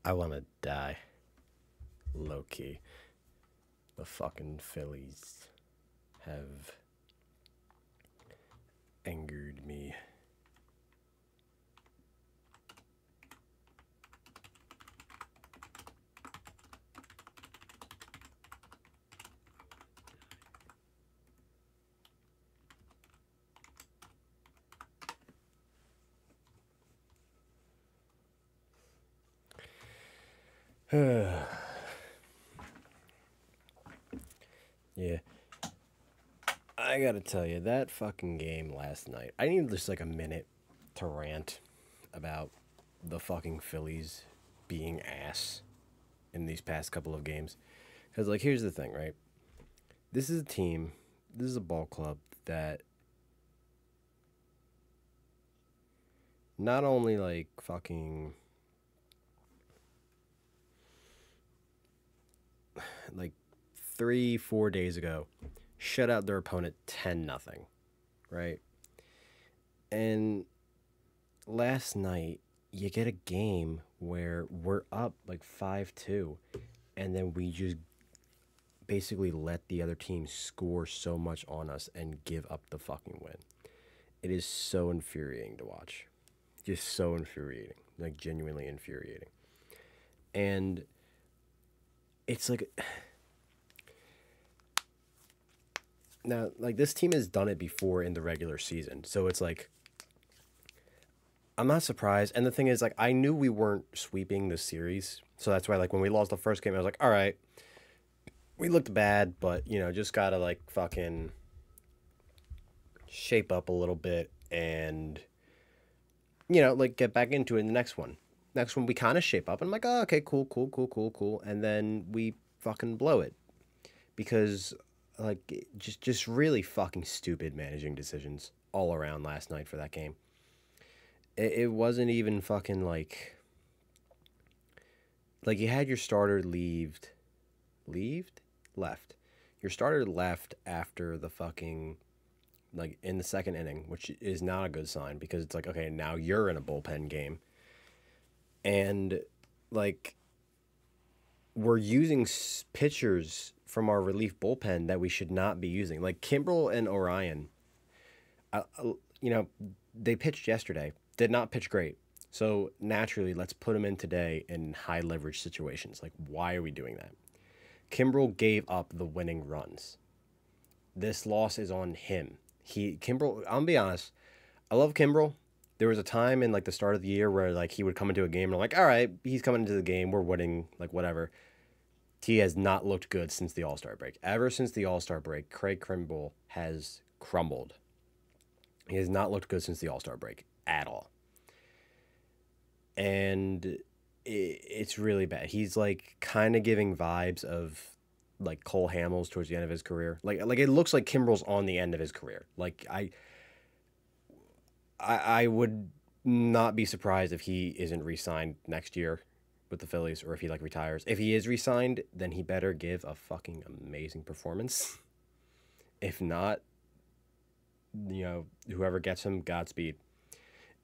I want to die. Low key. The fucking Phillies have angered me. Yeah. I gotta tell you, that fucking game last night, I need just like a minute to rant about the fucking Phillies being ass in these past couple of games. Because, like, here's the thing, right? This is a team, this is a ball club that not only, like, fucking, like, 3, 4 days ago, shut out their opponent 10-0, right? And last night, you get a game where we're up like 5-2, and then we just basically let the other team score so much on us and give up the fucking win. It is so infuriating to watch. Just so infuriating. Like, genuinely infuriating. And it's like, now, like, this team has done it before in the regular season. So it's like, I'm not surprised. And the thing is, like, I knew we weren't sweeping the series. So that's why, like, when we lost the first game, I was like, all right, we looked bad, but, just gotta, like, fucking shape up a little bit and, like, get back into it in the next one. Next one, we kind of shape up. And I'm like, oh, okay, cool, cool, cool, cool, cool. And then we fucking blow it. Because, like, just really fucking stupid managing decisions all around last night for that game. It wasn't even fucking like you had your starter left. Your starter left after the fucking, like, in the second inning, which is not a good sign because it's like, okay, now you're in a bullpen game. And, like, we're using pitchers from our relief bullpen that we should not be using. Like, Kimbrel and Orion, you know, they pitched yesterday, did not pitch great. So naturally, let's put them in today in high leverage situations. Like, why are we doing that? Kimbrel gave up the winning runs. This loss is on him. Kimbrel, I'm gonna be honest, I love Kimbrel. There was a time in, like, the start of the year where, like, he would come into a game and I'm like, all right, he's coming into the game, we're winning, like, whatever. He has not looked good since the All Star break. Ever since the All Star break, Craig Kimbrel has crumbled. He has not looked good since the All Star break at all. And it's really bad. He's, like, kind of giving vibes of, like, Cole Hamels towards the end of his career. Like it looks like Kimbrel's on the end of his career. Like, I would not be surprised if he isn't re-signed next year with the Phillies, or if he, like, retires. If he is re-signed, then he better give a fucking amazing performance. If not, whoever gets him, Godspeed.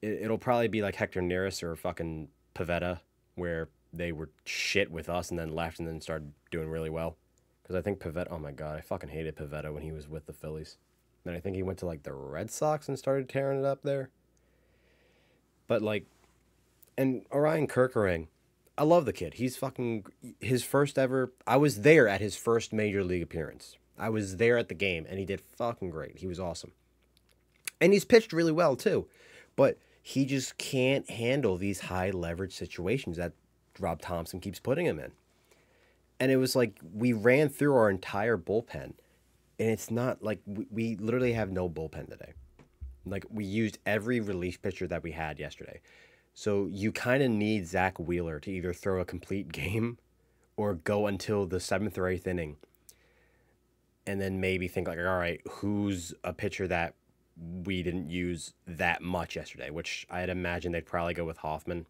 It'll probably be like Hector Neris or fucking Pavetta, where they were shit with us and then left and then started doing really well. Because I think Pavetta, oh my god, I fucking hated Pavetta when he was with the Phillies. Then I think he went to, like, the Red Sox and started tearing it up there. But, like, and Orion Kerkering, I love the kid. He's fucking, his first ever, I was there at his first major league appearance. I was there at the game and he did fucking great. He was awesome. And he's pitched really well too. But he just can't handle these high leverage situations that Rob Thompson keeps putting him in. And it was like we ran through our entire bullpen, and it's not like we literally have no bullpen today. Like, we used every relief pitcher that we had yesterday. So you kind of need Zach Wheeler to either throw a complete game or go until the seventh or eighth inning, and then maybe think, like, all right, who's a pitcher that we didn't use that much yesterday, which I'd imagine they'd probably go with Hoffman.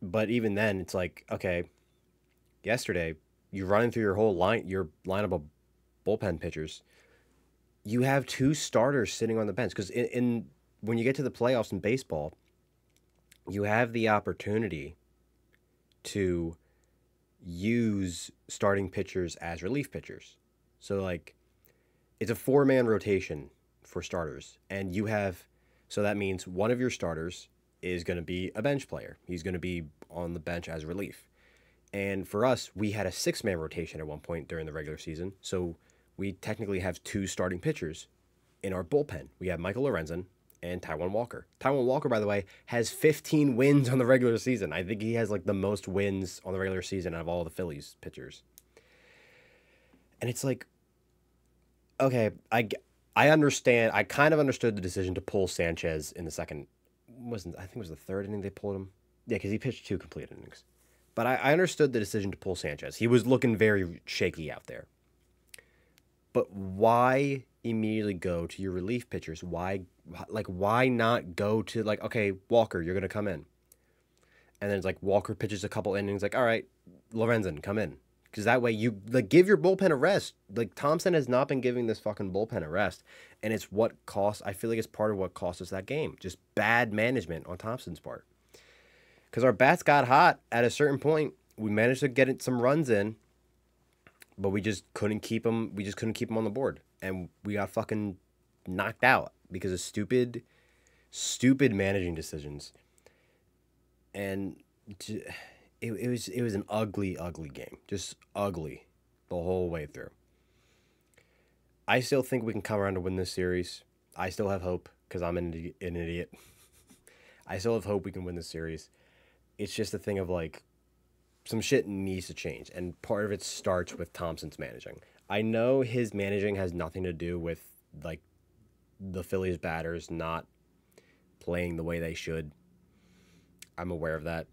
But even then, it's like, okay, yesterday, you're running through your lineup of bullpen pitchers. You have two starters sitting on the bench because in when you get to the playoffs in baseball, you have the opportunity. to use starting pitchers as relief pitchers. So like it's a 4-man rotation for starters, and so that means one of your starters is going to be a bench player. He's going to be on the bench as relief. And for us, we had a 6-man rotation at one point during the regular season. So we technically have 2 starting pitchers in our bullpen. We have Michael Lorenzen and Taijuan Walker. Taijuan Walker, by the way, has 15 wins on the regular season. I think he has like the most wins on the regular season out of all the Phillies pitchers. And it's like, okay, I understand. I kind of understood the decision to pull Sanchez in the second. I think it was the 3rd inning they pulled him. Yeah, because he pitched 2 complete innings. But I understood the decision to pull Sanchez. He was looking very shaky out there. But why immediately go to your relief pitchers? Why not go to, like, okay, Walker, you're going to come in. And then it's like Walker pitches a couple innings, like, all right, Lorenzen, come in. Because that way you, like, give your bullpen a rest. Like, Thompson has not been giving this fucking bullpen a rest. And it's what cost, I feel like it's part of what cost us that game. Just bad management on Thompson's part. Because our bats got hot at a certain point. We managed to get some runs in, but we just couldn't keep them. We just couldn't keep them on the board, and we got fucking knocked out because of stupid managing decisions. And it was an ugly game, just ugly the whole way through. I still think we can come around to win this series. I still have hope because I'm an idiot. I still have hope we can win this series. It's just a thing of, like, some shit needs to change, and part of it starts with Thompson's managing. I know his managing has nothing to do with, like, the Phillies batters not playing the way they should. I'm aware of that.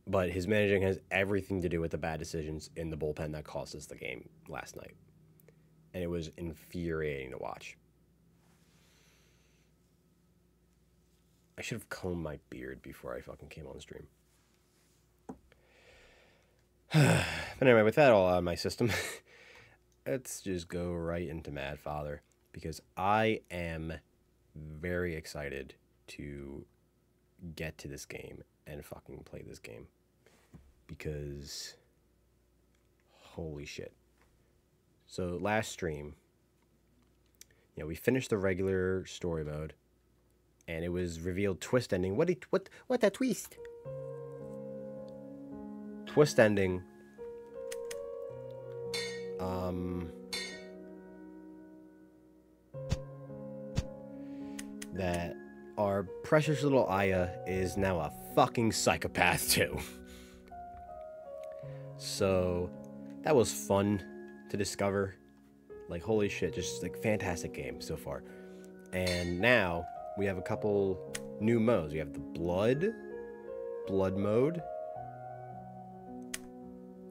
But his managing has everything to do with the bad decisions in the bullpen that cost us the game last night. And it was infuriating to watch. I should have combed my beard before I fucking came on the stream. But anyway, with that all out of my system, let's just go right into Mad Father. Because I am very excited to get to this game and fucking play this game. Because, holy shit. So, last stream, we finished the regular story mode. And it was revealed twist ending. What that twist? Twist ending. That our precious little Aya is now a fucking psychopath too. So that was fun to discover. Like, holy shit, just like fantastic game so far. And now we have a couple new modes. We have the blood mode,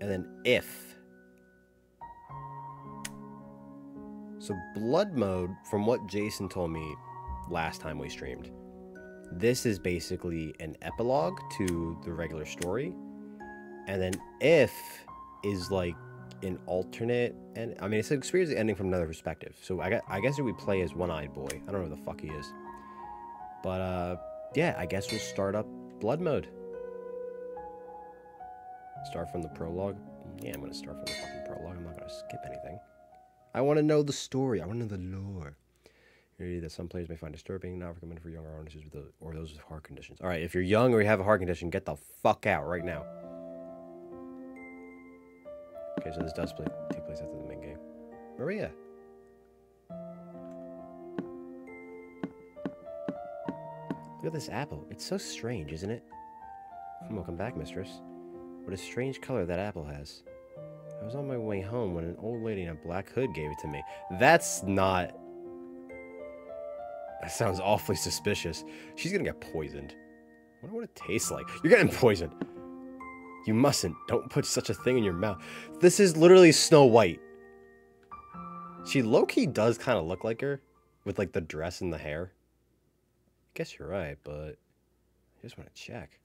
and then if. So blood mode, from what Jason told me last time we streamed, this is basically an epilogue to the regular story, and then if is like an alternate, and I mean it's an experience ending from another perspective. So I guess we play as One-Eyed Boy. I don't know who the fuck he is. But, yeah, I guess we'll start up blood mode. Start from the prologue. Yeah, I'm going to start from the fucking prologue. I'm not going to skip anything. I want to know the story. I want to know the lore. That some players may find disturbing, not recommended for younger audiences or those with heart conditions. All right, if you're young or you have a heart condition, get the fuck out right now. Okay, so this does take place after the main game. Maria. Look at this apple. It's so strange, isn't it? Welcome back, mistress. What a strange color that apple has. I was on my way home when an old lady in a black hood gave it to me. That's not... That sounds awfully suspicious. She's gonna get poisoned. I wonder what it tastes like. You're getting poisoned. You mustn't. Don't put such a thing in your mouth. This is literally Snow White. She low-key does kind of look like her. With, like, the dress and the hair. I guess you're right, but I just want to check.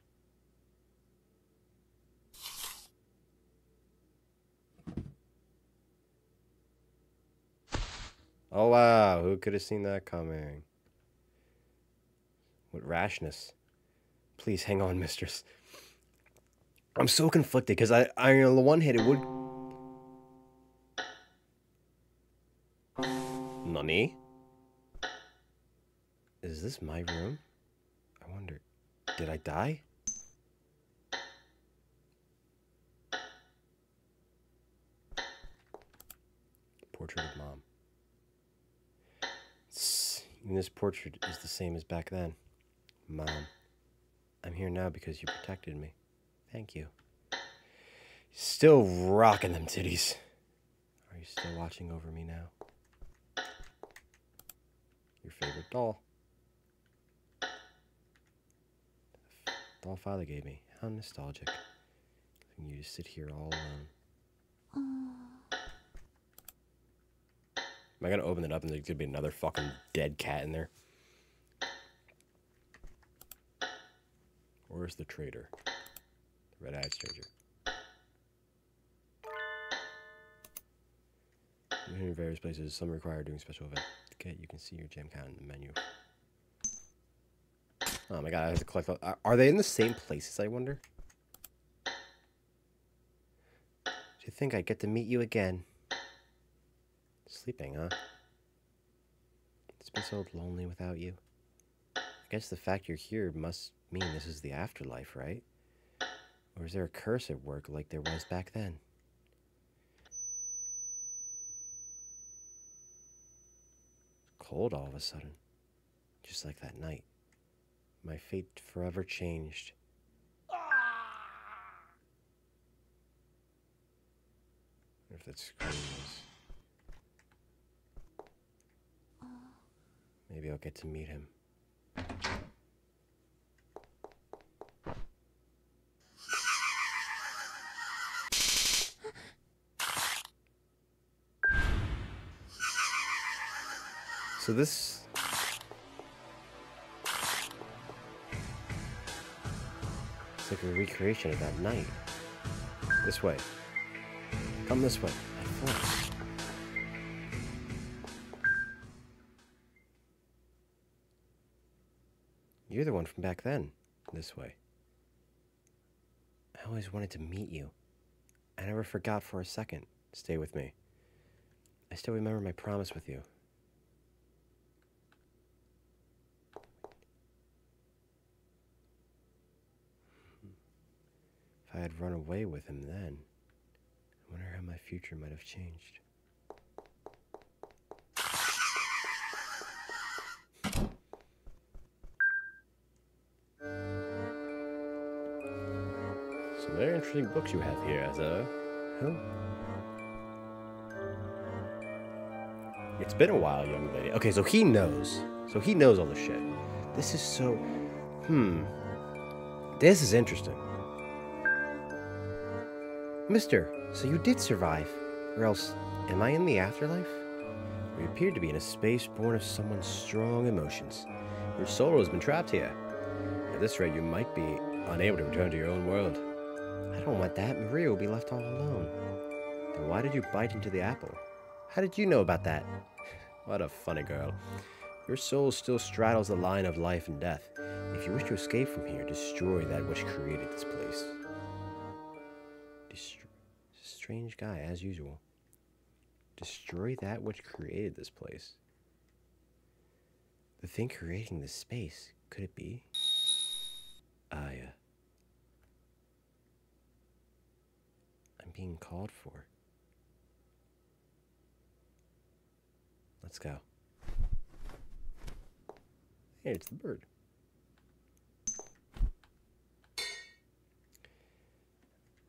Oh, wow. Who could have seen that coming? What rashness. Please hang on, mistress. I'm so conflicted because I on the one hand it would. Nani? Is this my room? I wonder. Did I die? Portrait of Mom. Even this portrait is the same as back then. Mom, I'm here now because you protected me. Thank you. Still rocking them titties. Are you still watching over me now? Your favorite doll. Doll father gave me. How nostalgic. Leaving you to sit here all alone. Am I gonna open it up and there's gonna be another fucking dead cat in there? Where's the traitor? The red-eyed stranger. You're in various places. Some require doing special events. Okay, you can see your gem count in the menu. Oh my god, I have to collect all... Are they in the same places, I wonder? Do you think I'd get to meet you again? Sleeping, huh? It's been so lonely without you. I guess the fact you're here must mean this is the afterlife, right? Or is there a curse at work like there was back then? Cold all of a sudden. Just like that night. My fate forever changed. What if that scream was... Maybe I'll get to meet him. So this... It's like a recreation of that night. This way. Come this way. At force. You're the one from back then. This way. I always wanted to meet you. I never forgot for a second. Stay with me. I still remember my promise with you. If I had run away with him then, I wonder how my future might have changed. Some very interesting books you have here, sir. Huh? It's been a while, young lady. Okay, so he knows. So he knows all the shit. This is so... This is interesting. Mister, so you did survive. Or else, am I in the afterlife? We appear to be in a space born of someone's strong emotions. Your soul has been trapped here. At this rate, you might be unable to return to your own world. I don't want that. Maria will be left all alone. Then why did you bite into the apple? How did you know about that? What a funny girl. Your soul still straddles the line of life and death. If you wish to escape from here, destroy that which created this place. Strange guy, as usual. Destroy that which created this place. The thing creating this space, could it be? Aya. I'm being called for. Let's go. Hey, it's the bird.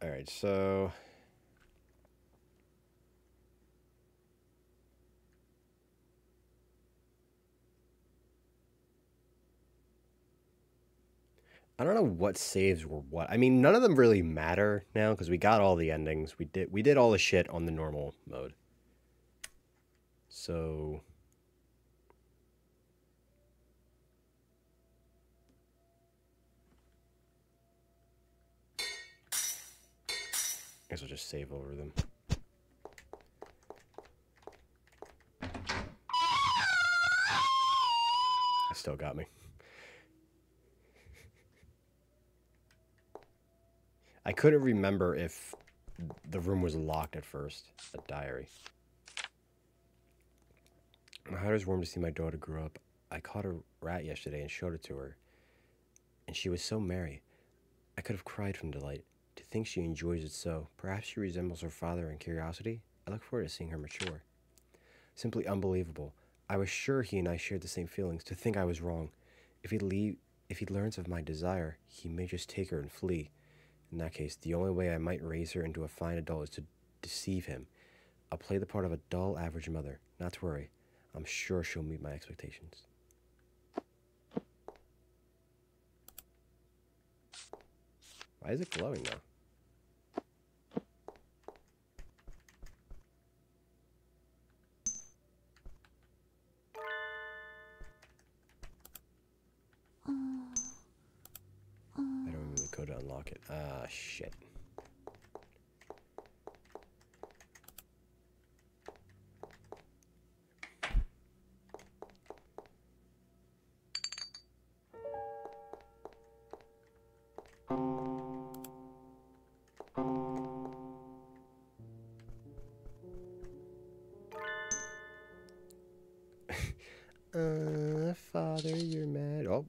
Alright, so... I don't know what saves were what. I mean, none of them really matter now because we got all the endings. We did all the shit on the normal mode. So I guess I'll just save over them. That still got me. I couldn't remember if the room was locked at first. A diary. My heart is warm to see my daughter grow up. I caught a rat yesterday and showed it to her, and she was so merry. I could have cried from delight. To think she enjoys it so. Perhaps she resembles her father in curiosity. I look forward to seeing her mature. Simply unbelievable. I was sure he and I shared the same feelings. To think I was wrong. If he learns of my desire, he may just take her and flee. In that case, the only way I might raise her into a fine adult is to deceive him. I'll play the part of a dull, average mother. Not to worry. I'm sure she'll meet my expectations. Why is it glowing now? I don't remember the code to unlock it. Ah, shit. Father, you're mad. Oh.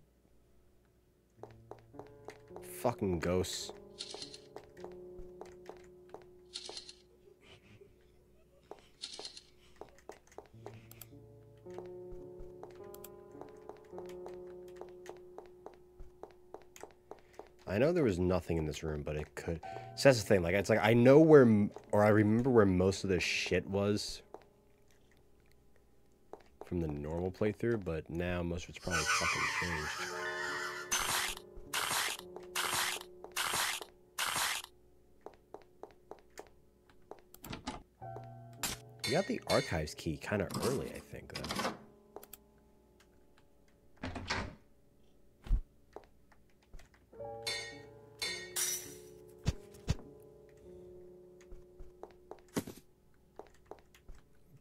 Fucking ghosts. I know there was nothing in this room, but it could. So that's the thing. Like, it's like I know where, or I remember where most of this shit was from the normal playthrough, but now most of it's probably fucking changed. We got the archives key kind of early, I think, though.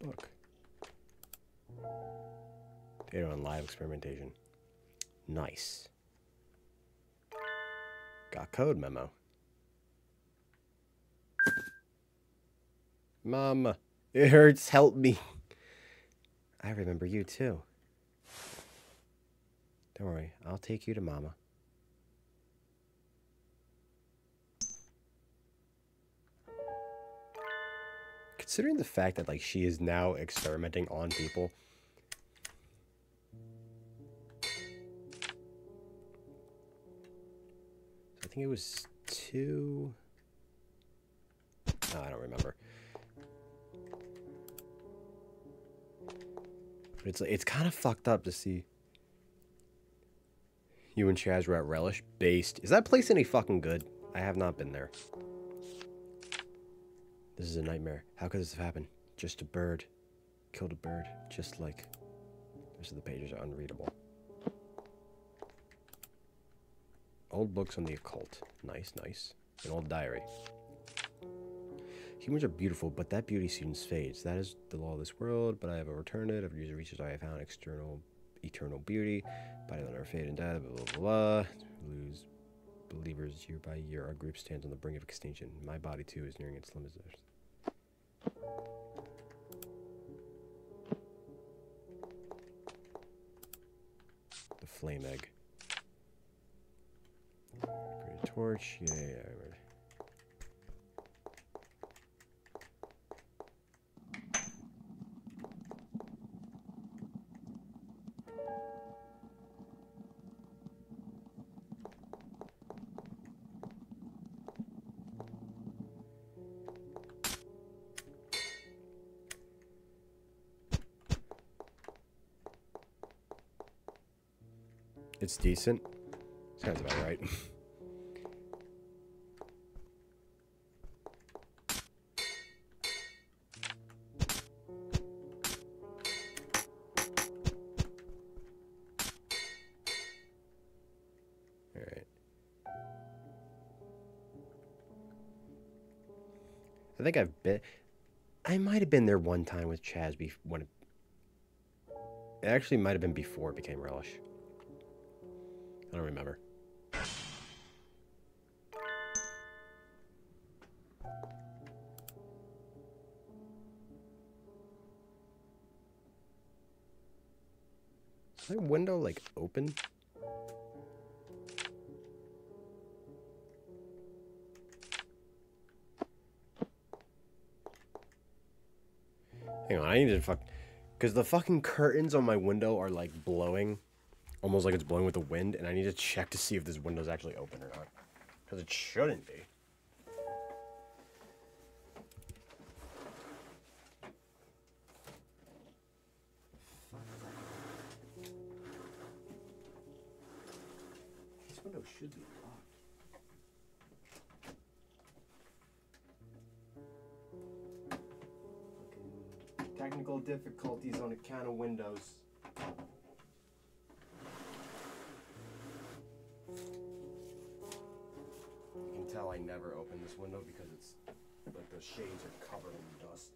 Book. Data on live experimentation. Nice. Got code memo. Mama, it hurts. Help me. I remember you too. Don't worry, I'll take you to Mama. Considering the fact that like she is now experimenting on people. I think it was 2. Oh, I don't remember. But it's kind of fucked up to see you and Chaz were at Relish. Based. Is that place any fucking good? I have not been there. This is a nightmare. How could this have happened? Just a bird. Killed a bird. Just like... The rest of the pages are unreadable. Old books on the occult. Nice, nice. An old diary. Humans are beautiful, but that beauty soon fades. That is the law of this world, but I have overturned it. Every user reaches I have found eternal beauty. Body will never fade and die, blah, blah, blah. Lose believers year by year. Our group stands on the brink of extinction. My body, too, is nearing its limits. The flame egg. Great torch. Yeah, I remember. It's decent. Sounds about right. Alright. I think I've been... I might have been there one time with Chaz when it actually might have been before it became Relish. I don't remember. my window, like, open? Hang on, I need to fuck... Because the fucking curtains on my window are, like, blowing. Almost like it's blowing with the wind, and I need to check to see if this window's actually open or not. Because it shouldn't be. This window should be locked. Technical difficulties on account of windows. You can tell I never open this window because it's like the shades are covered in dust.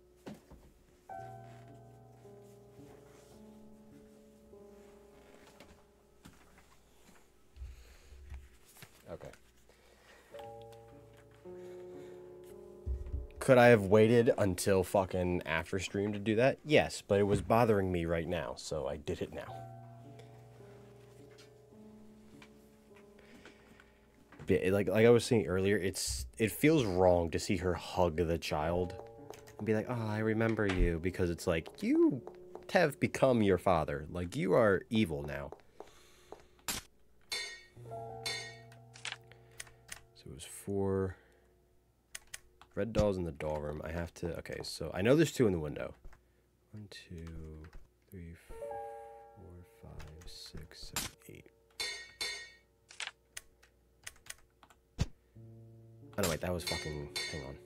Okay. Could I have waited until fucking after stream to do that? Yes, but it was bothering me right now, so I did it now. Like I was saying earlier, it feels wrong to see her hug the child and be like, "Oh, I remember you," because it's like you have become your father. Like you are evil now. So it was 4 red dolls in the doll room. I have to. Okay, so I know there's 2 in the window. 1, 2, 3, 4, 5, 6, 7, 8. Oh no, wait, that was fucking, hang on.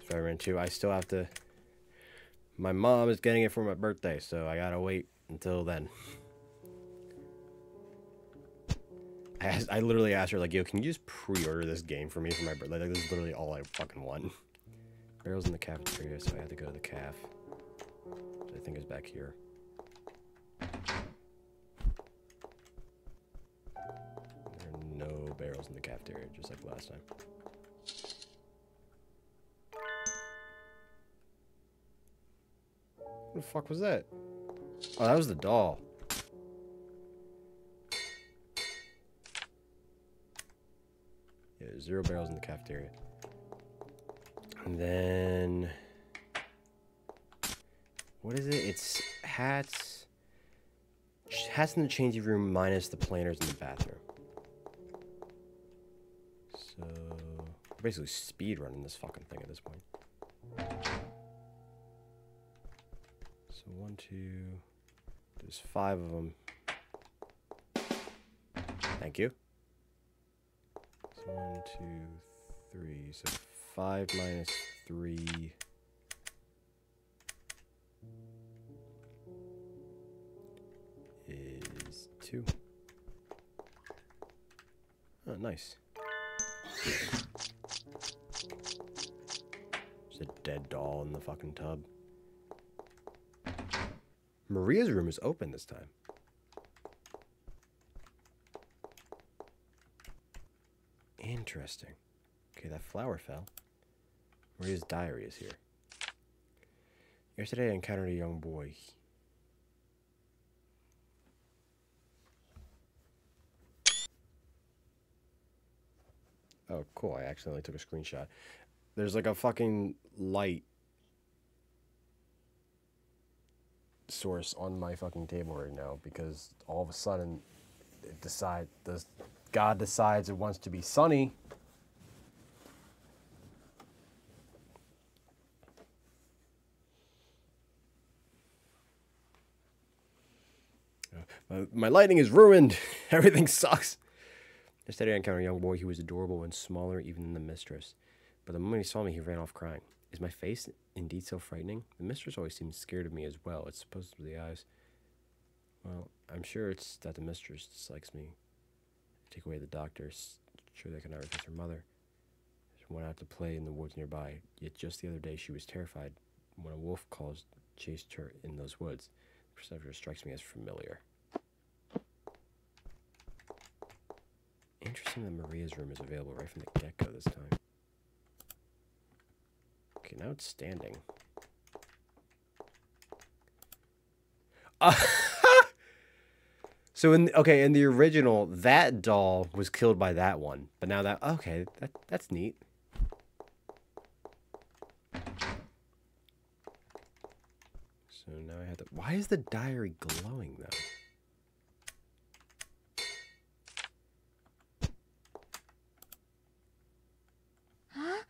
Spider-Man 2, I still have to, my mom is getting it for my birthday, so I gotta wait until then. I literally asked her, like, yo, can you just pre-order this game for me for my birthday? Like, this is literally all I fucking want. Barrels in the cafeteria, so I had to go to the caf. Which I think is back here. No barrels in the cafeteria, just like last time. What the fuck was that? Oh, that was the doll. Yeah, 0 barrels in the cafeteria. And then... what is it? It's hats... hats in the changing room minus the planners in the bathroom. So, we're basically speed running this fucking thing at this point. So 1, 2, there's 5 of them. Thank you. So 1, 2, 3. So 5 minus 3 is 2. Oh, nice. There's a dead doll in the fucking tub. Maria's room is open this time. Interesting. Okay, that flower fell. Maria's diary is here. Yesterday I encountered a young boy. Oh, cool. I accidentally took a screenshot. There's like a fucking light source on my fucking table right now because all of a sudden God decides it wants to be sunny. My lighting is ruined. Everything sucks. Yesterday I encountered a young boy who was adorable and smaller even than the mistress. But the moment he saw me, he ran off crying. Is my face indeed so frightening? The mistress always seems scared of me as well. It's supposed to be the eyes. Well, I'm sure it's that the mistress dislikes me. Take away the doctors. Sure they cannot replace her mother. She went out to play in the woods nearby. Yet just the other day she was terrified when a wolf calls chased her in those woods. The perceptor strikes me as familiar. Interesting that Maria's room is available right from the get-go this time. Okay, now it's standing. So in the original, that doll was killed by that one, but now that's neat. So now I have to. Why is the diary glowing though? Huh?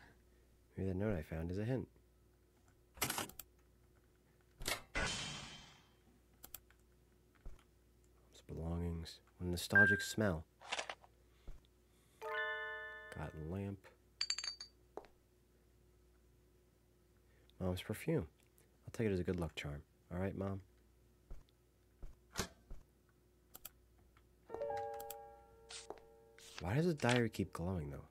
Maybe the note I found is a hint. Belongings. A nostalgic smell. Got lamp. Mom's perfume. I'll take it as a good luck charm. Alright, Mom? Why does the diary keep glowing, though?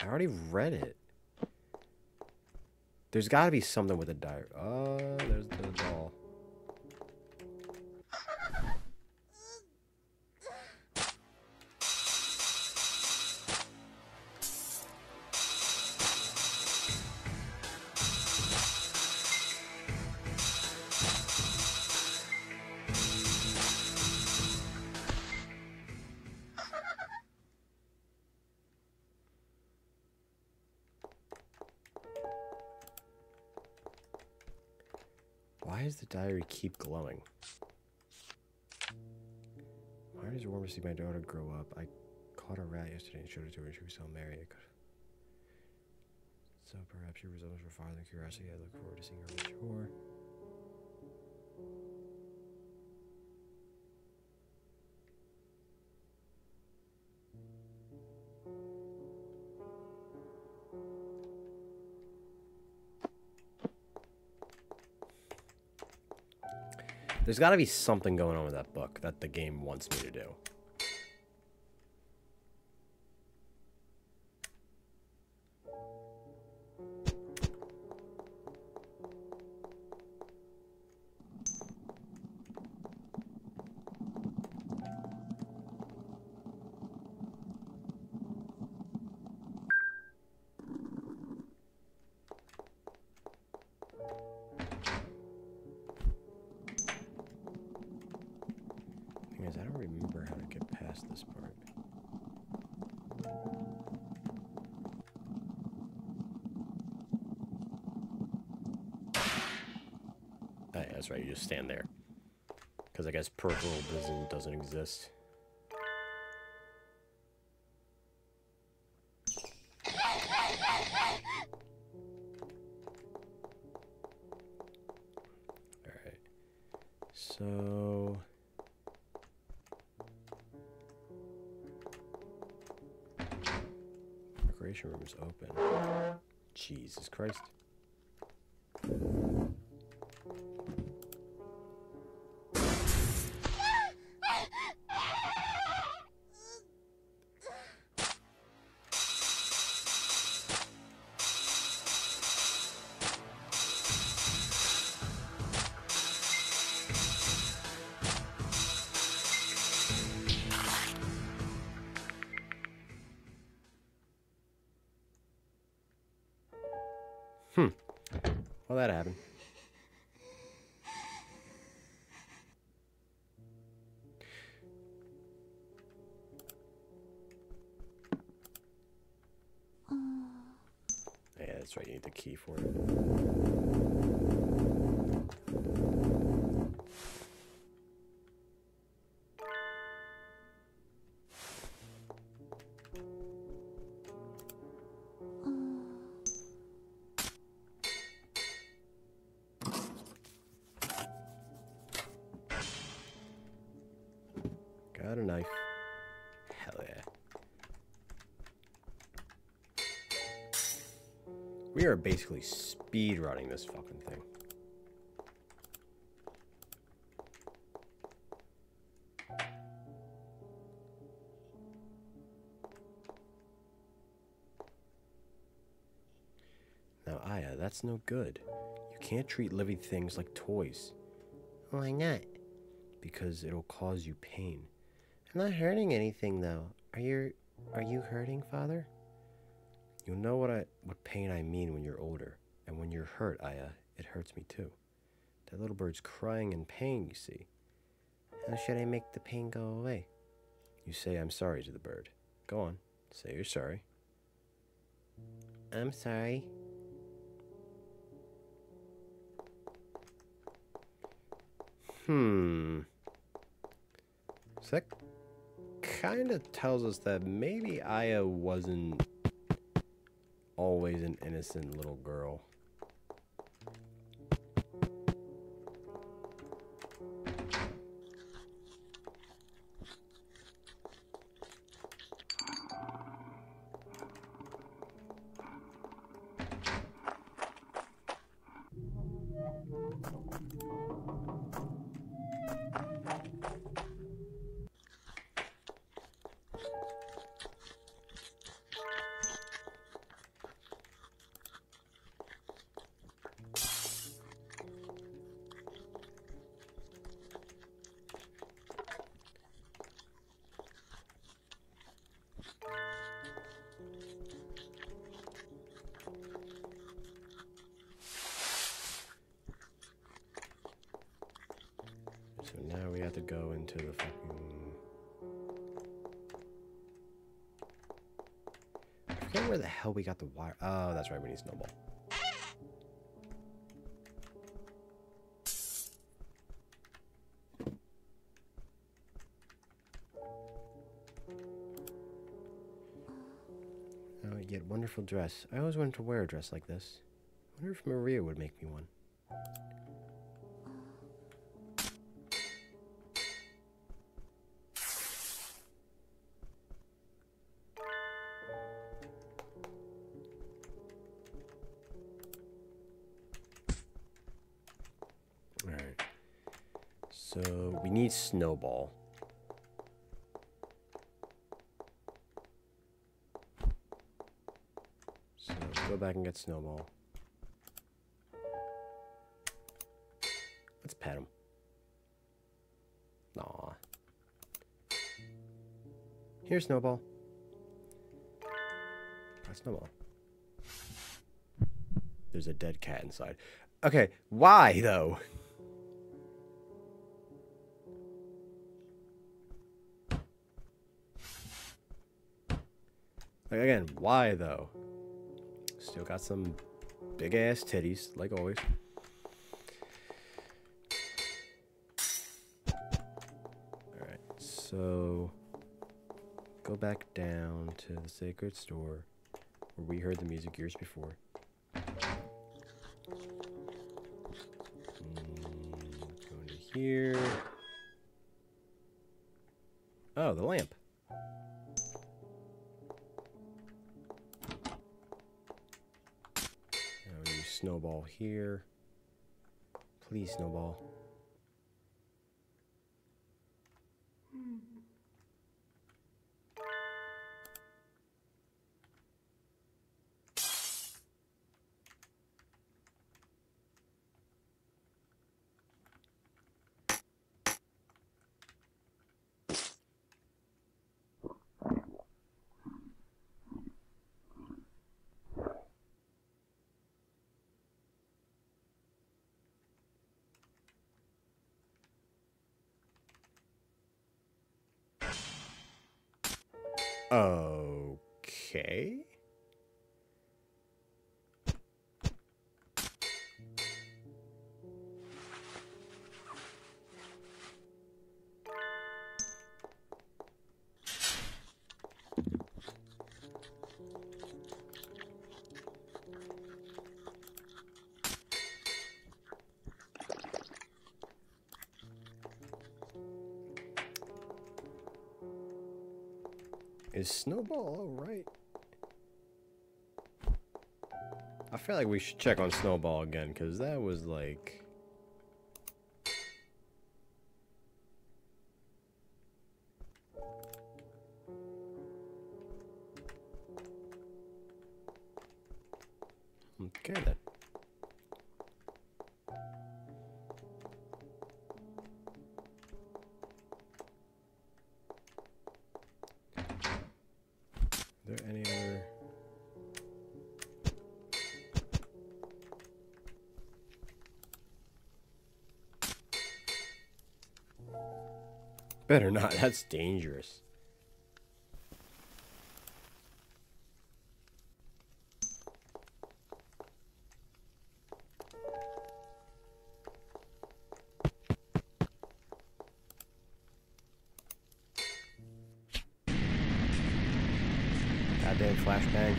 I already read it. There's got to be something with the diary. Oh, there's the doll. Why does the diary keep glowing? Why does it warm to see my daughter grow up? I caught a rat yesterday and showed it to her. She was so merry. So perhaps she resembles her father in curiosity. I look forward to seeing her mature. There's got to be something going on with that book that the game wants me to do. I don't remember how to get past this part. Oh, yeah, that's right, you just stand there. Because I guess peripheral vision doesn't exist. Alright. So... recreation room is open. Jesus Christ. Well, that happened. Yeah, that's right. You need the key for it. Got a knife. Hell yeah. We are basically speed running this fucking thing. Now, Aya, that's no good. You can't treat living things like toys. Why not? Because it'll cause you pain. I'm not hurting anything, though. Are you hurting, Father? You'll know what pain I mean when you're older. And when you're hurt, Aya, it hurts me too. That little bird's crying in pain, you see. How should I make the pain go away? You say I'm sorry to the bird. Go on, say you're sorry. I'm sorry. So that kind of tells us that maybe Aya wasn't always an innocent little girl. So now we have to go into the fucking... I forget where the hell we got the wire. Oh, that's right, we need Snowball. Oh, yet wonderful dress. I always wanted to wear a dress like this. I wonder if Maria would make me one. Alright. So, we need Snowball. So, go back and get Snowball. Let's pet him. Aw. Here's Snowball. Snowball. There's a dead cat inside. Okay, why though? Like, again, why though? Still got some big ass titties, like always. Alright, so go back down to the sacred store where we heard the music years before. Go into here. Oh, the lamp. Now we use Snowball here. Please, Snowball. Okay. Is Snowball alright? I feel like we should check on Snowball again, because that was like... Okay then. Are there any other... Better not. That's dangerous. Goddamn flashbang.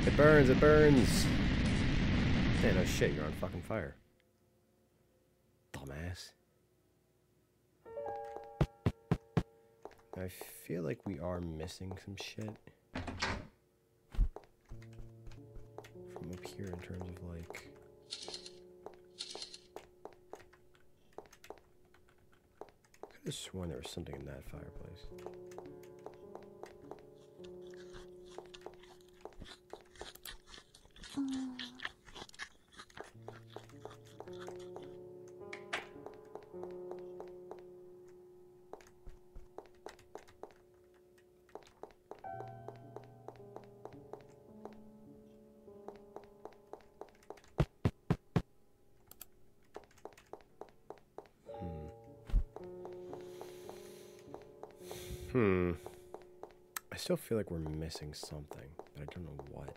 It burns, it burns. Hey, no shit, you're on fucking fire. Dumbass. I feel like we are missing some shit from up here in terms of like... I could have sworn there was something in that fireplace. I still feel like we're missing something, but I don't know what.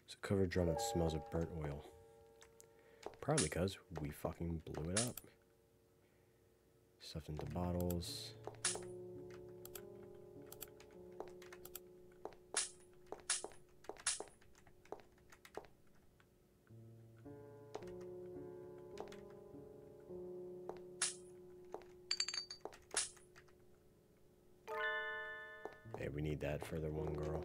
It's a covered drum that smells of burnt oil. Probably because we fucking blew it up. Stuffed into bottles. Hey, we need that for the one girl.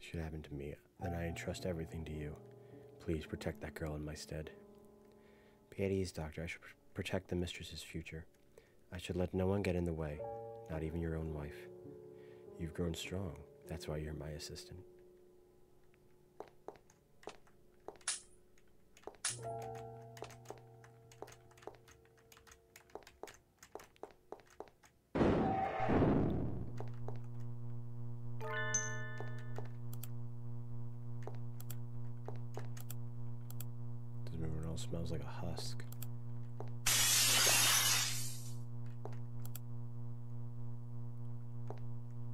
Should happen to me, then I entrust everything to you. Please protect that girl in my stead. Be at ease, Doctor. I should protect the mistress's future. I should let no one get in the way, not even your own wife. You've grown strong. That's why you're my assistant. Smells like a husk.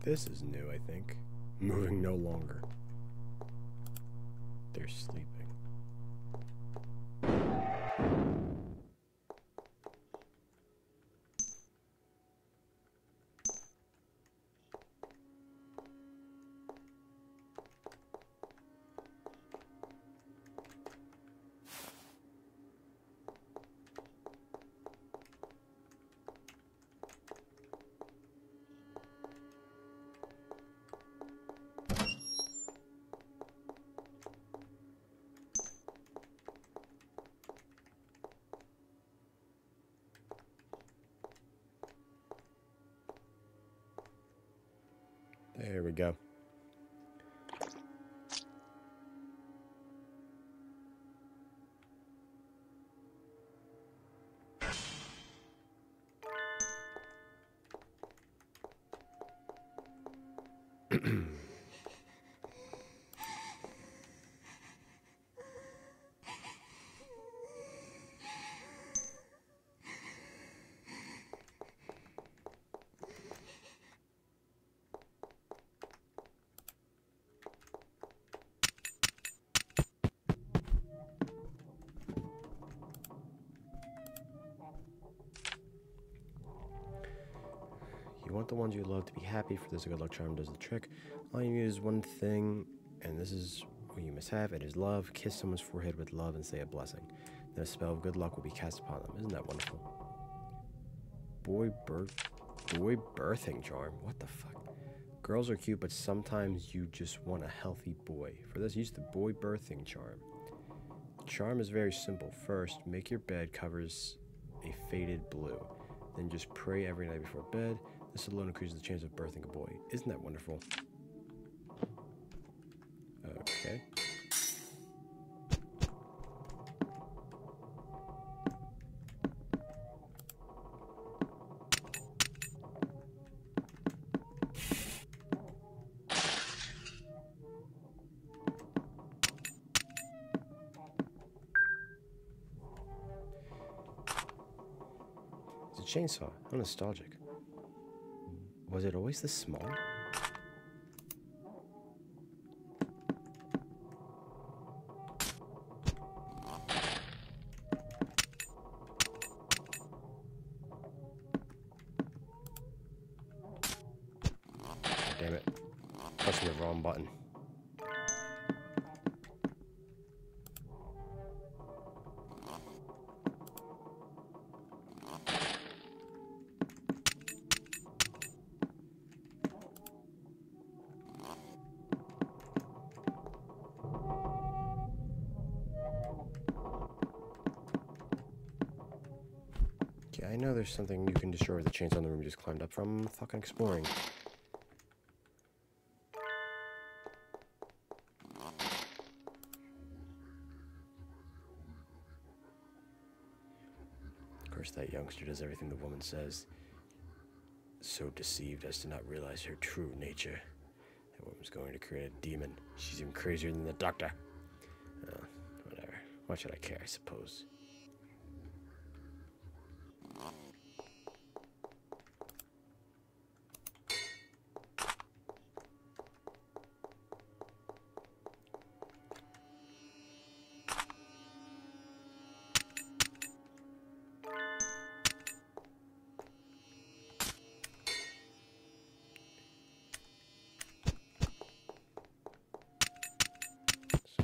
This is new, I think. Moving no longer. They're sleeping. There we go. You want the ones you love to be happy, for this a good luck charm does the trick. All you need is one thing, and this is What you must have, it is love. Kiss someone's forehead with love and say a blessing. Then a spell of good luck will be cast upon them. Isn't that wonderful? Boy birthing charm. What the fuck? Girls are cute, but sometimes you just want a healthy boy. For this, use the boy birthing charm. Charm is very simple. First, make your bed covers a faded blue. Then just pray every night before bed. This alone increases the chance of birthing a boy. Isn't that wonderful? Okay. It's a chainsaw. How nostalgic. Was it always this small? Damn it. Pressing the wrong button. Okay, I know there's something you can destroy with the chainsaw in the room you just climbed up from. I'm fucking exploring. Of course, that youngster does everything the woman says. So deceived as to not realize her true nature. That woman's going to create a demon. She's even crazier than the doctor. Whatever. Why should I care, I suppose?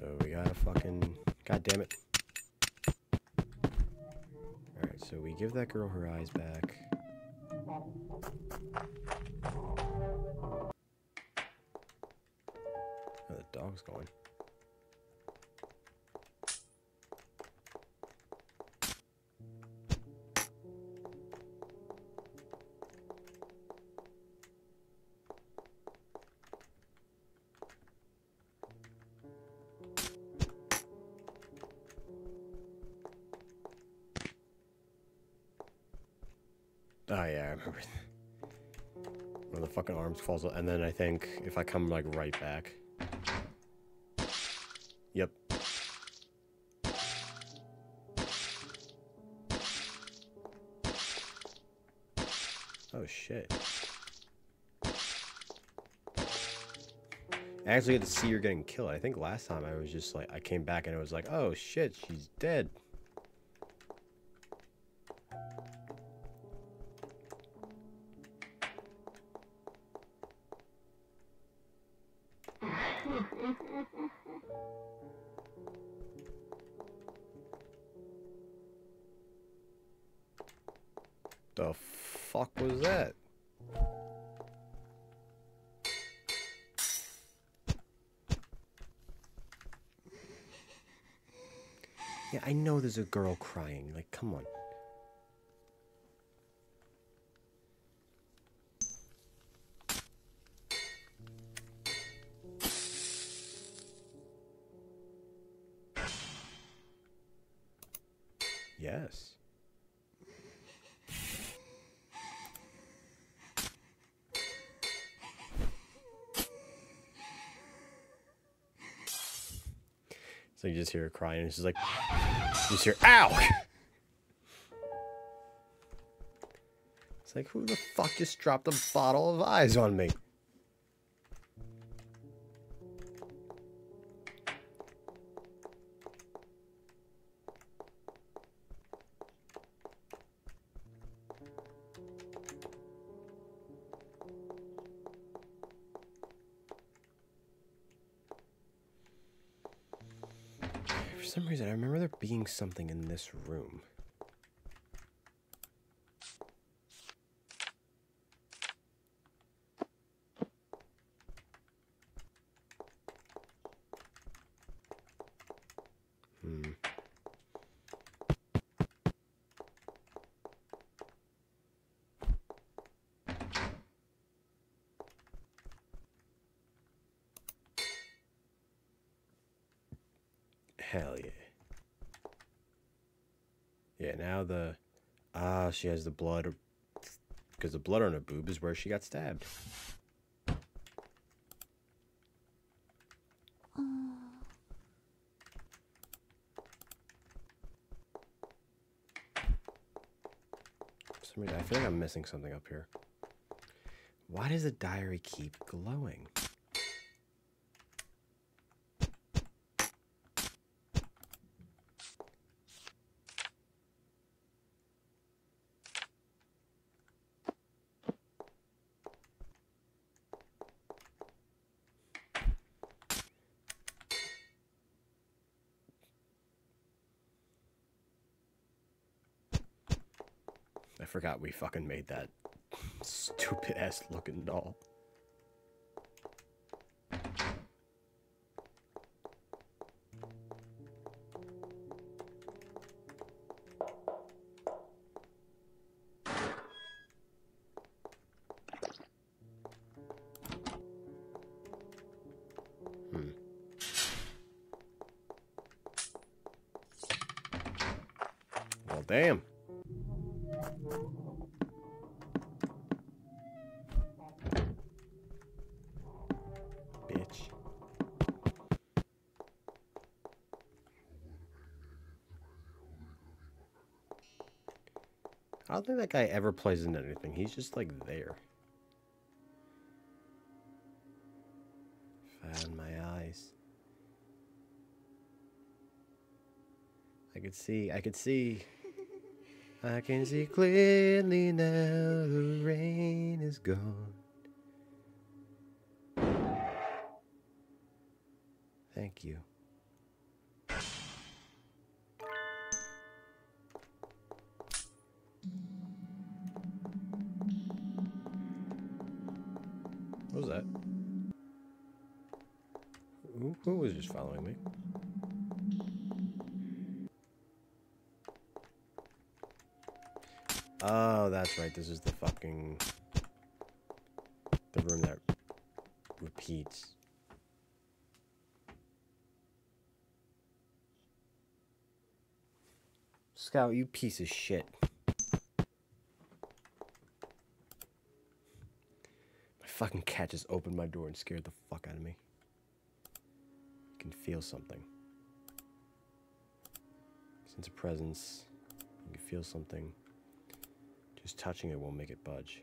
So we gotta fucking... God damn it. Alright, so we give that girl her eyes back. Oh, the dog's going. Oh yeah, I remember. When the fucking arms falls out, and then I think if I come like right back. Yep. Oh shit. I actually had to see her getting killed. I think last time I was just like, I came back and it was like, oh shit, she's dead. The fuck was that? Yeah, I know there's a girl crying. Like, come on. Yes. So you just hear her crying, and she's like, you just hear, ow! It's like, who the fuck just dropped a bottle of eyes on me? some reason, I remember there being something in this room. Hell yeah. Yeah, now the... Ah, she has the blood. Because the blood on her boob is where she got stabbed. For some reason, I feel like I'm missing something up here. Why does the diary keep glowing? I forgot we fucking made that stupid ass looking doll. Well, damn. Bitch. I don't think that guy ever plays into anything. He's just like there. Found my eyes. I could see. I can see clearly now the rain is gone. Thank you. What was that? Who was just following me? Oh, that's right. This is the fucking... the room that repeats. Scout, you piece of shit. My fucking cat just opened my door and scared the fuck out of me. You can feel something. Sense a presence. You can feel something. Just touching it won't make it budge.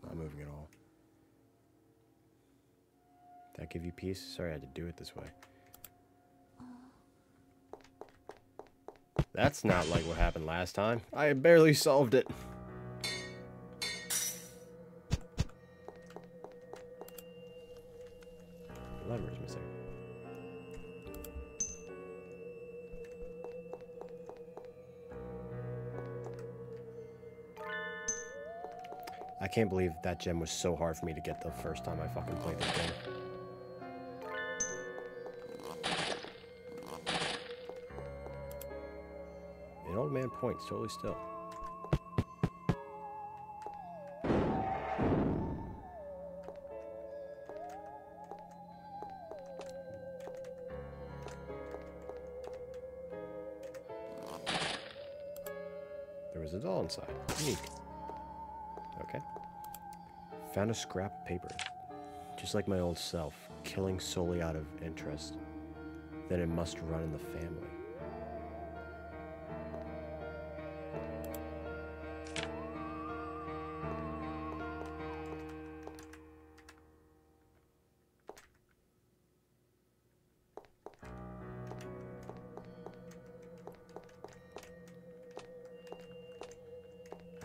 Not moving at all. Did that give you peace? Sorry I had to do it this way. That's not like what happened last time. I barely solved it. The lever is missing. I can't believe that gem was so hard for me to get the first time I fucking played this game. An old man points, totally still. There was a doll inside. Unique. Okay. Found a scrap of paper. Just like my old self, killing solely out of interest. then it must run in the family.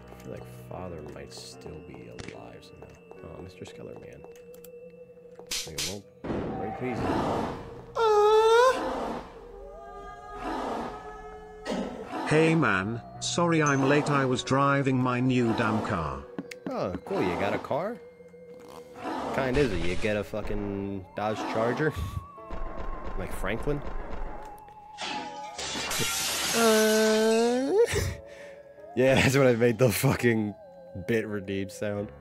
I feel like father might still be alive somehow. Oh, Mr. Skeller Man. Okay, well, very pleased. Hey man, sorry I'm late, I was driving my new damn car. Oh, cool, you got a car? What kind is it? You get a fucking Dodge Charger? Like Franklin? Yeah, that's what I made the fucking bit redeem sound.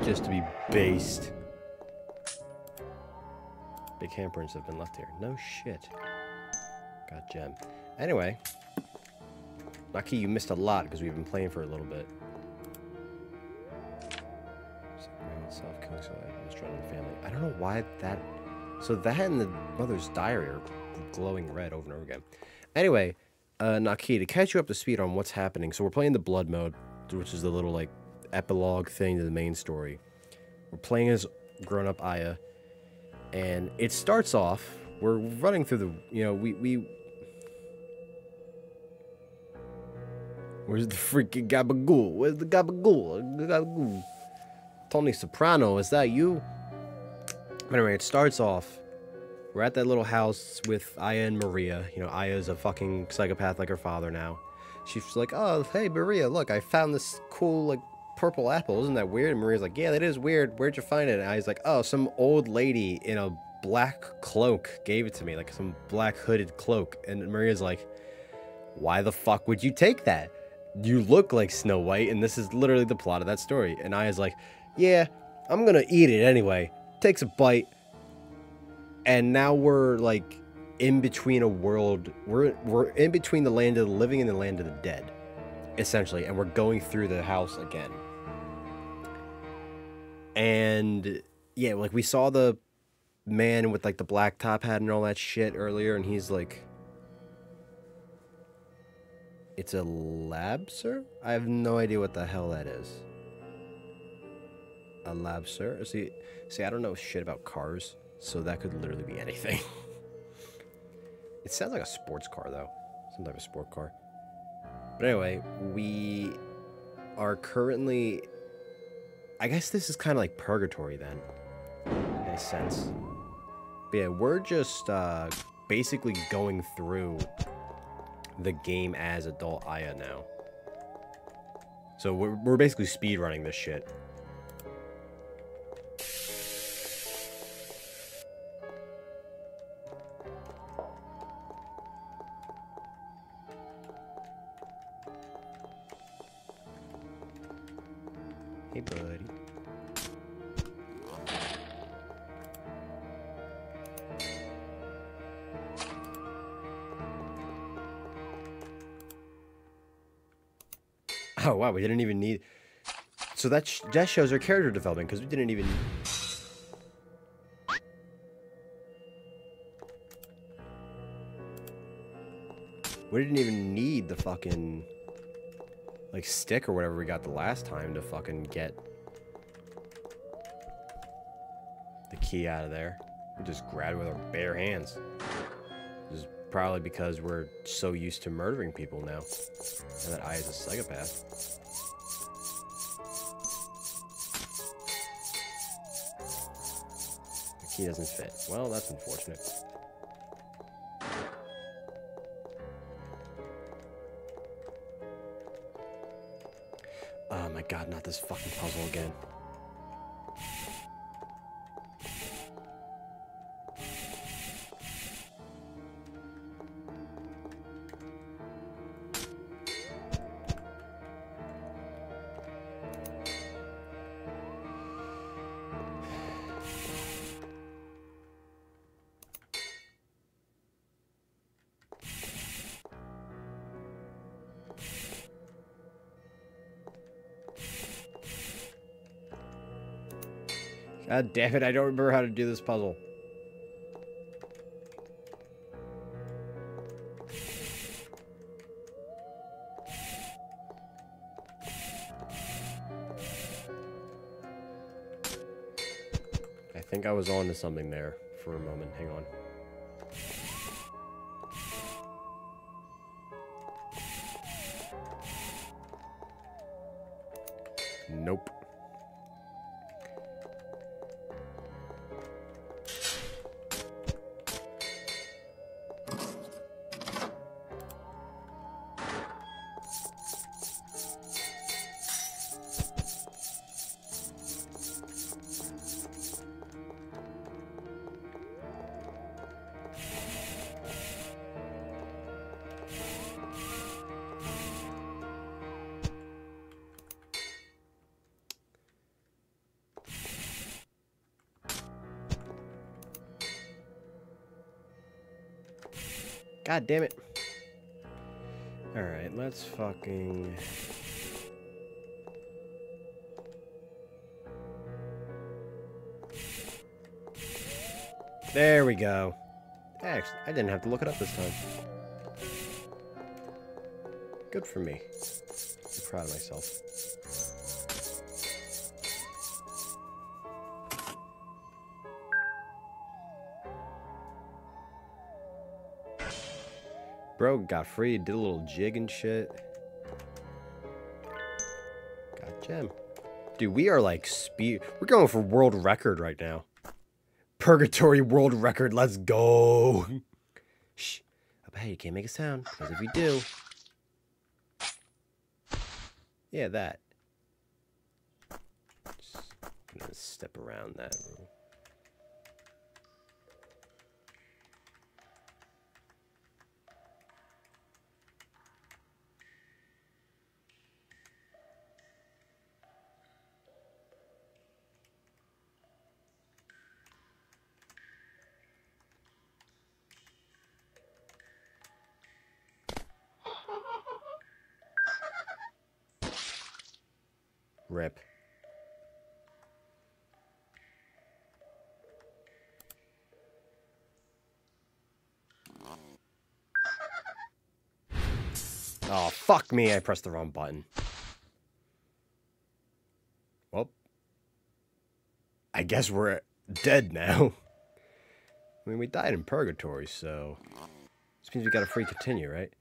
Just to be based. Big handprints have been left here. No shit. Got gem. Anyway. Lucky you missed a lot because we've been playing for a little bit. Self-killing destroying the family. I don't know why that... So that and the mother's diary are glowing red over and over again. Anyway, Naki, to catch you up to speed on what's happening. So we're playing the blood mode, which is the little, like, epilogue thing to the main story. We're playing as grown-up Aya. And it starts off... We're running through the... You know, we Where's the freaking gabagool? Where's the gabagool? Gabagool. Tony Soprano, is that you? But anyway, it starts off. We're at that little house with Aya and Maria. You know, Aya's a fucking psychopath like her father now. She's like, oh, hey, Maria, look, I found this cool, like, purple apple. Isn't that weird? And Maria's like, yeah, that is weird. Where'd you find it? And Aya's like, oh, some old lady in a black cloak gave it to me, like some black hooded cloak. And Maria's like, why the fuck would you take that? You look like Snow White, and this is literally the plot of that story. And Aya's like, yeah, I'm gonna eat it anyway. Takes a bite. And now we're, like, in between a world. We're in between the land of the living and the land of the dead, essentially. And we're going through the house again. And, yeah, like, we saw the man with, like, the black top hat and all that shit earlier, and he's like... It's a lab, sir? I have no idea what the hell that is. A lab, sir? See, I don't know shit about cars, so that could literally be anything. It sounds like a sports car, though. Some type of sport car. But anyway, we are currently... I guess this is kind of like purgatory, then. In a sense. But yeah, we're just basically going through... the game as adult Aya now. So we're basically speedrunning this shit. Hey, buddy. Oh, wow, we didn't even need... So that shows our character development, because we didn't even... We didn't even need the fucking... like, stick or whatever we got the last time to fucking get... the key out of there. We just grabbed it with our bare hands. This is probably because we're so used to murdering people now. And that Aya's a psychopath. The key doesn't fit. Well, that's unfortunate. Oh my god, not this fucking puzzle again. God damn it, I don't remember how to do this puzzle. think I was on to something there for a moment. Hang on. Nope. God damn it. Alright, let's fucking... There we go. Actually, I didn't have to look it up this time. Good for me. I'm proud of myself. Bro got free, did a little jig and shit. Got gem. Dude, we are like we're going for world record right now. Purgatory world record, let's go. Shh. But hey, you can't make a sound, because if you do... Yeah, that. Just gonna step around that room. Rip. Oh, fuck me, I pressed the wrong button. Well, I guess we're dead now. I mean, we died in purgatory, so... This means we got a free continue, right?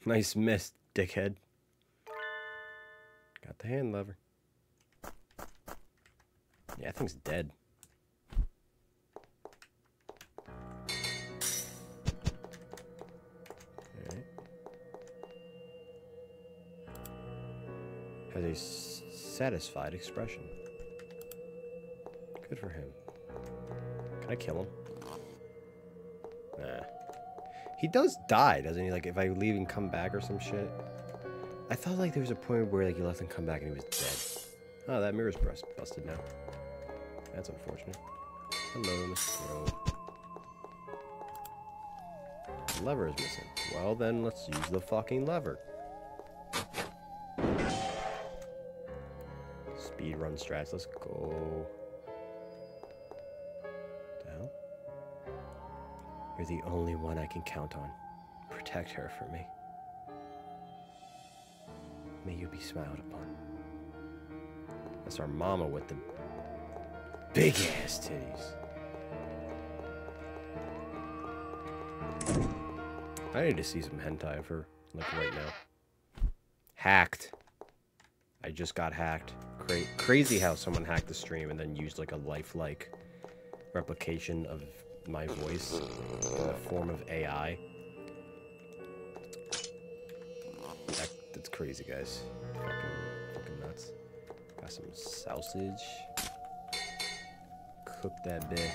Nice miss, dickhead. Got the hand lever. Yeah, that thing's dead. Alright. Has a satisfied expression. Good for him. Can I kill him? Nah. He does die, doesn't he? Like, if I leave and come back or some shit. I thought like there was a point where like you left and come back and he was dead. Oh, that mirror's busted now. That's unfortunate. Hello, Mr. Rowe. The lever is missing. Well then, let's use the fucking lever. Speed run strats, let's go. What the hell? You're the only one I can count on. Protect her for me. May you be smiled upon. That's our mama with the big ass titties. I need to see some hentai of her, like right now. Hacked. I just got hacked. Crazy how someone hacked the stream and then used like a lifelike replication of my voice in the form of AI. That's crazy, guys. Fucking nuts. Got some sausage. Cook that bit.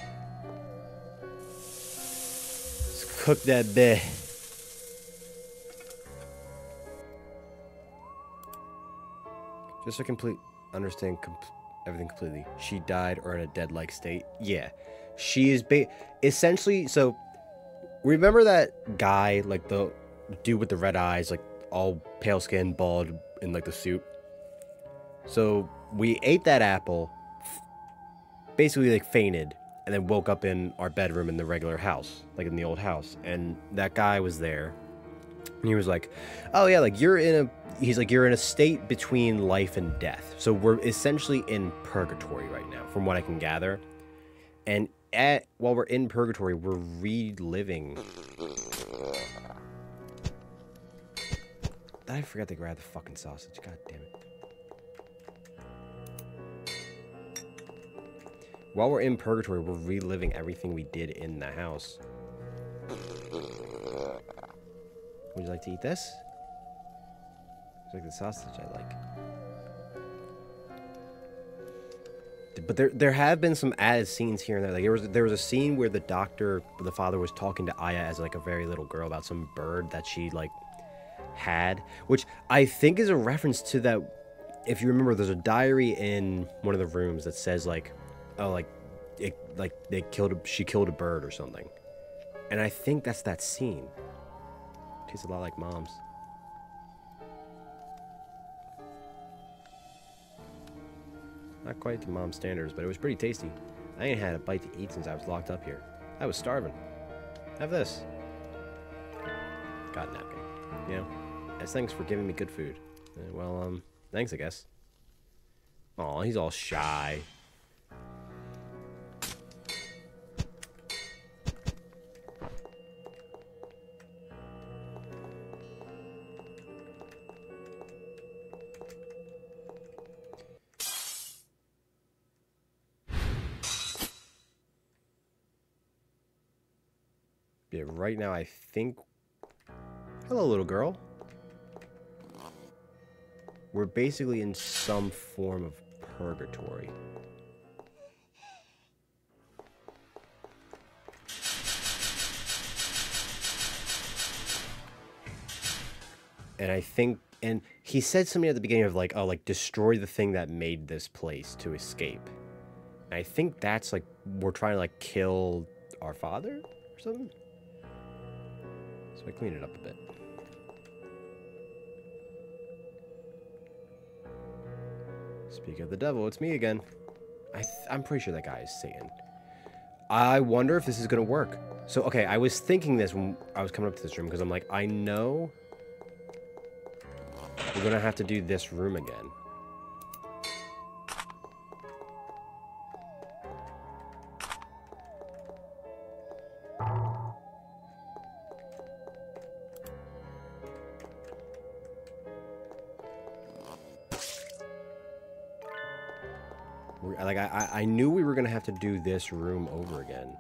Let's cook that bit. Just to understand everything completely. She died or in a dead-like state. Yeah, she is essentially. So remember that guy, like the dude with the red eyes, like all pale skin, bald, in like the suit. So we ate that apple, basically like fainted, and then woke up in our bedroom in the regular house, like in the old house. And that guy was there, And he was like, "Oh yeah, like you're in a." He's like, "You're in a state between life and death. So we're essentially in purgatory right now, from what I can gather. And while we're in purgatory, we're reliving." I forgot to grab the fucking sausage. God damn it. While we're in purgatory, we're reliving everything we did in the house. Would you like to eat this? It's like the sausage I like. But there have been some added scenes here and there. Like there was a scene where the father was talking to Aya as like a very little girl about some bird that she like had, which I think is a reference to that. If you remember, there's a diary in one of the rooms that says like, oh, like she killed a bird or something, and I think that's that scene. Tastes a lot like Mom's. Not quite to Mom's standards, but it was pretty tasty. I ain't had a bite to eat since I was locked up here. I was starving. Have this. Got a napkin. You know, as thanks for giving me good food. Well, thanks, I guess. Aw, he's all shy. Yeah, right now I think... Hello, little girl. We're basically in some form of purgatory. And I think... And he said something at the beginning of like, oh, like, destroy the thing that made this place to escape. And I think that's like, we're trying to like kill our father or something? So I clean it up a bit. Speak of the devil, it's me again. I'm pretty sure that guy is Satan. I wonder if this is going to work. So, okay, I was thinking this when I was coming up to this room, because I'm like, I know we're going to have to do this room again. Like, I knew we were going to have to do this room over again.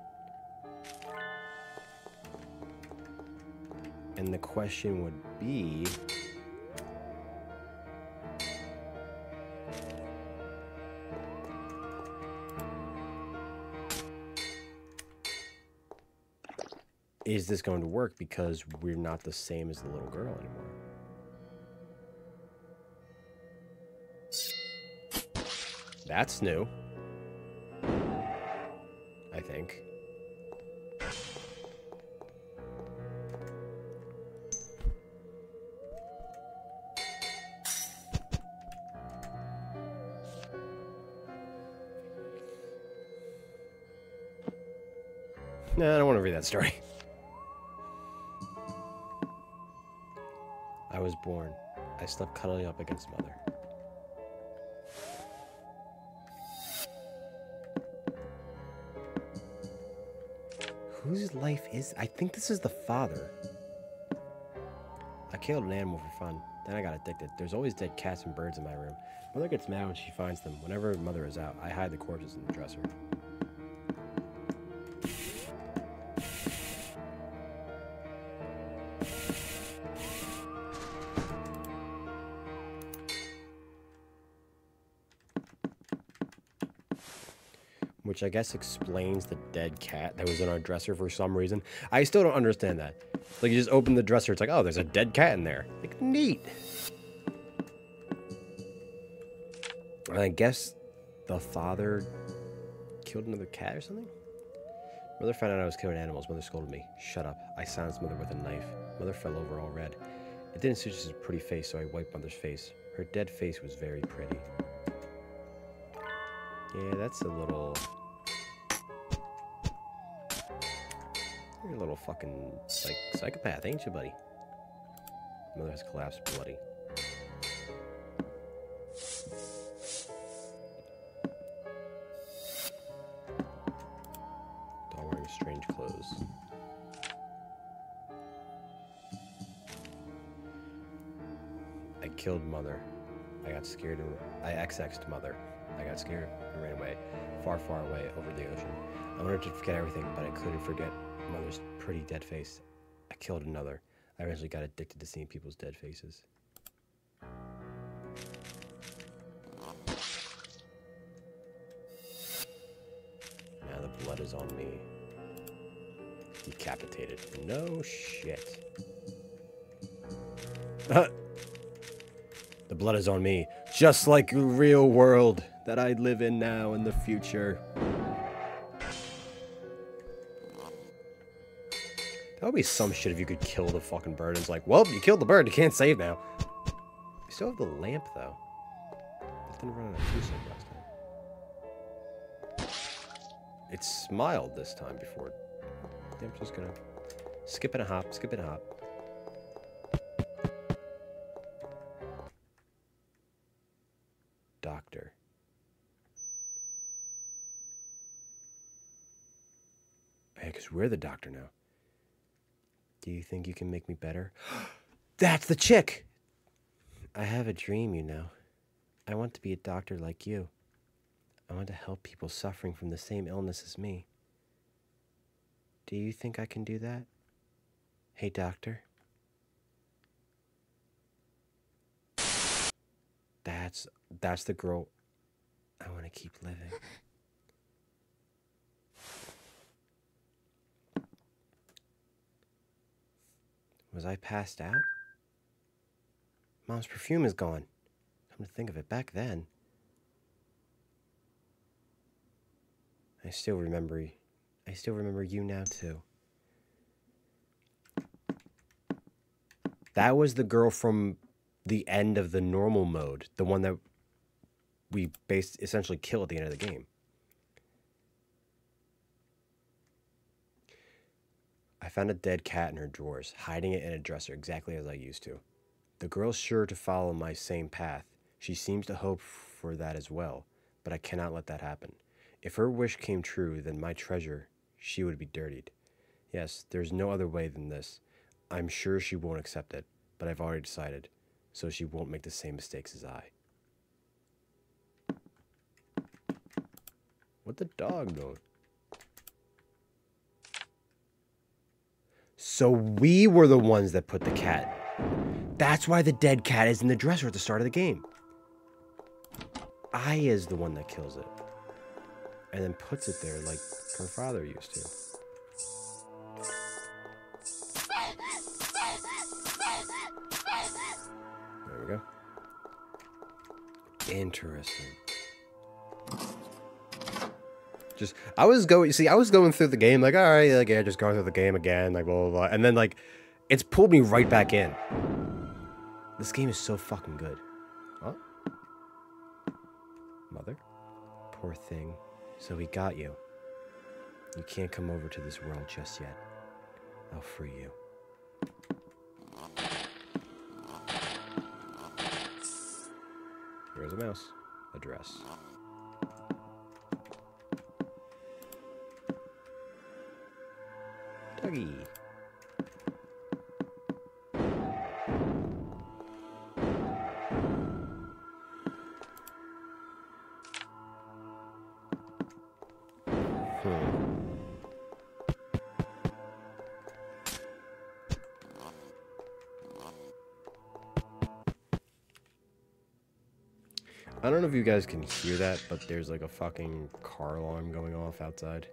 And the question would be... is this going to work because we're not the same as the little girl anymore? That's new. I think. No, I don't want to read that story. I was born. I slept cuddling up against mother. Whose life is... I think this is the father. I killed an animal for fun. Then I got addicted. There's always dead cats and birds in my room. Mother gets mad when she finds them. Whenever mother is out, I hide the corpses in the dresser. Which I guess explains the dead cat that was in our dresser for some reason. I still don't understand that. Like, you just open the dresser, it's like, oh, there's a dead cat in there. Like, neat. And I guess the father killed another cat or something? Mother found out I was killing animals. Mother scolded me. Shut up. I silenced mother with a knife. Mother fell over all red. It didn't suit his pretty face, so I wiped mother's face. Her dead face was very pretty. Yeah, that's a little... You're a little fucking, like, psychopath, ain't you, buddy? Mother has collapsed, bloody. Doll wearing strange clothes. I killed Mother. I got scared and I XX'd Mother. I got scared and ran away, far, far away over the ocean. I wanted to forget everything, but I couldn't forget Mother's pretty dead face. I killed another. I eventually got addicted to seeing people's dead faces. Now the blood is on me. Decapitated. No shit. The blood is on me, just like the real world that I live in now in the future. That would be some shit if you could kill the fucking bird. It's like, well, you killed the bird, you can't save now. You still have the lamp, though. It didn't run out of juice like last time. It smiled this time before. I'm just gonna skip and a hop, skip and a hop. Doctor. Hey, because we're the doctor now. Do you think you can make me better? That's the chick! I have a dream, you know. I want to be a doctor like you. I want to help people suffering from the same illness as me. Do you think I can do that? Hey, doctor. That's the girl I want to keep living. Was I passed out? Mom's perfume is gone. Come to think of it, back then. I still remember you now too. That was the girl from the end of the normal mode, the one that we essentially kill at the end of the game. I found a dead cat in her drawers, hiding it in a dresser exactly as I used to. The girl's sure to follow my same path. She seems to hope for that as well, but I cannot let that happen. If her wish came true, then my treasure, she would be dirtied. Yes, there's no other way than this. I'm sure she won't accept it, but I've already decided, so she won't make the same mistakes as I. What the dog doing? So we were the ones that put the cat. That's why the dead cat is in the dresser at the start of the game. I is the one that kills it. And then puts it there like her father used to. There we go. Interesting. I was going through the game, like, alright, like, yeah, just going through the game again, like, blah, blah, blah. And then, like, it's pulled me right back in. This game is so fucking good. Huh? Mother? Poor thing. So he got you. You can't come over to this world just yet. I'll free you. Here's a mouse. A dress. Doggy. I don't know if you guys can hear that, but there's like a fucking car alarm going off outside.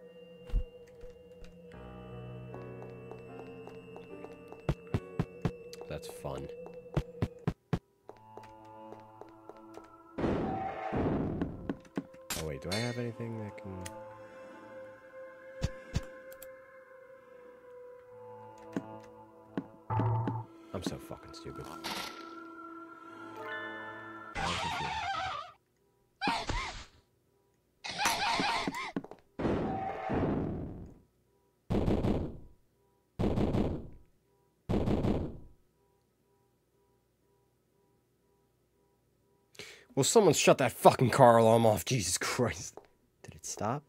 That's fun. Oh wait, do I have anything that can... I'm so fucking stupid. Will someone shut that fucking car alarm off? Jesus Christ. Did it stop?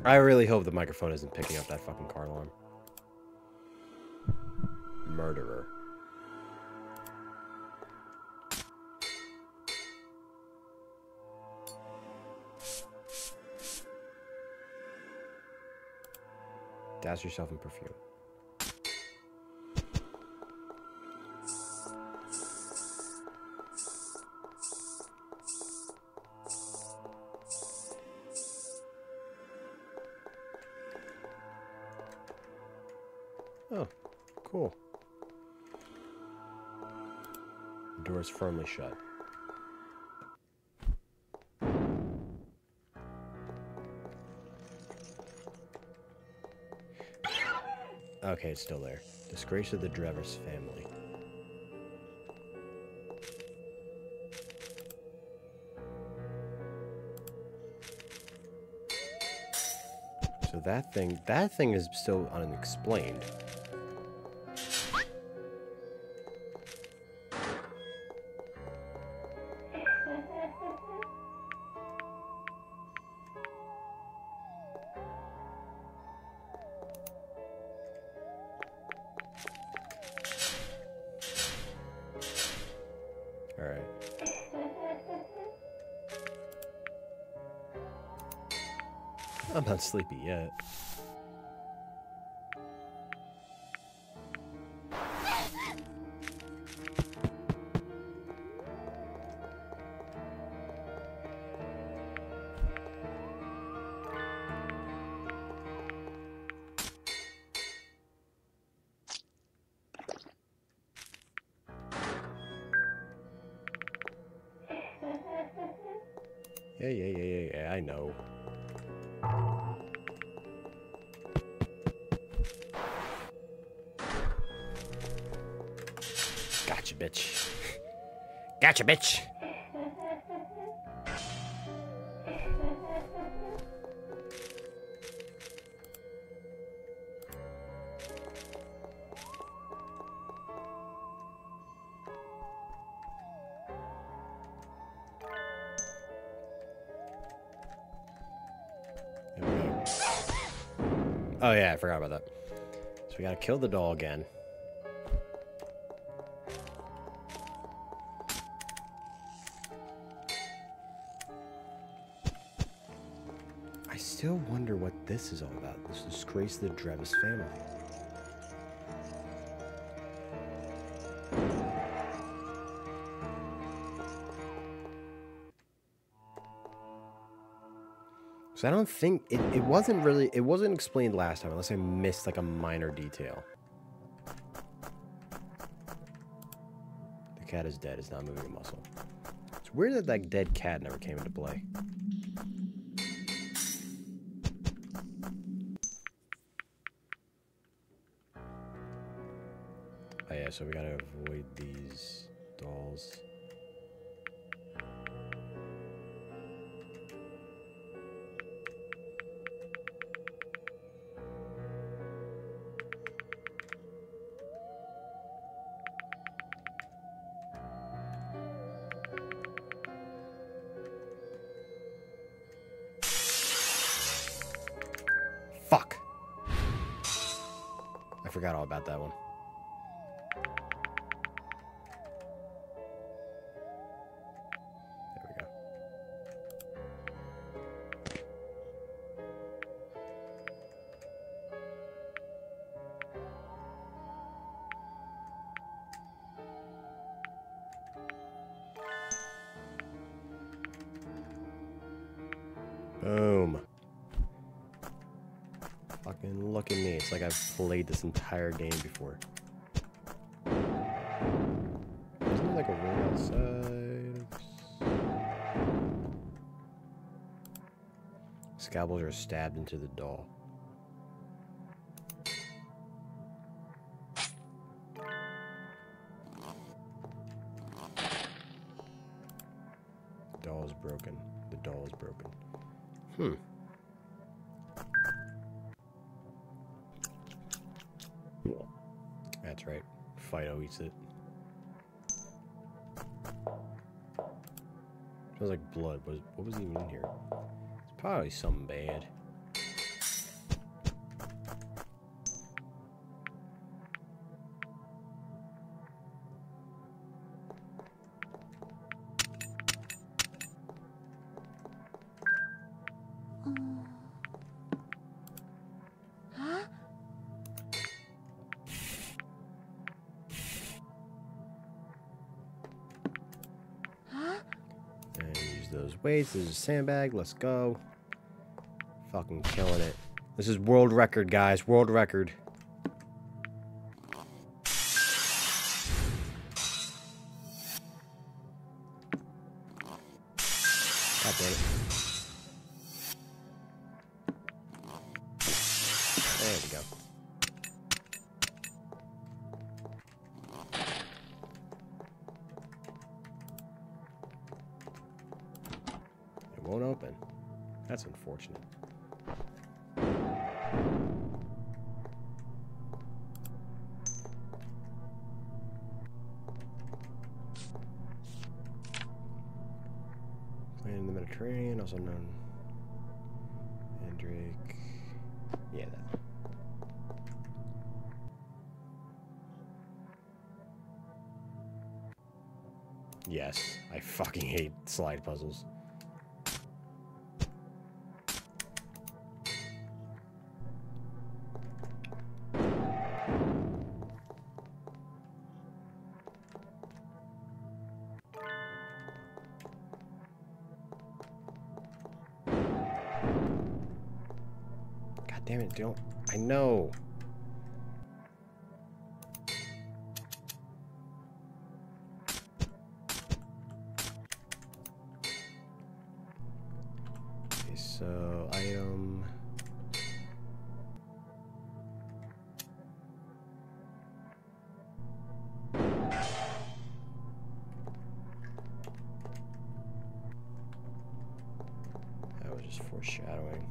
I really hope the microphone isn't picking up that fucking car alarm. Murderer. Douse yourself in perfume. Oh, cool. The door is firmly shut. Okay, it's still there. Disgrace of the Drevers family. So that thing is still unexplained. Alright. I'm not sleepy yet. Yeah, I know. Gotcha, bitch. Gotcha, bitch. Oh yeah, I forgot about that. So we gotta kill the doll again. I still wonder what this is all about. This disgrace of the Drevis family. So I don't think it wasn't explained last time unless I missed like a minor detail. The cat is dead, it's not moving a muscle. It's weird that that dead cat never came into play. Oh yeah, so we gotta avoid these dolls. Fuck! I forgot all about that one. There we go. Boom. Fucking look at me. It's like I've played this entire game before. Isn't there like a room outside? Scalpels are stabbed into the doll. The doll is broken. The doll is broken. Hmm. That's right. Fido eats it. Smells like blood. What was even in here? It's probably something bad. Huh? Huh? And use those weights. There's a sandbag. Let's go. Fucking killing it. This is world record, guys. World record. God damn it. There we go. It won't open. That's unfortunate. Land in the Mediterranean, also known Mandrake. Yeah, that. Yes, I fucking hate slide puzzles. God damn it, don't. I know. Okay, so item. That was just foreshadowing.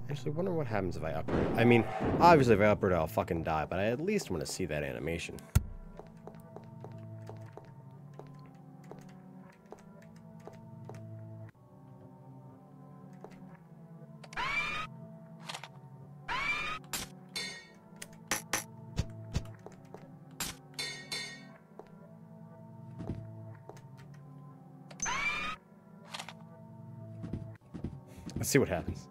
Actually, wonder what happens if I upgrade it. I mean, obviously if I upgrade it, I'll fucking die, but I at least want to see that animation. Let's see what happens.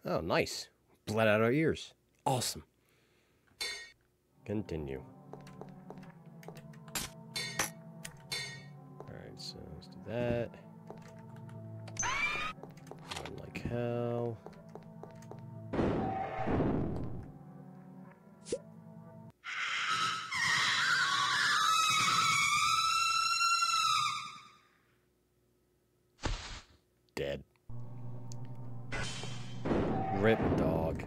Oh, nice. Bled out our ears. Awesome. Continue. Alright, so let's do that. Run like hell. Dead. Rip dog.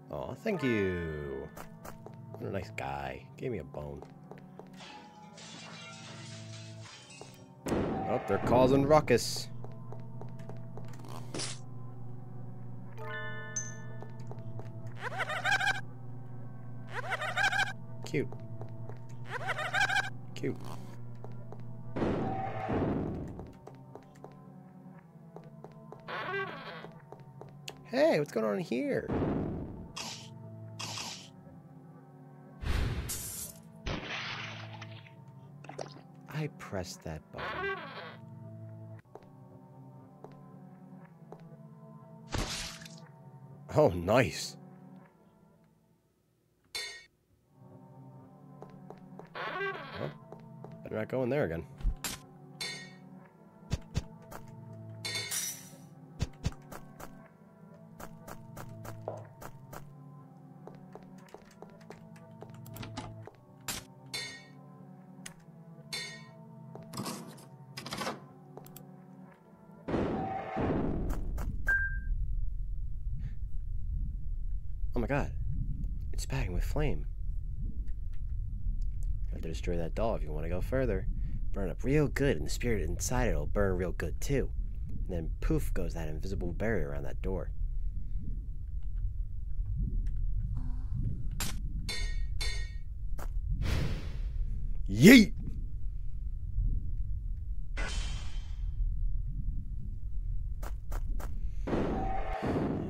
Oh, thank you. What a nice guy. Gave me a bone. Oh, they're causing ruckus. Cute. Cute. Hey, what's going on here? I pressed that button. Oh, nice. Well, better not go in there again. Oh my god. It's spatting with flame. You have to destroy that doll if you want to go further. Burn up real good, and the spirit inside it will burn real good too. And then poof goes that invisible barrier around that door. Yeet!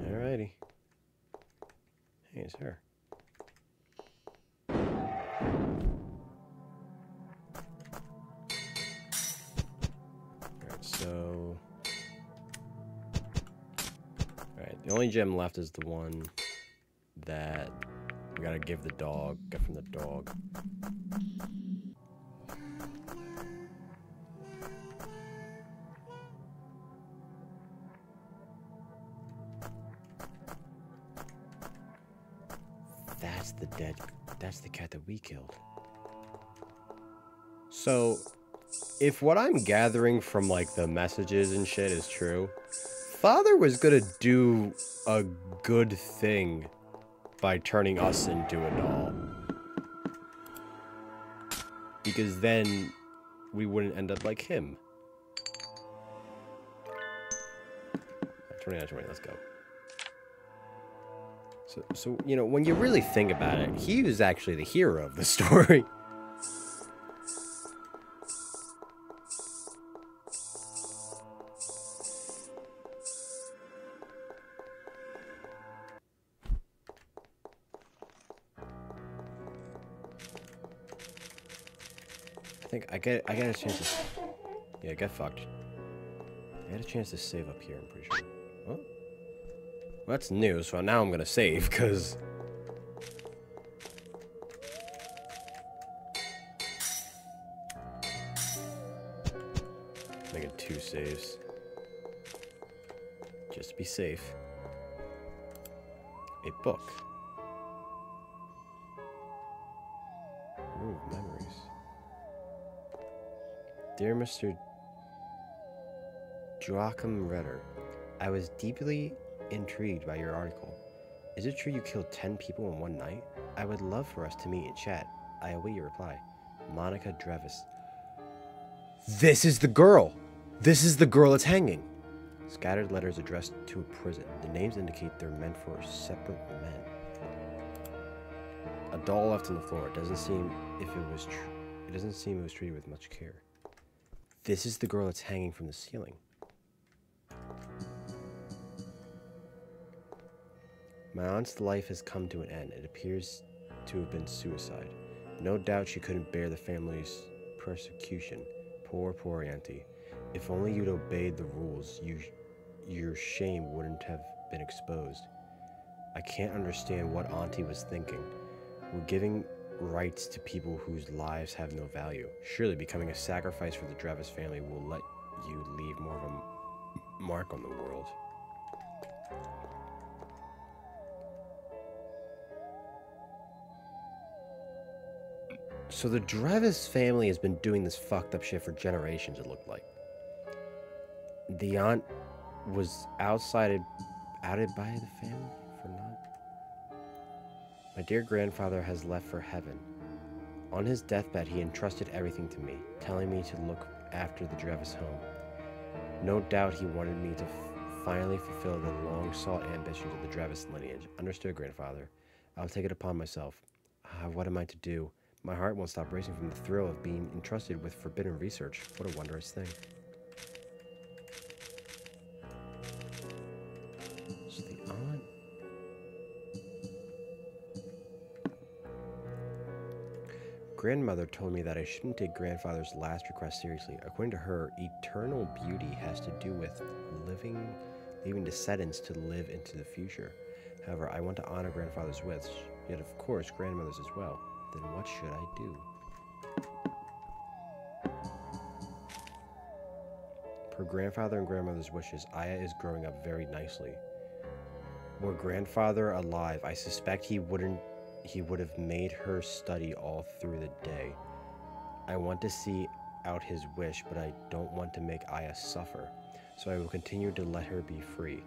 Alrighty. Hey, it's her. Alright, so... Alright, the only gem left is the one that we gotta give the dog, get from the dog. That's the cat that we killed. So, if what I'm gathering from, like, the messages and shit is true, Father was gonna do a good thing by turning us into a doll. Because then we wouldn't end up like him. 20, let's go. So, you know, when you really think about it, he was actually the hero of the story. I think I got a chance to... Yeah, get fucked. I had a chance to save up here, I'm pretty sure. Oh. Well, that's new, so now I'm gonna save, because... Making 2 saves. Just to be safe. A book. Ooh, memories. Dear Mr. Joachim Ritter, I was deeply intrigued by your article. Is it true you killed 10 people in one night? I would love for us to meet and chat. I await your reply. Monica Drevis. This is the girl! This is the girl that's hanging! Scattered letters addressed to a prison. The names indicate they're meant for separate men. A doll left on the floor. It doesn't seem it was treated with much care. This is the girl that's hanging from the ceiling. My aunt's life has come to an end. It appears to have been suicide. No doubt she couldn't bear the family's persecution. Poor auntie. If only you'd obeyed the rules, your shame wouldn't have been exposed. I can't understand what auntie was thinking. We're giving rights to people whose lives have no value. Surely becoming a sacrifice for the Drevis family will let you leave more of a mark on the world. So the Drevis family has been doing this fucked up shit for generations, it looked like. The aunt was outed by the family for not... My dear grandfather has left for heaven. On his deathbed, he entrusted everything to me, telling me to look after the Drevis home. No doubt he wanted me to finally fulfill the long-sought ambitions of the Drevis lineage. Understood, grandfather. I'll take it upon myself. What am I to do? My heart won't stop racing from the thrill of being entrusted with forbidden research. What a wondrous thing. So the aunt... Grandmother told me that I shouldn't take grandfather's last request seriously. According to her, eternal beauty has to do with leaving descendants to live into the future. However, I want to honor grandfather's wish, yet of course grandmother's as well. Then what should I do? Per grandfather and grandmother's wishes, Aya is growing up very nicely. Were grandfather alive, I suspect he would have made her study all through the day. I want to see out his wish, but I don't want to make Aya suffer, so I will continue to let her be free.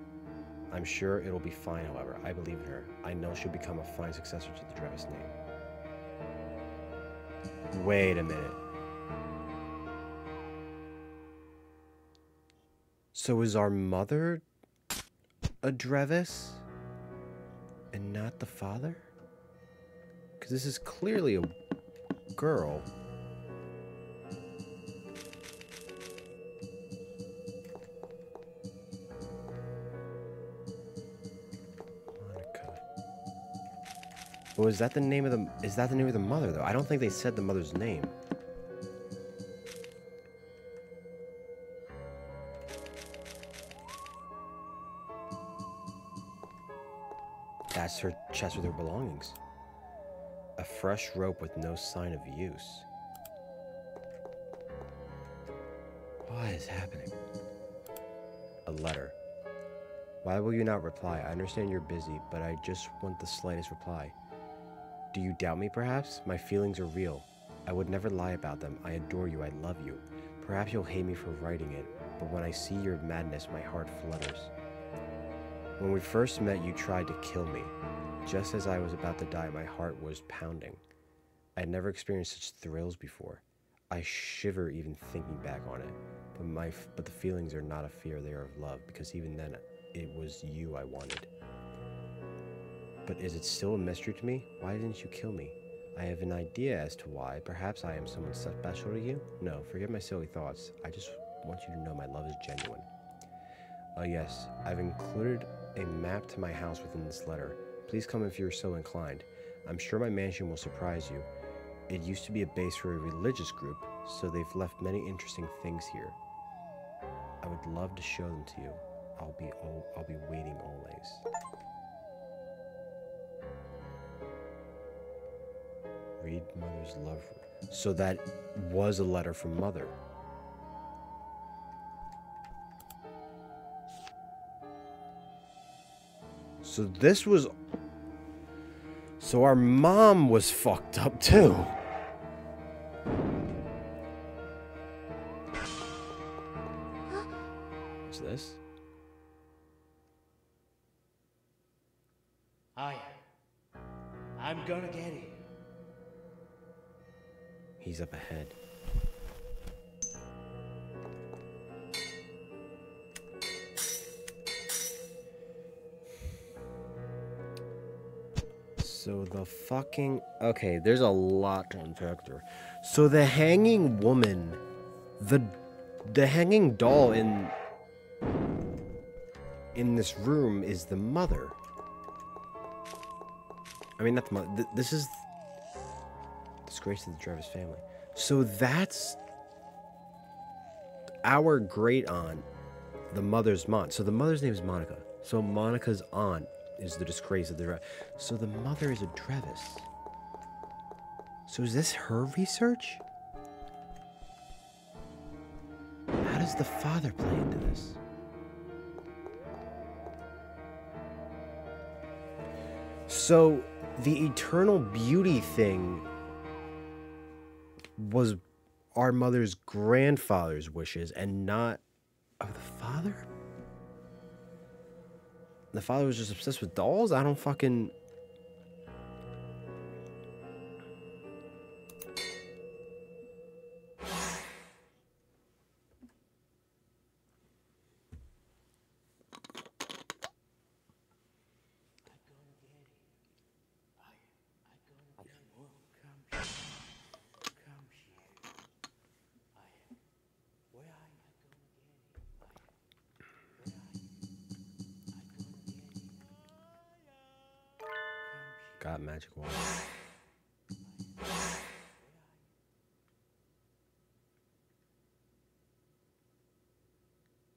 I'm sure it'll be fine, however. I believe in her. I know she'll become a fine successor to the Drevis name. Wait a minute. So is our mother a Drevis and not the father? Because this is clearly a girl. Monica. Well, is that the name of the mother though? I don't think they said the mother's name. That's her chest with her belongings. A fresh rope with no sign of use. What is happening? A letter. Why will you not reply? I understand you're busy, but I just want the slightest reply. Do you doubt me, perhaps? My feelings are real. I would never lie about them. I adore you. I love you. Perhaps you'll hate me for writing it, but when I see your madness, my heart flutters. When we first met, you tried to kill me. Just as I was about to die, my heart was pounding. I had never experienced such thrills before. I shiver even thinking back on it, but the feelings are not of fear, they are of love, because even then, it was you I wanted. But is it still a mystery to me? Why didn't you kill me? I have an idea as to why. Perhaps I am someone special to you? No, forget my silly thoughts. I just want you to know my love is genuine. Yes, I've included a map to my house within this letter. Please come if you're so inclined. I'm sure my mansion will surprise you. It used to be a base for a religious group, so they've left many interesting things here. I would love to show them to you. I'll be waiting always. Read Mother's love. So that was a letter from Mother. So this was... So our mom was fucked up too. What's this? Aya, I'm gonna get you. He's up ahead. So the fucking... Okay, there's a lot to unpack there. So the hanging woman... The hanging doll in this room is the mother. I mean, not the mother. This is... Disgrace to the Drevis family. So that's... Our great-aunt, the mother's aunt. So the mother's name is Monica. So Monica's aunt is the disgrace of the Drevis. So the mother is a Drevis. So is this her research? How does the father play into this? So the eternal beauty thing was our mother's grandfather's wishes and not of the father? The father was just obsessed with dolls? I don't fucking... Got magic wand.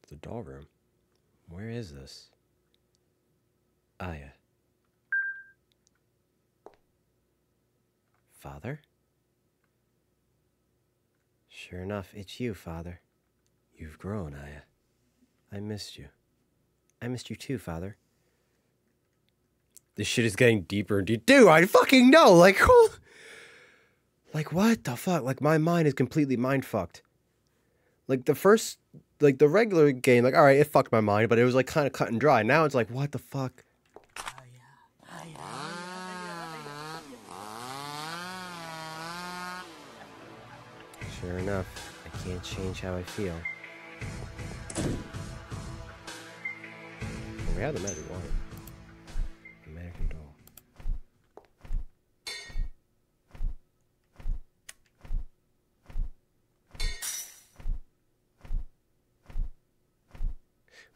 The doll room. Where is this? Aya, Father? Sure enough, it's you, Father. You've grown, Aya. I missed you. I missed you too, Father. This shit is getting deeper and deeper. Dude, I fucking know! Like, like, what the fuck? Like, my mind is completely mind-fucked. Like, the first... Like, the regular game, like, alright, it fucked my mind, but it was, like, kind of cut and dry. Now it's like, what the fuck? Sure enough, I can't change how I feel. We have the magic water. American doll.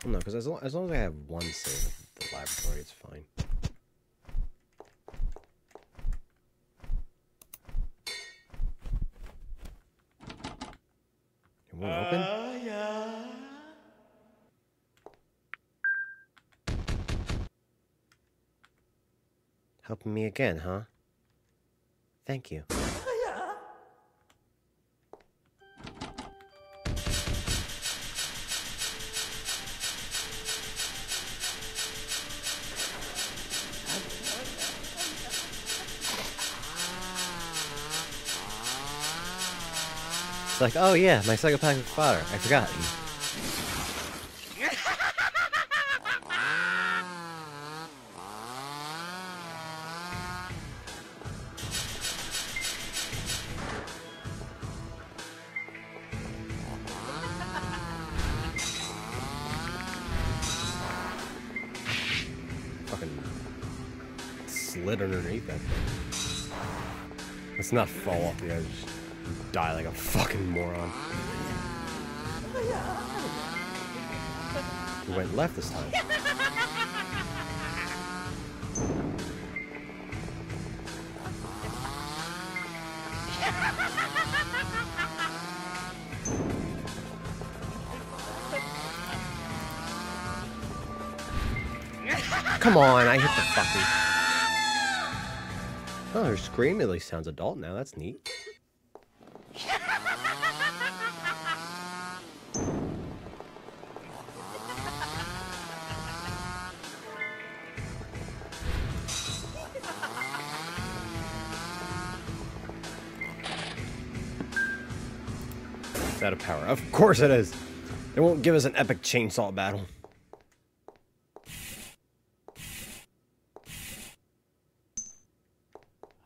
Well, no, because as long as I have one save of the laboratory, it's fine. It won't open? Helping me again, huh? Thank you. It's like, oh yeah, my psychopathic father. I forgot. Fucking slid underneath that thing. Let's not fall off the edge. Die like a fucking moron. We went left this time. Come on, I hit the fucking... Oh, her scream at least sounds adult now. That's neat. It's out of power. Of course it is. They won't give us an epic chainsaw battle.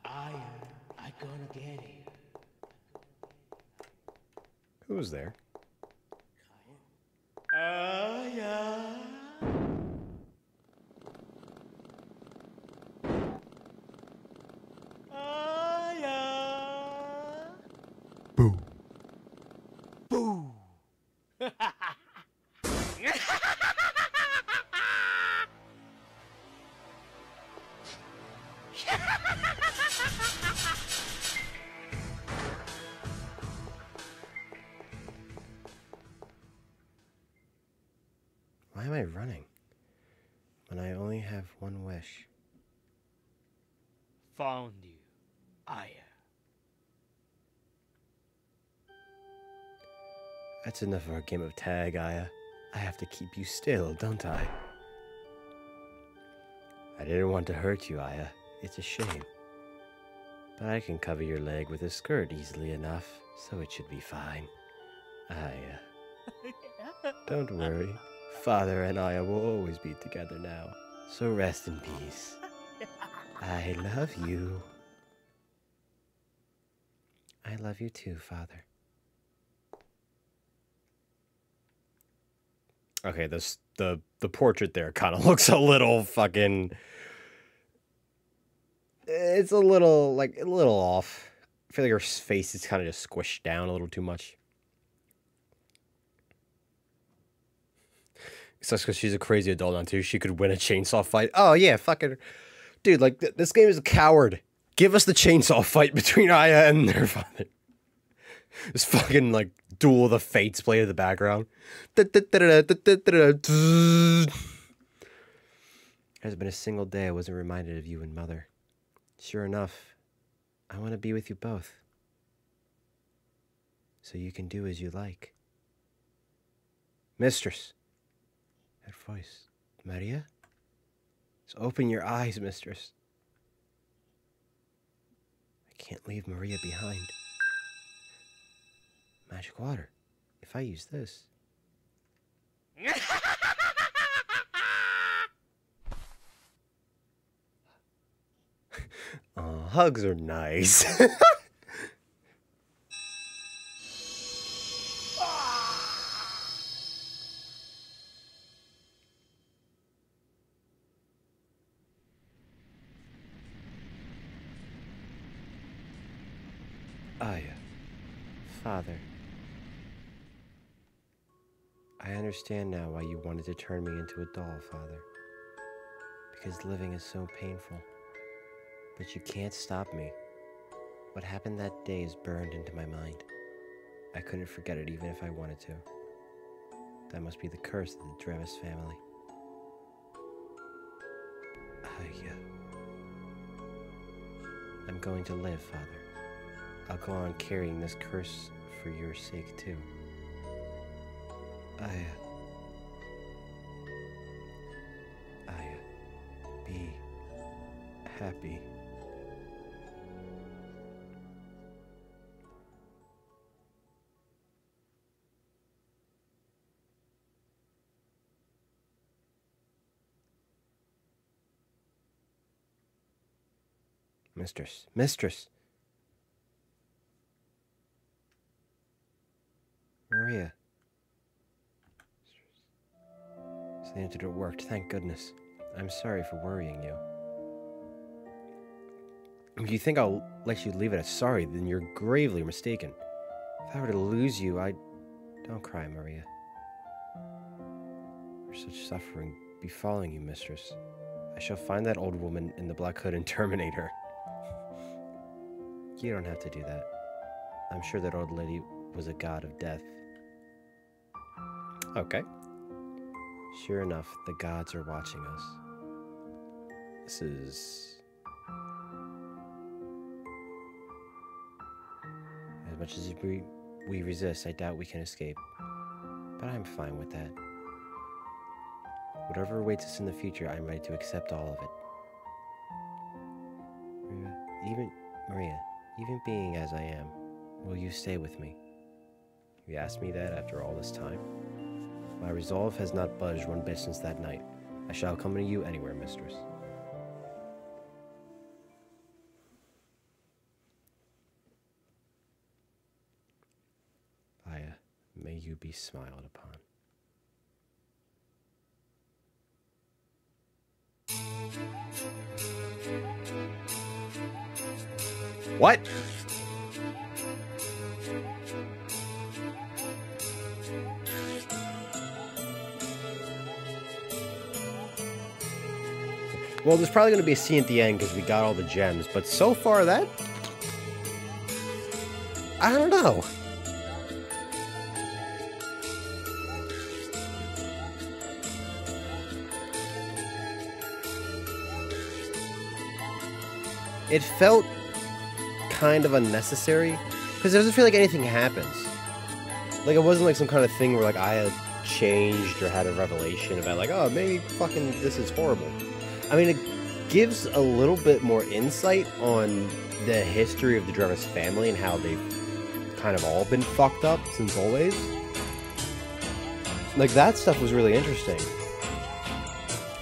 I gonna get it. Who was there? Yeah. Yeah. Boo. Boo. Why am I running when I only have one wish? Found you, Aya. That's enough of our game of tag, Aya. I have to keep you still, don't I? I didn't want to hurt you, Aya. It's a shame. But I can cover your leg with a skirt easily enough, so it should be fine. Aya. Don't worry. Father and Aya will always be together now. So rest in peace. I love you. I love you too, Father. Okay, the portrait there kind of looks a little fucking... It's a little, like, a little off. I feel like her face is kind of just squished down a little too much. It's just because she's a crazy adult now, too. She could win a chainsaw fight. Oh, yeah, fucking... Dude, like, this game is a coward. Give us the chainsaw fight between Aya and their father. This fucking, like, Duel of the Fates play in the background. There's been a single day I wasn't reminded of you and Mother. Sure enough, I want to be with you both. So you can do as you like. Mistress. That voice. Maria? Just open your eyes, mistress. I can't leave Maria behind. Magic water. If I use this. Hugs are nice. Aya, Father. I understand now why you wanted to turn me into a doll, Father. Because living is so painful. But you can't stop me. What happened that day is burned into my mind. I couldn't forget it even if I wanted to. That must be the curse of the Drevis family. Aya. I'm going to live, Father. I'll go on carrying this curse for your sake, too. Aya. Aya. Be happy. Mistress. Mistress! Maria. So the antidote worked, thank goodness. I'm sorry for worrying you. If you think I'll let you leave it as sorry, then you're gravely mistaken. If I were to lose you, I'd... Don't cry, Maria. For such suffering befalling you, mistress. I shall find that old woman in the black hood and terminate her. You don't have to do that. I'm sure that old lady was a god of death. Okay. Sure enough, the gods are watching us. This is... As much as we resist, I doubt we can escape. But I'm fine with that. Whatever awaits us in the future, I'm ready to accept all of it. Maria, even being as I am, will you stay with me? You asked me that after all this time? My resolve has not budged one bit since that night. I shall accompany you anywhere, mistress. Aya, may you be smiled upon. What? Well, there's probably going to be a scene at the end because we got all the gems, but so far that... I don't know. It felt kind of unnecessary because it doesn't feel like anything happens. Like, it wasn't like some kind of thing where, like, I had changed or had a revelation about, like, oh, maybe fucking this is horrible. I mean, it gives a little bit more insight on the history of the Drevis family and how they've kind of all been fucked up since always. Like, that stuff was really interesting.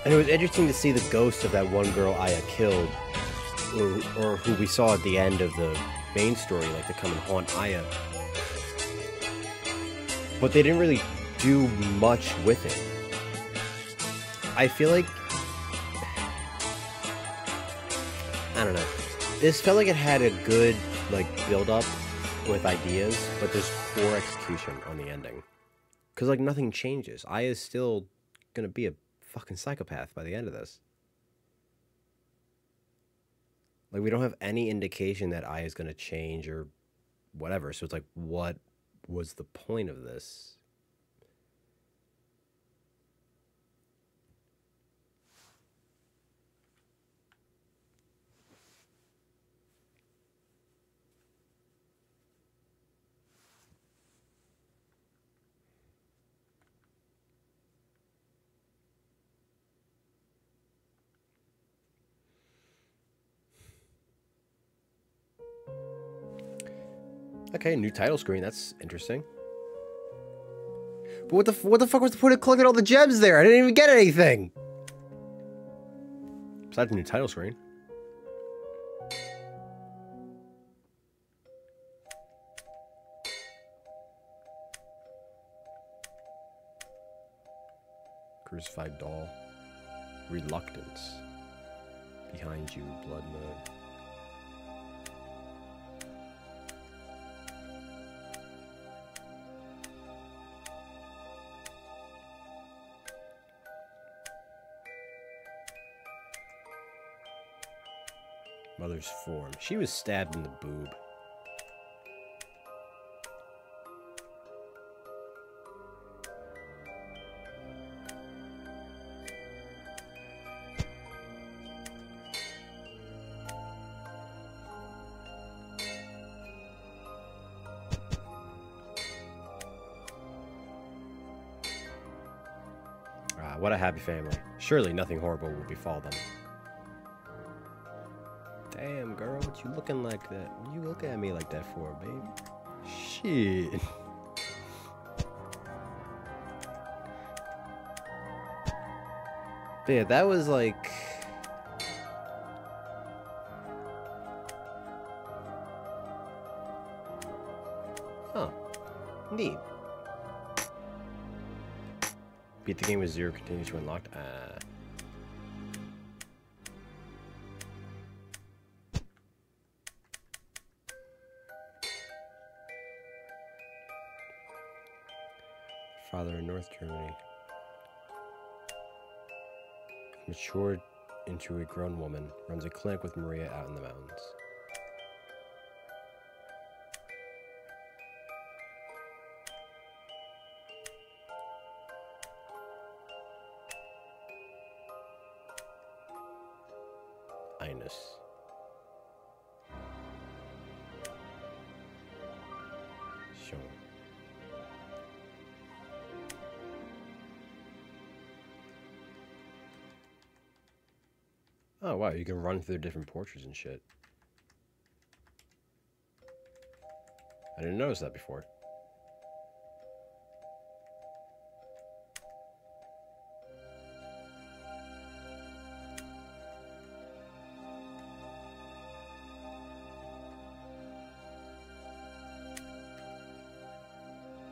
And it was interesting to see the ghost of that one girl Aya killed, or who we saw at the end of the main story, like, to come and haunt Aya. But they didn't really do much with it. I feel like... I don't know. This felt like it had a good, like, build-up with ideas, but there's poor execution on the ending. Because, like, nothing changes. Aya's still gonna be a fucking psychopath by the end of this. Like, we don't have any indication that Aya's gonna change or whatever, so it's like, what was the point of this? Okay, new title screen. That's interesting. But what the fuck was the point of collecting all the gems there? I didn't even get anything. Besides the new title screen. Crucified doll. Reluctance. Behind you, blood moon. Mother's form. She was stabbed in the boob. What a happy family. Surely nothing horrible will befall them. Damn, girl, what you looking like that? What you look at me like that for, babe? Shit. But yeah, that was like... Huh. Neat. Beat the game with 0 continues to unlocked. Father in North Germany. Matured into a grown woman. Runs a clinic with Maria out in the mountains. Ines. Sure. Oh wow, you can run through different portraits and shit. I didn't notice that before.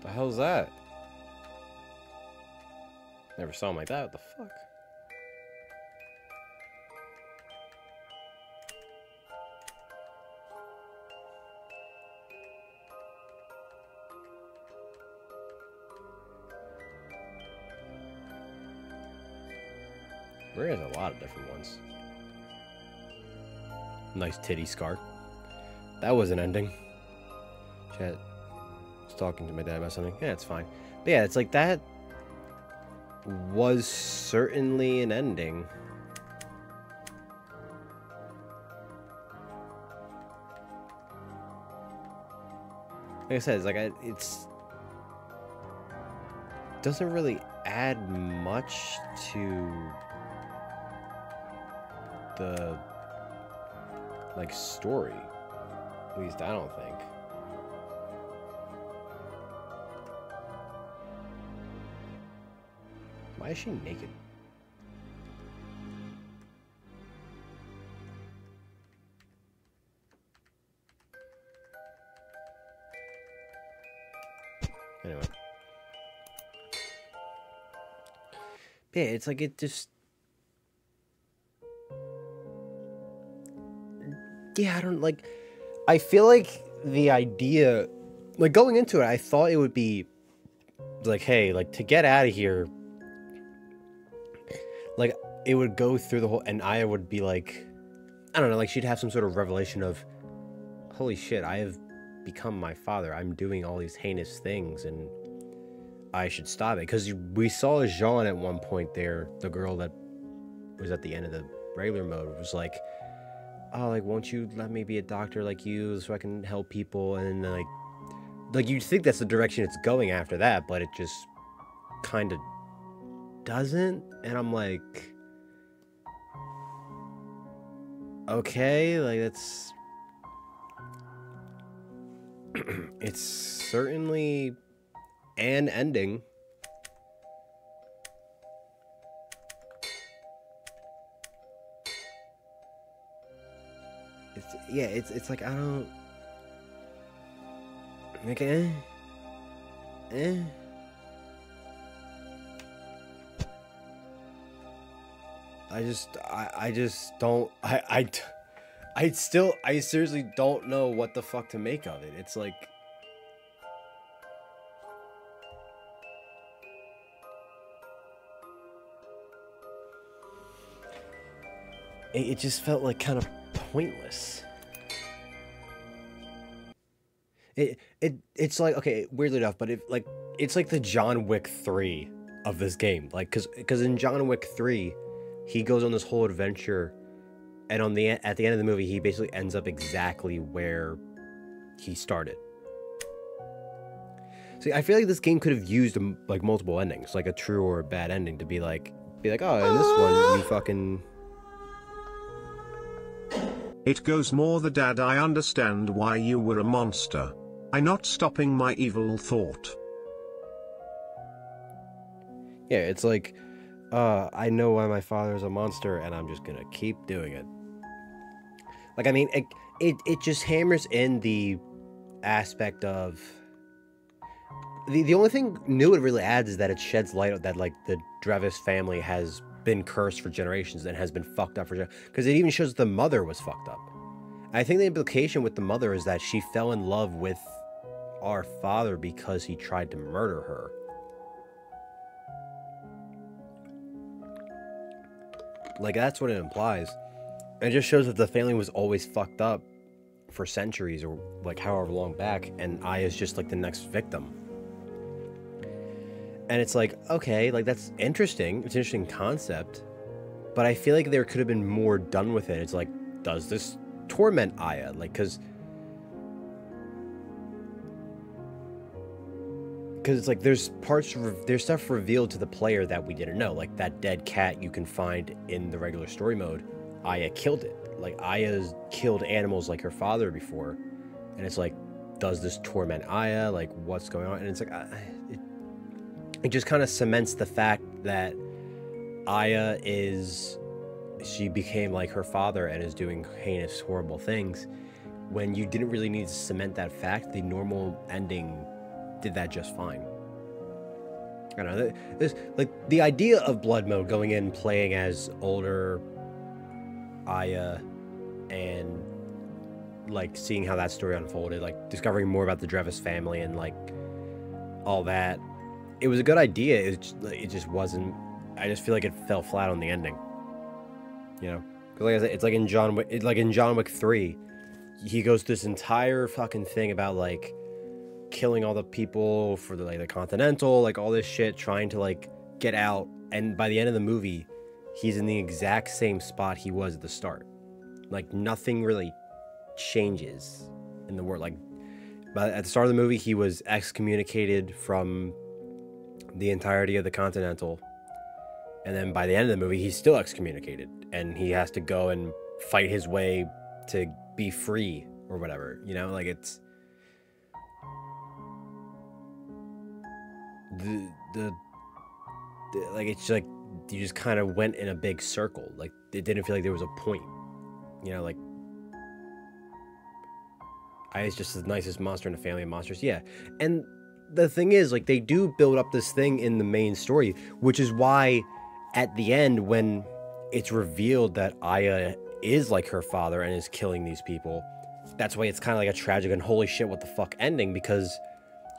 The hell's that? Never saw him like that. What the fuck? Maria's a lot of different ones. Nice titty scar. That was an ending. Chat. Talking to my dad about something. Yeah, it's fine. But yeah, it's like that was certainly an ending. Like I said, it's like it's doesn't really add much to the like story. At least I don't think. Why is she naked? Anyway. Yeah, it's like it just... Yeah, I don't like... I feel like the idea... Like, going into it, I thought it would be... Like, hey, like, to get out of here... Like, it would go through the whole... And Aya would be like... I don't know, like, she'd have some sort of revelation of... Holy shit, I have become my father. I'm doing all these heinous things, and... I should stop it. Because we saw Jean at one point there, the girl that was at the end of the regular mode, was like... Oh, like, won't you let me be a doctor like you so I can help people? And then, like you'd think that's the direction it's going after that, but it just kind of doesn't. And I'm like, okay, like, that's... It's certainly an ending. It's like I don't like I just don't I seriously don't know what the fuck to make of it. It's like it just felt like kind of pointless. It's like, okay, weirdly enough, but it's like the John Wick 3 of this game. Like cuz in John Wick 3, he goes on this whole adventure, and at the end of the movie he basically ends up exactly where he started. See, I feel like this game could have used like multiple endings, like a true or a bad ending, to be like, oh, in this one you fucking... It goes more the dad, I understand why you were a monster. I not stopping my evil thought. Yeah, it's like, I know why my father's a monster, and I'm just gonna keep doing it. Like, I mean, it just hammers in the aspect of... The only thing new it really adds is that it sheds light that, like, the Drevis family has been cursed for generations and has been fucked up for generations. Because it even shows the mother was fucked up. And I think the implication with the mother is that she fell in love with our father because he tried to murder her. Like, that's what it implies. And it just shows that the family was always fucked up for centuries, or like however long back, and Aya's just like the next victim. And it's like, okay, like that's interesting. It's an interesting concept. But I feel like there could have been more done with it. It's like, does this torment Aya? Like, because it's like there's stuff revealed to the player that we didn't know. Like that dead cat you can find in the regular story mode, Aya killed it. Like Aya's killed animals like her father before. And it's like, does this torment Aya? Like, what's going on? And it's like, it just kind of cements the fact that Aya she became like her father and is doing heinous, horrible things. When you didn't really need to cement that fact, the normal ending did that just fine. I don't know, there's like the idea of Blood Mode, going in playing as older Aya and like seeing how that story unfolded, like discovering more about the Drevis family and like all that. It was a good idea. It just wasn't. I just feel like it fell flat on the ending. You know, because like I said, it's like in John Wick 3, he goes through this entire fucking thing about like killing all the people for the Continental, like all this shit, trying to like get out. And by the end of the movie, he's in the exact same spot he was at the start. Like nothing really changes in the world. Like, but at the start of the movie, he was excommunicated from the entirety of the Continental, and then by the end of the movie he's still excommunicated and he has to go and fight his way to be free or whatever, you know. Like it's like it's like you just kind of went in a big circle. Like it didn't feel like there was a point, you know. Like Aya's just the nicest monster in a family of monsters, yeah. And the thing is, like, they do build up this thing in the main story, which is why at the end, when it's revealed that Aya is like her father and is killing these people, that's why it's kind of like a tragic and holy shit what the fuck ending, because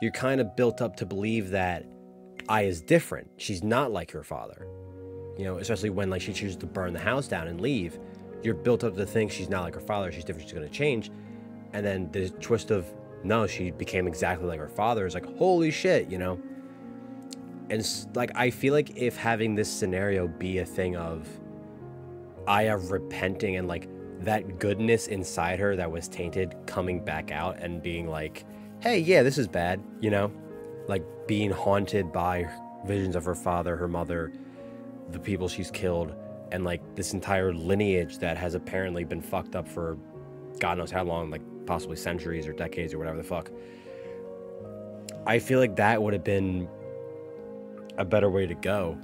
you're kind of built up to believe that Aya's different. She's not like her father, you know, especially when like she chooses to burn the house down and leave. You're built up to think she's not like her father, she's different, she's going to change. And then the twist of, no, she became exactly like her father, is like, holy shit, you know? And like, I feel like if having this scenario be a thing of Aya repenting and like that goodness inside her that was tainted coming back out and being like, hey, yeah, this is bad, you know? Like being haunted by visions of her father, her mother, the people she's killed, and like this entire lineage that has apparently been fucked up for God knows how long, like possibly centuries or decades or whatever the fuck. I feel like that would have been a better way to go,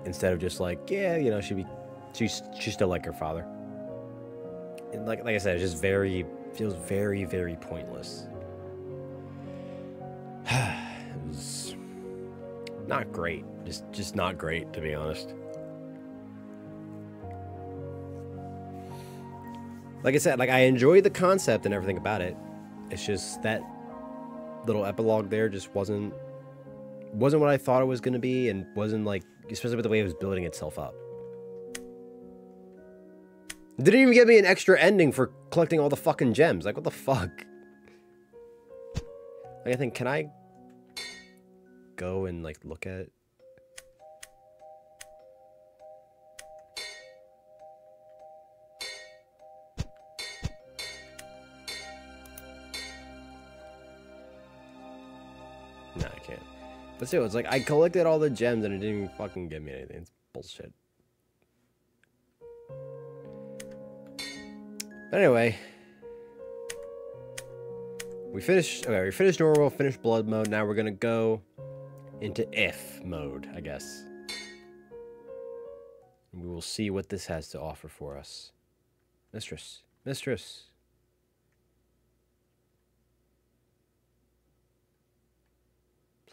instead of just like, yeah, you know, she's still like her father. And like I said, it just feels very, very pointless. It was not great. Just not great, to be honest. Like I said, like I enjoyed the concept and everything about it. It's just that little epilogue there just wasn't what I thought it was going to be, and wasn't like, especially with the way it was building itself up. Didn't even give me an extra ending for collecting all the fucking gems. Like, what the fuck? Like, I think, can I go and like look at it? No, I can't. But still, it's like I collected all the gems and it didn't even fucking give me anything. It's bullshit. But anyway, we finished normal, finished blood mode. Now we're gonna go into if mode, I guess. And we will see what this has to offer for us. Mistress.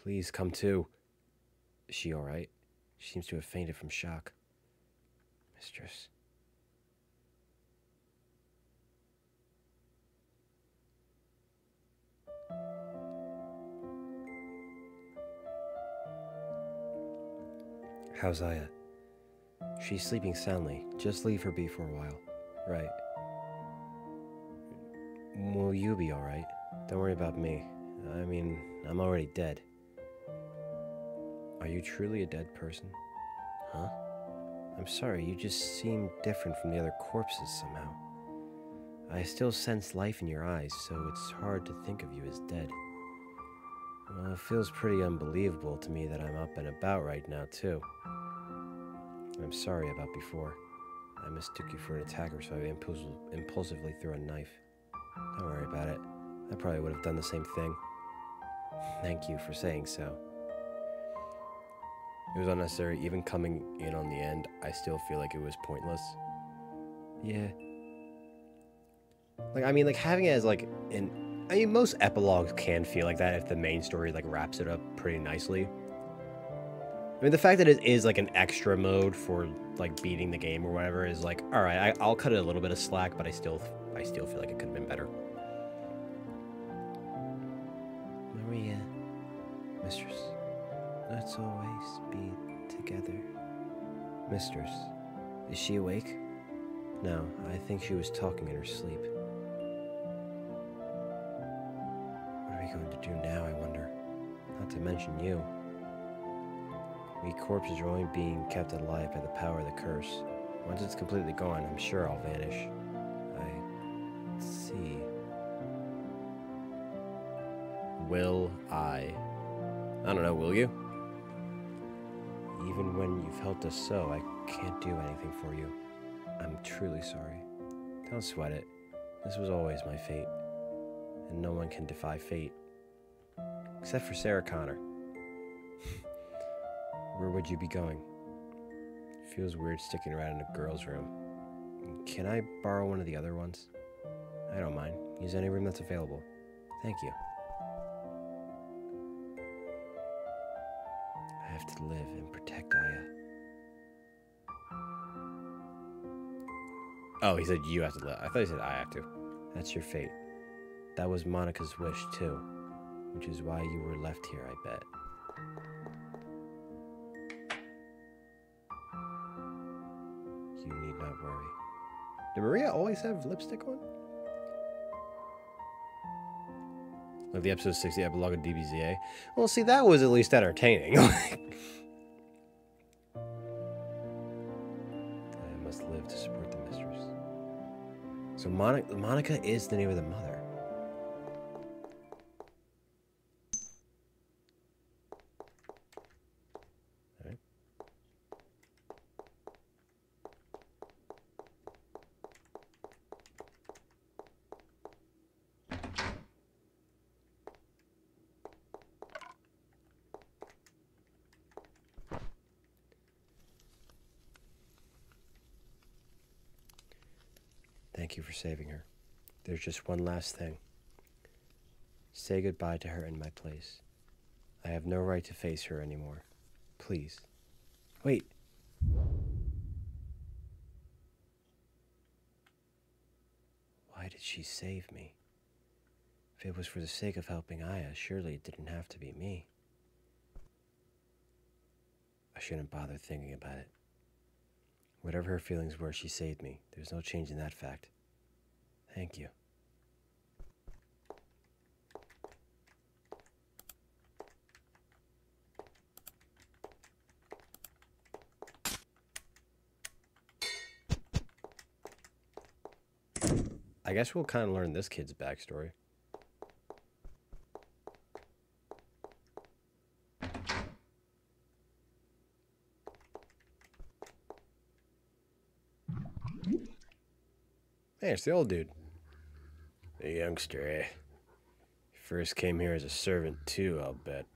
Please come to. Is she alright? She seems to have fainted from shock. Mistress. How's Aya? She's sleeping soundly. Just leave her be for a while. Right. Will you be alright? Don't worry about me. I mean, I'm already dead. Are you truly a dead person? Huh? I'm sorry, you just seem different from the other corpses somehow. I still sense life in your eyes, so it's hard to think of you as dead. Well, it feels pretty unbelievable to me that I'm up and about right now, too. I'm sorry about before. I mistook you for an attacker, so I impulsively threw a knife. Don't worry about it. I probably would have done the same thing. Thank you for saying so. It was unnecessary. Even coming in on the end, I still feel like it was pointless. Yeah. Like, I mean, like, having it as, like, I mean, most epilogues can feel like that if the main story, like, wraps it up pretty nicely. I mean, the fact that it is, like, an extra mode for, like, beating the game or whatever is, like, alright, I'll cut it a little bit of slack, but I still feel like it could have been better. Maria, mistress, let's always be together. Mistress, is she awake? No, I think she was talking in her sleep. What are we going to do now, I wonder? Not to mention you. We corpses are only being kept alive by the power of the curse. Once it's completely gone, I'm sure I'll vanish. I see. Will I? I don't know, will you? Even when you've helped us so, I can't do anything for you. I'm truly sorry. Don't sweat it. This was always my fate. And no one can defy fate. Except for Sarah Connor. Where would you be going? It feels weird sticking around in a girl's room. Can I borrow one of the other ones? I don't mind. Use any room that's available. Thank you. I have to live and protect Aya. Oh, he said you have to live. I thought he said I have to. That's your fate. That was Monica's wish, too. Which is why you were left here, I bet. You need not worry. Did Maria always have lipstick on? Like the episode 60 epilogue of DBZA. Well, see, that was at least entertaining. I must live to support the mistress. So Monica is the name of the mother. Alright. Thank you for saving her. There's just one last thing. Say goodbye to her in my place. I have no right to face her anymore. Please. Wait. Why did she save me? If it was for the sake of helping Aya, surely it didn't have to be me. I shouldn't bother thinking about it. Whatever her feelings were, she saved me. There's no change in that fact. Thank you. I guess we'll kind of learn this kid's backstory. Hey, it's the old dude. The youngster, eh? First came here as a servant, too, I'll bet.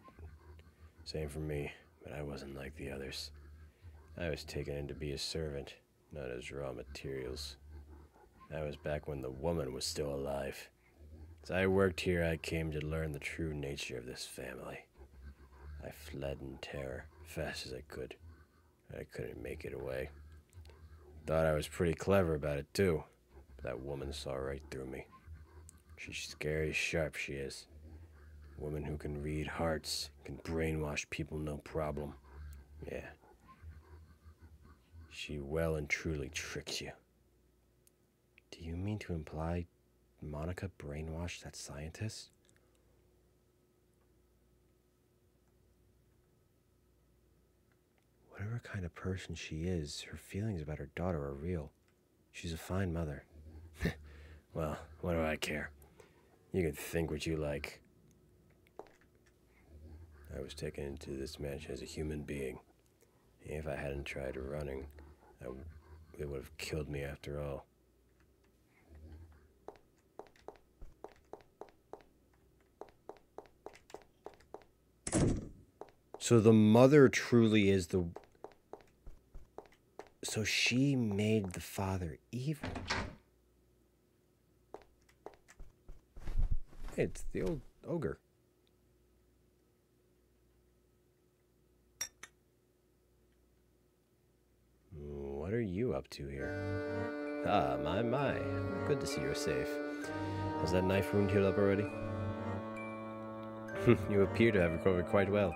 Same for me, but I wasn't like the others. I was taken in to be a servant, not as raw materials. That was back when the woman was still alive. As I worked here, I came to learn the true nature of this family. I fled in terror, fast as I could. I couldn't make it away. Thought I was pretty clever about it, too. But that woman saw right through me. She's scary sharp, she is. A woman who can read hearts, can brainwash people no problem. Yeah. She well and truly tricks you. Do you mean to imply Monica brainwashed that scientist? Whatever kind of person she is, her feelings about her daughter are real. She's a fine mother. Well, what do I care? You can think what you like. I was taken into this mansion as a human being. If I hadn't tried running, it would have killed me after all. So the mother truly is the... So she made the father evil. Hey, it's the old ogre. What are you up to here? Ah, my. Good to see you're safe. Has that knife wound healed up already? You appear to have recovered quite well.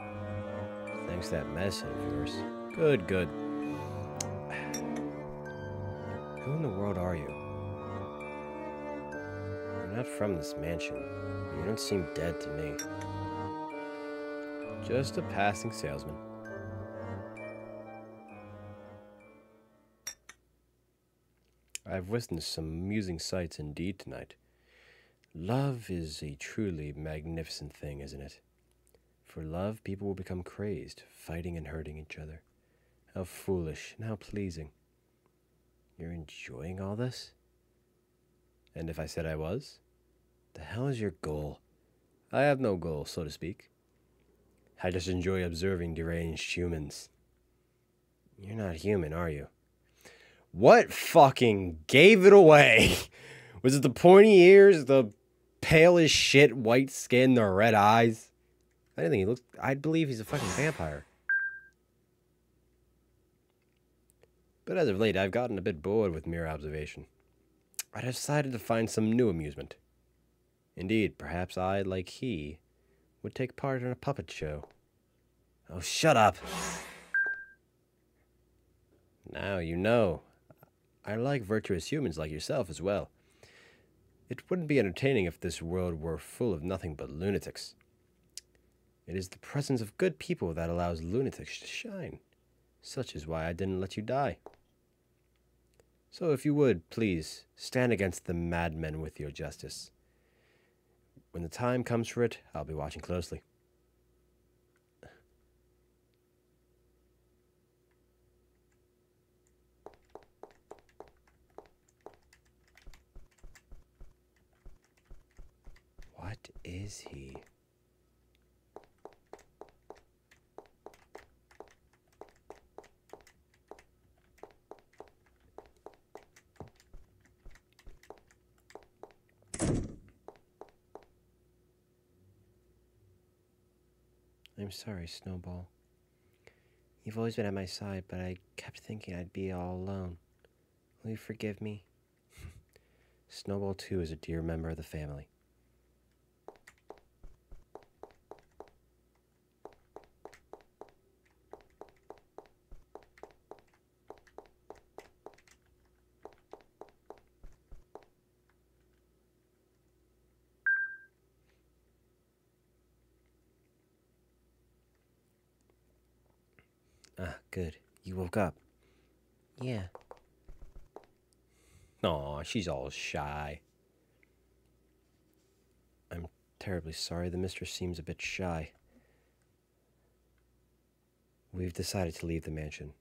Thanks to that medicine of yours. Good. Who in the world are you? You're not from this mansion. You don't seem dead to me. Just a passing salesman. I've witnessed some amusing sights indeed tonight. Love is a truly magnificent thing, isn't it? For love, people will become crazed, fighting and hurting each other. How foolish and how pleasing. You're enjoying all this? And if I said I was? The hell is your goal? I have no goal, so to speak. I just enjoy observing deranged humans. You're not human, are you? What fucking gave it away? Was it the pointy ears, the pale as shit white skin, the red eyes? I didn't think he looked... I believe he's a fucking vampire. But as of late, I've gotten a bit bored with mere observation. I decided to find some new amusement. Indeed, perhaps I, like he, would take part in a puppet show. Oh, shut up! Now you know. I like virtuous humans like yourself as well. It wouldn't be entertaining if this world were full of nothing but lunatics. It is the presence of good people that allows lunatics to shine. Such is why I didn't let you die. So if you would, please, stand against the madmen with your justice. When the time comes for it, I'll be watching closely. What is he? I'm sorry, Snowball. You've always been at my side, but I kept thinking I'd be all alone. Will you forgive me? Snowball, too, is a dear member of the family. Ah, good. You woke up. Yeah. Aw, she's all shy. I'm terribly sorry. The mistress seems a bit shy. We've decided to leave the mansion.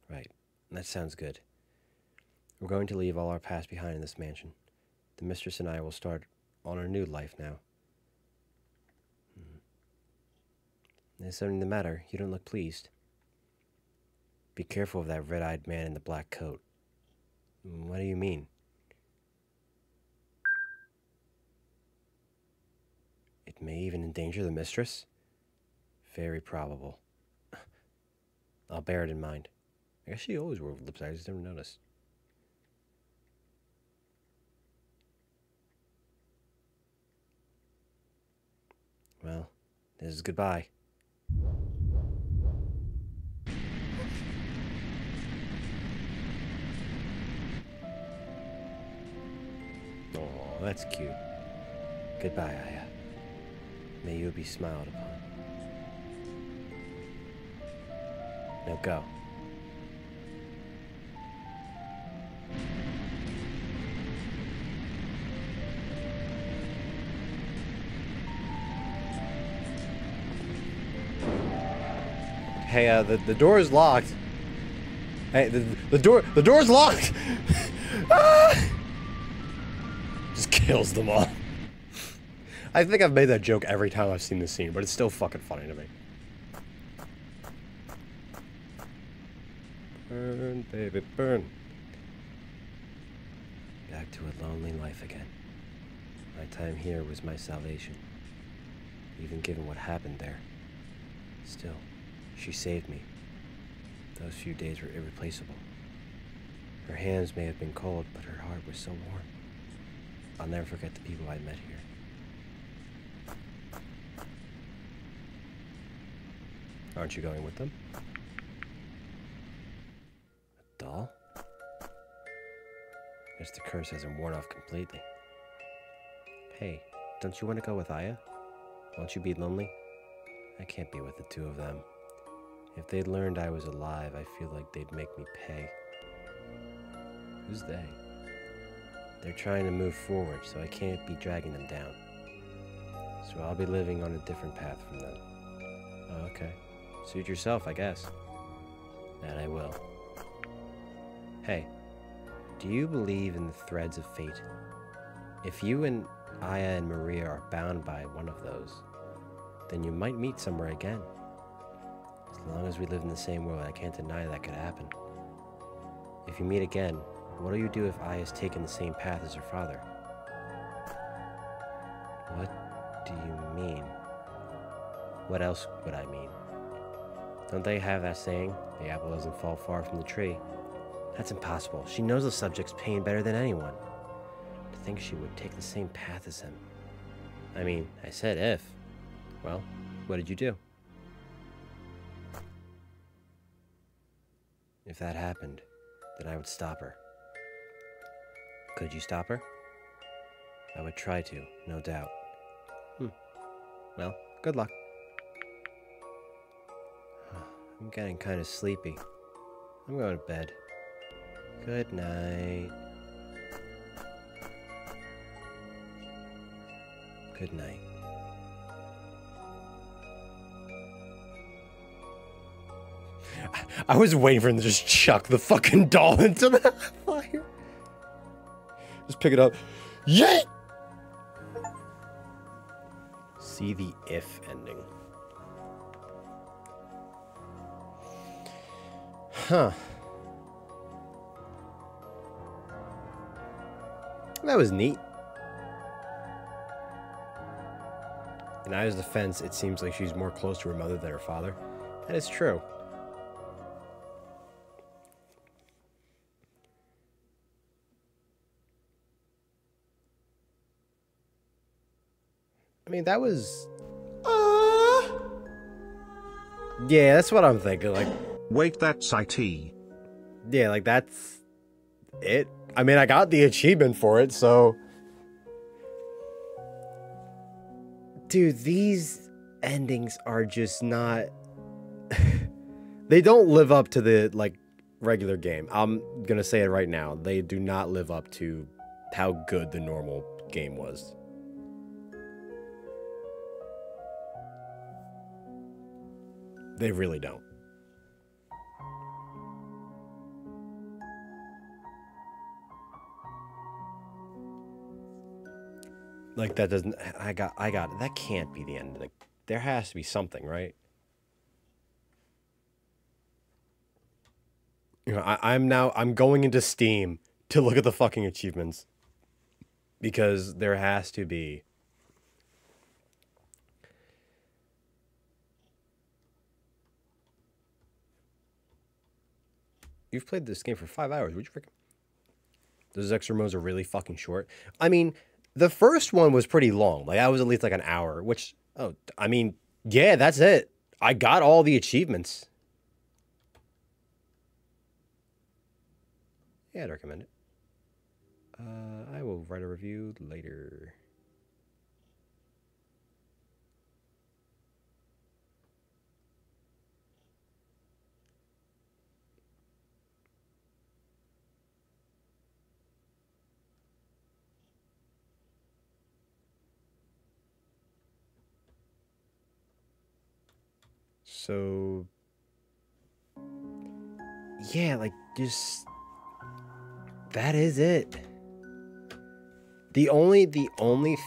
Right. That sounds good. We're going to leave all our past behind in this mansion. The mistress and I will start on a new life now. There's something the matter. You don't look pleased. Be careful of that red-eyed man in the black coat. What do you mean? It may even endanger the mistress? Very probable. I'll bear it in mind. I guess she always wore lips. I just never noticed. Well, this is goodbye. Oh, that's cute. Goodbye, Aya. May you be smiled upon. Now go. Hey, the door is locked. Hey, the door's locked. Ah! Just kills them all. I think I've made that joke every time I've seen this scene, but it's still fucking funny to me. Burn, baby, burn. Back to a lonely life again. My time here was my salvation. Even given what happened there. Still, she saved me. Those few days were irreplaceable. Her hands may have been cold, but her heart was so warm. I'll never forget the people I met here. Aren't you going with them? A doll? Guess the curse hasn't worn off completely. Hey, don't you want to go with Aya? Won't you be lonely? I can't be with the two of them. If they'd learned I was alive, I feel like they'd make me pay. Who's they? They're trying to move forward, so I can't be dragging them down. So I'll be living on a different path from them. Oh, okay. Suit yourself, I guess. That I will. Hey, do you believe in the threads of fate? If you and Aya and Maria are bound by one of those, then you might meet somewhere again. As long as we live in the same world, I can't deny that could happen. If you meet again, what do you do if Aya's taken the same path as her father? What do you mean? What else would I mean? Don't they have that saying, the apple doesn't fall far from the tree? That's impossible. She knows the subject's pain better than anyone. To think she would take the same path as him. I mean, I said if. Well, what did you do? If that happened, then I would stop her. Could you stop her? I would try to, no doubt. Well, good luck. I'm getting kind of sleepy. I'm going to bed. Good night. Good night. I was waiting for him to just chuck the fucking doll into the fire. Just pick it up. Yeet! See the if ending. Huh. That was neat. In Aya's defense, it seems like she's more close to her mother than her father. That is true. I mean, that was... Yeah, that's what I'm thinking, like... Wait, that's IT. Yeah, like, that's... it. I mean, I got the achievement for it, so... Dude, these endings are just not... They don't live up to the, like, regular game. I'm gonna say it right now. They do not live up to how good the normal game was. They really don't. Like, that doesn't... I got it. That can't be the end of the... There has to be something, right? You know, I'm going into Steam to look at the fucking achievements. Because there has to be. You've played this game for 5 hours. Would you freaking... Those extra modes are really fucking short. I mean, the first one was pretty long. Like, that was at least like an hour, which... Oh, I mean, yeah, that's it. I got all the achievements. Yeah, I'd recommend it. I will write a review later. So, yeah, like, just, that is it. The only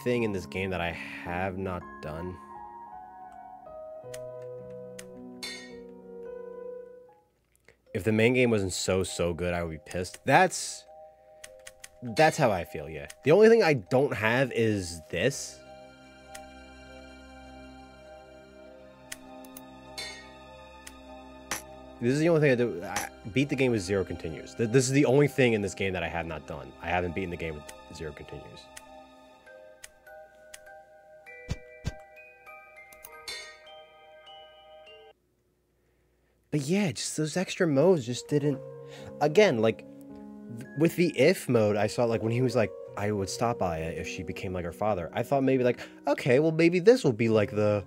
thing in this game that I have not done, if the main game wasn't so good, I would be pissed. That's how I feel, yeah. The only thing I don't have is this. This is the only thing I do. I beat the game with 0 continues. This is the only thing in this game that I have not done. I haven't beaten the game with 0 continues. But yeah, just those extra modes just didn't... Again, like, with the if mode, I saw, like, when he was like, I would stop Aya if she became like her father. I thought maybe, like, okay, well, maybe this will be, like, the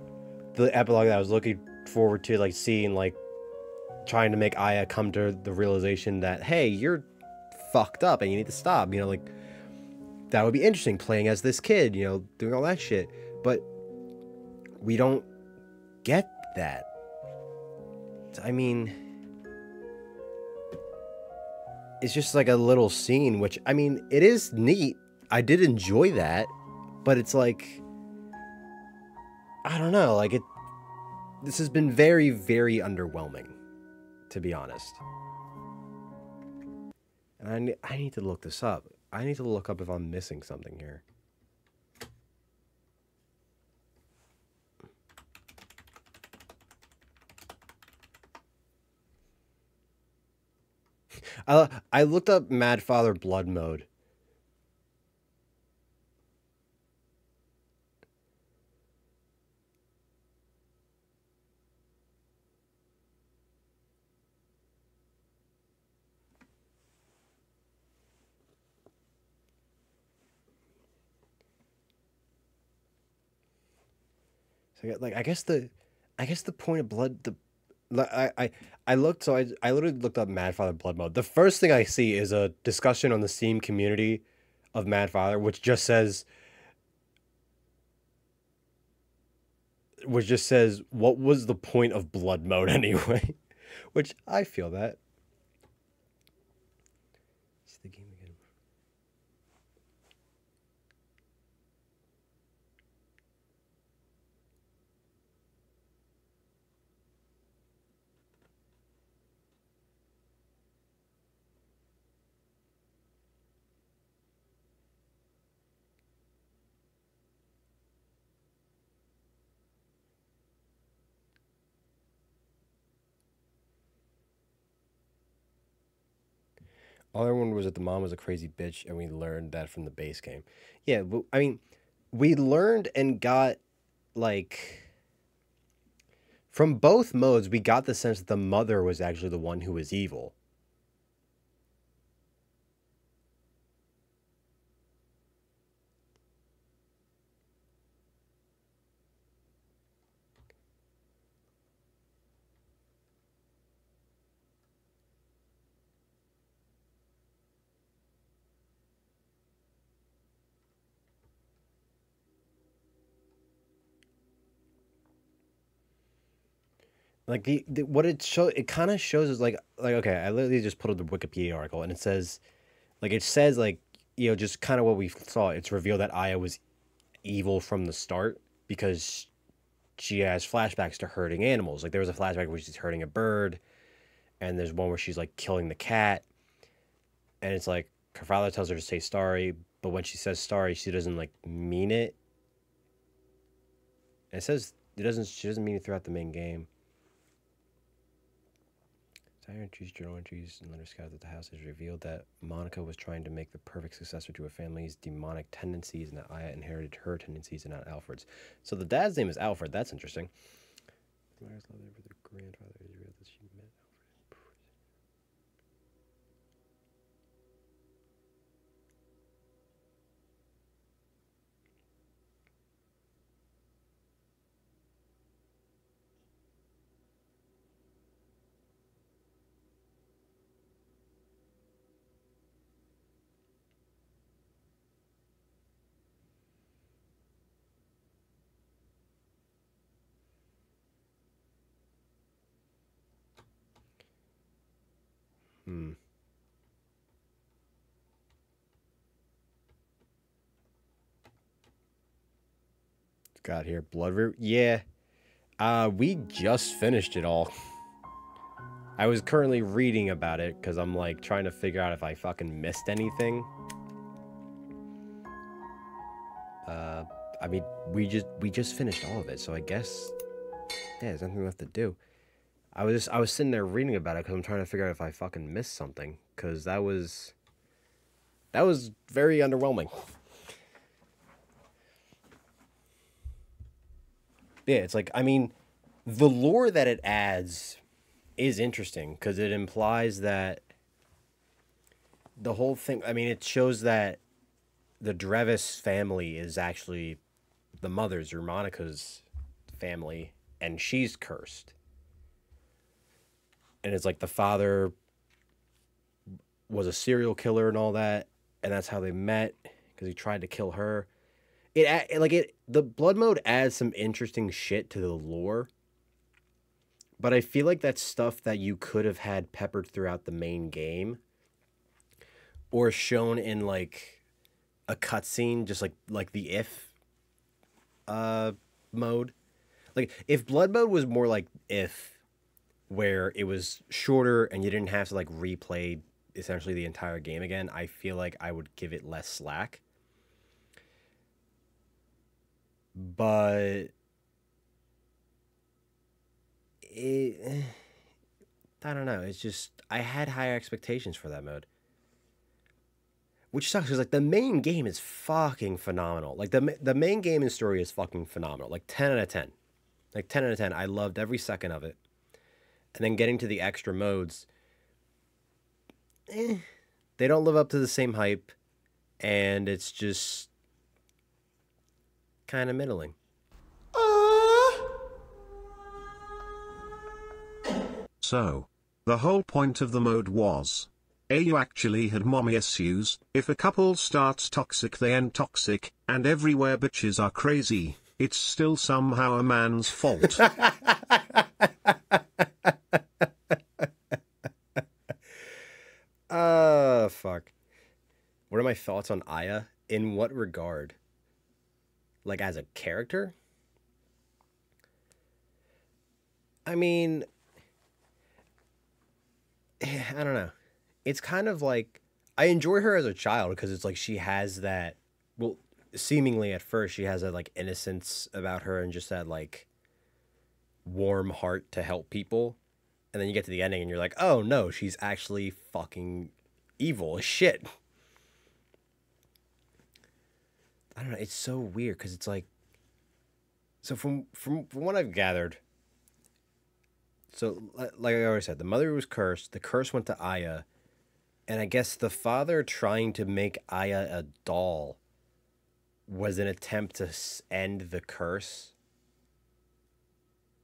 epilogue that I was looking forward to, like, seeing, like, trying to make Aya come to the realization that, hey, you're fucked up and you need to stop, you know, like, that would be interesting, playing as this kid, you know, doing all that shit, but we don't get that. I mean, it's just like a little scene, which, I mean, it is neat, I did enjoy that, but it's like, I don't know, like, this has been very, very underwhelming, to be honest. And I need to look this up. I need to look up if I'm missing something here. I looked up Mad Father Blood Mode. So, like, I guess the point of blood, I looked, so I literally looked up Mad Father Blood Mode. The first thing I see is a discussion on the Steam community of Mad Father, which just says, what was the point of blood mode anyway? Which I feel that. It's the game again. All I remember was that the mom was a crazy bitch, and we learned that from the base game. Yeah, but, I mean, we learned and got, like, from both modes, we got the sense that the mother was actually the one who was evil. Like what it kind of shows is like okay, I literally just put up the Wikipedia article and it says like just kind of what we saw. It's revealed that Aya was evil from the start because she has flashbacks to hurting animals. Like there was a flashback where she's hurting a bird, and there's one where she's like killing the cat, and it's like her father tells her to say sorry, but when she says sorry, she doesn't like mean it. And it says she doesn't mean it throughout the main game. Diary entries, journal entries, and letter scouts at the house has revealed that Monica was trying to make the perfect successor to her family's demonic tendencies, and that Aya inherited her tendencies and not Alfred's. So the dad's name is Alfred. That's interesting. Maya's love for the grandfather is real that she met Alfred. Got here Blood Root. Yeah, we just finished it all. I was currently reading about it because I'm like trying to figure out if I fucking missed anything. I mean, we just finished all of it, so I guess yeah, there's nothing left to do. I was sitting there reading about it because I'm trying to figure out if I fucking missed something, because that was very underwhelming. Yeah, it's like, I mean, the lore that it adds is interesting because it implies that the whole thing, I mean, it shows that the Drevis family is actually the mother's or Monica's family, and she's cursed. And it's like the father was a serial killer and all that, and that's how they met because he tried to kill her. The blood mode adds some interesting shit to the lore, but I feel like that's stuff that you could have had peppered throughout the main game or shown in like a cutscene, just like the if mode. Like if blood mode was more like if, where it was shorter and you didn't have to like replay essentially the entire game again, I feel like I would give it less slack. But I don't know. It's just I had higher expectations for that mode, which sucks because like the main game is fucking phenomenal. Like the main game and story is fucking phenomenal. Like 10 out of 10, like 10 out of 10. I loved every second of it. And then getting to the extra modes, they don't live up to the same hype, and it's just kind of middling. So, the whole point of the mode was, you actually had mommy issues. If a couple starts toxic they end toxic, and everywhere bitches are crazy, it's still somehow a man's fault. Fuck. What are my thoughts on Aya? In what regard? Like as a character? I mean, I don't know. It's kind of like, I enjoy her as a child because it's like she has that, well, seemingly at first she has that like innocence about her and just that like warm heart to help people. And then you get to the ending and you're like, oh no, she's actually fucking evil as shit. I don't know. It's so weird because it's like, so from what I've gathered, so like I already said, the mother was cursed. The curse went to Aya, and I guess the father trying to make Aya a doll was an attempt to end the curse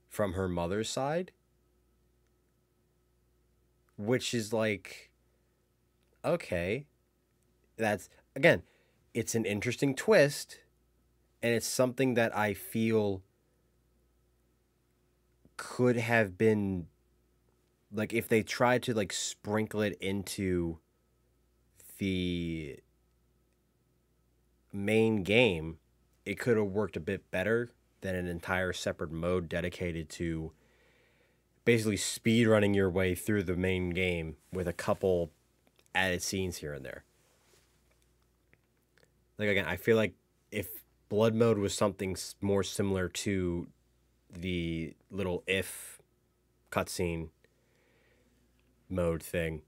from her mother's side, which is like, okay, that's again, it's an interesting twist, and it's something that I feel could have been, like, if they tried to like sprinkle it into the main game, it could have worked a bit better than an entire separate mode dedicated to basically speed running your way through the main game with a couple added scenes here and there. Like, again, I feel like if Blood Mode was something more similar to the little if cutscene mode thing,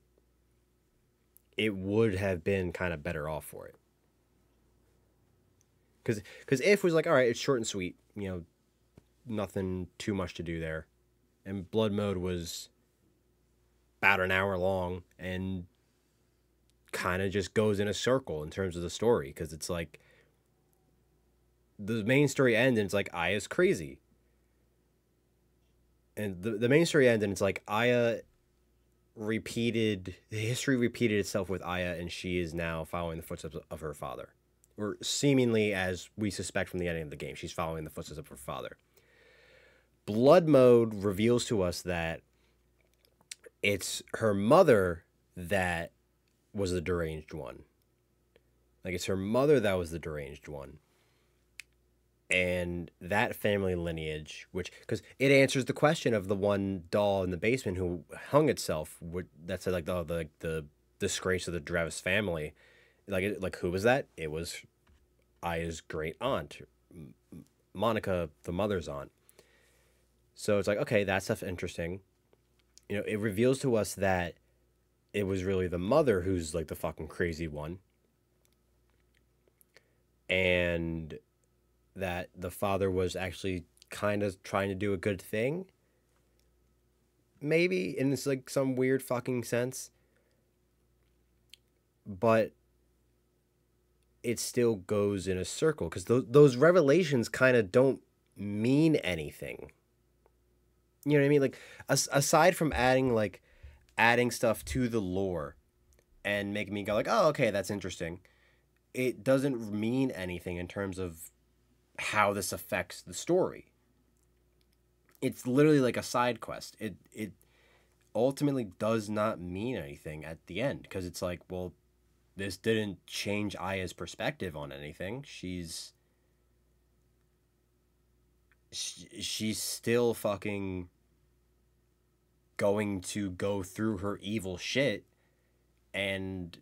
it would have been kind of better off for it. Because if was like, all right, it's short and sweet, you know, nothing too much to do there. And Blood Mode was about an hour long and kind of just goes in a circle in terms of the story. Because it's like, the main story ends and it's like, Aya's crazy. And the main story ends and it's like, Aya history repeated itself with Aya, and she is now following the footsteps of her father. Or seemingly, as we suspect from the ending of the game, she's following the footsteps of her father. Blood Mode reveals to us that it's her mother that was the deranged one. Like, it's her mother that was the deranged one. And that family lineage, which, because it answers the question of the one doll in the basement who hung itself, that's like the disgrace of the Dravis family. Like who was that? It was Aya's great aunt, Monica, the mother's aunt. So it's like, okay, that stuff's interesting. You know, it reveals to us that it was really the mother who's like the fucking crazy one. And that the father was actually kind of trying to do a good thing. Maybe, in this like some weird fucking sense. But it still goes in a circle because those revelations kind of don't mean anything. You know what I mean? Like, aside from adding stuff to the lore and making me go like, oh, okay, that's interesting, it doesn't mean anything in terms of how this affects the story. It's literally like a side quest. It ultimately does not mean anything at the end because it's like, well, this didn't change Aya's perspective on anything. She's still fucking going to go through her evil shit and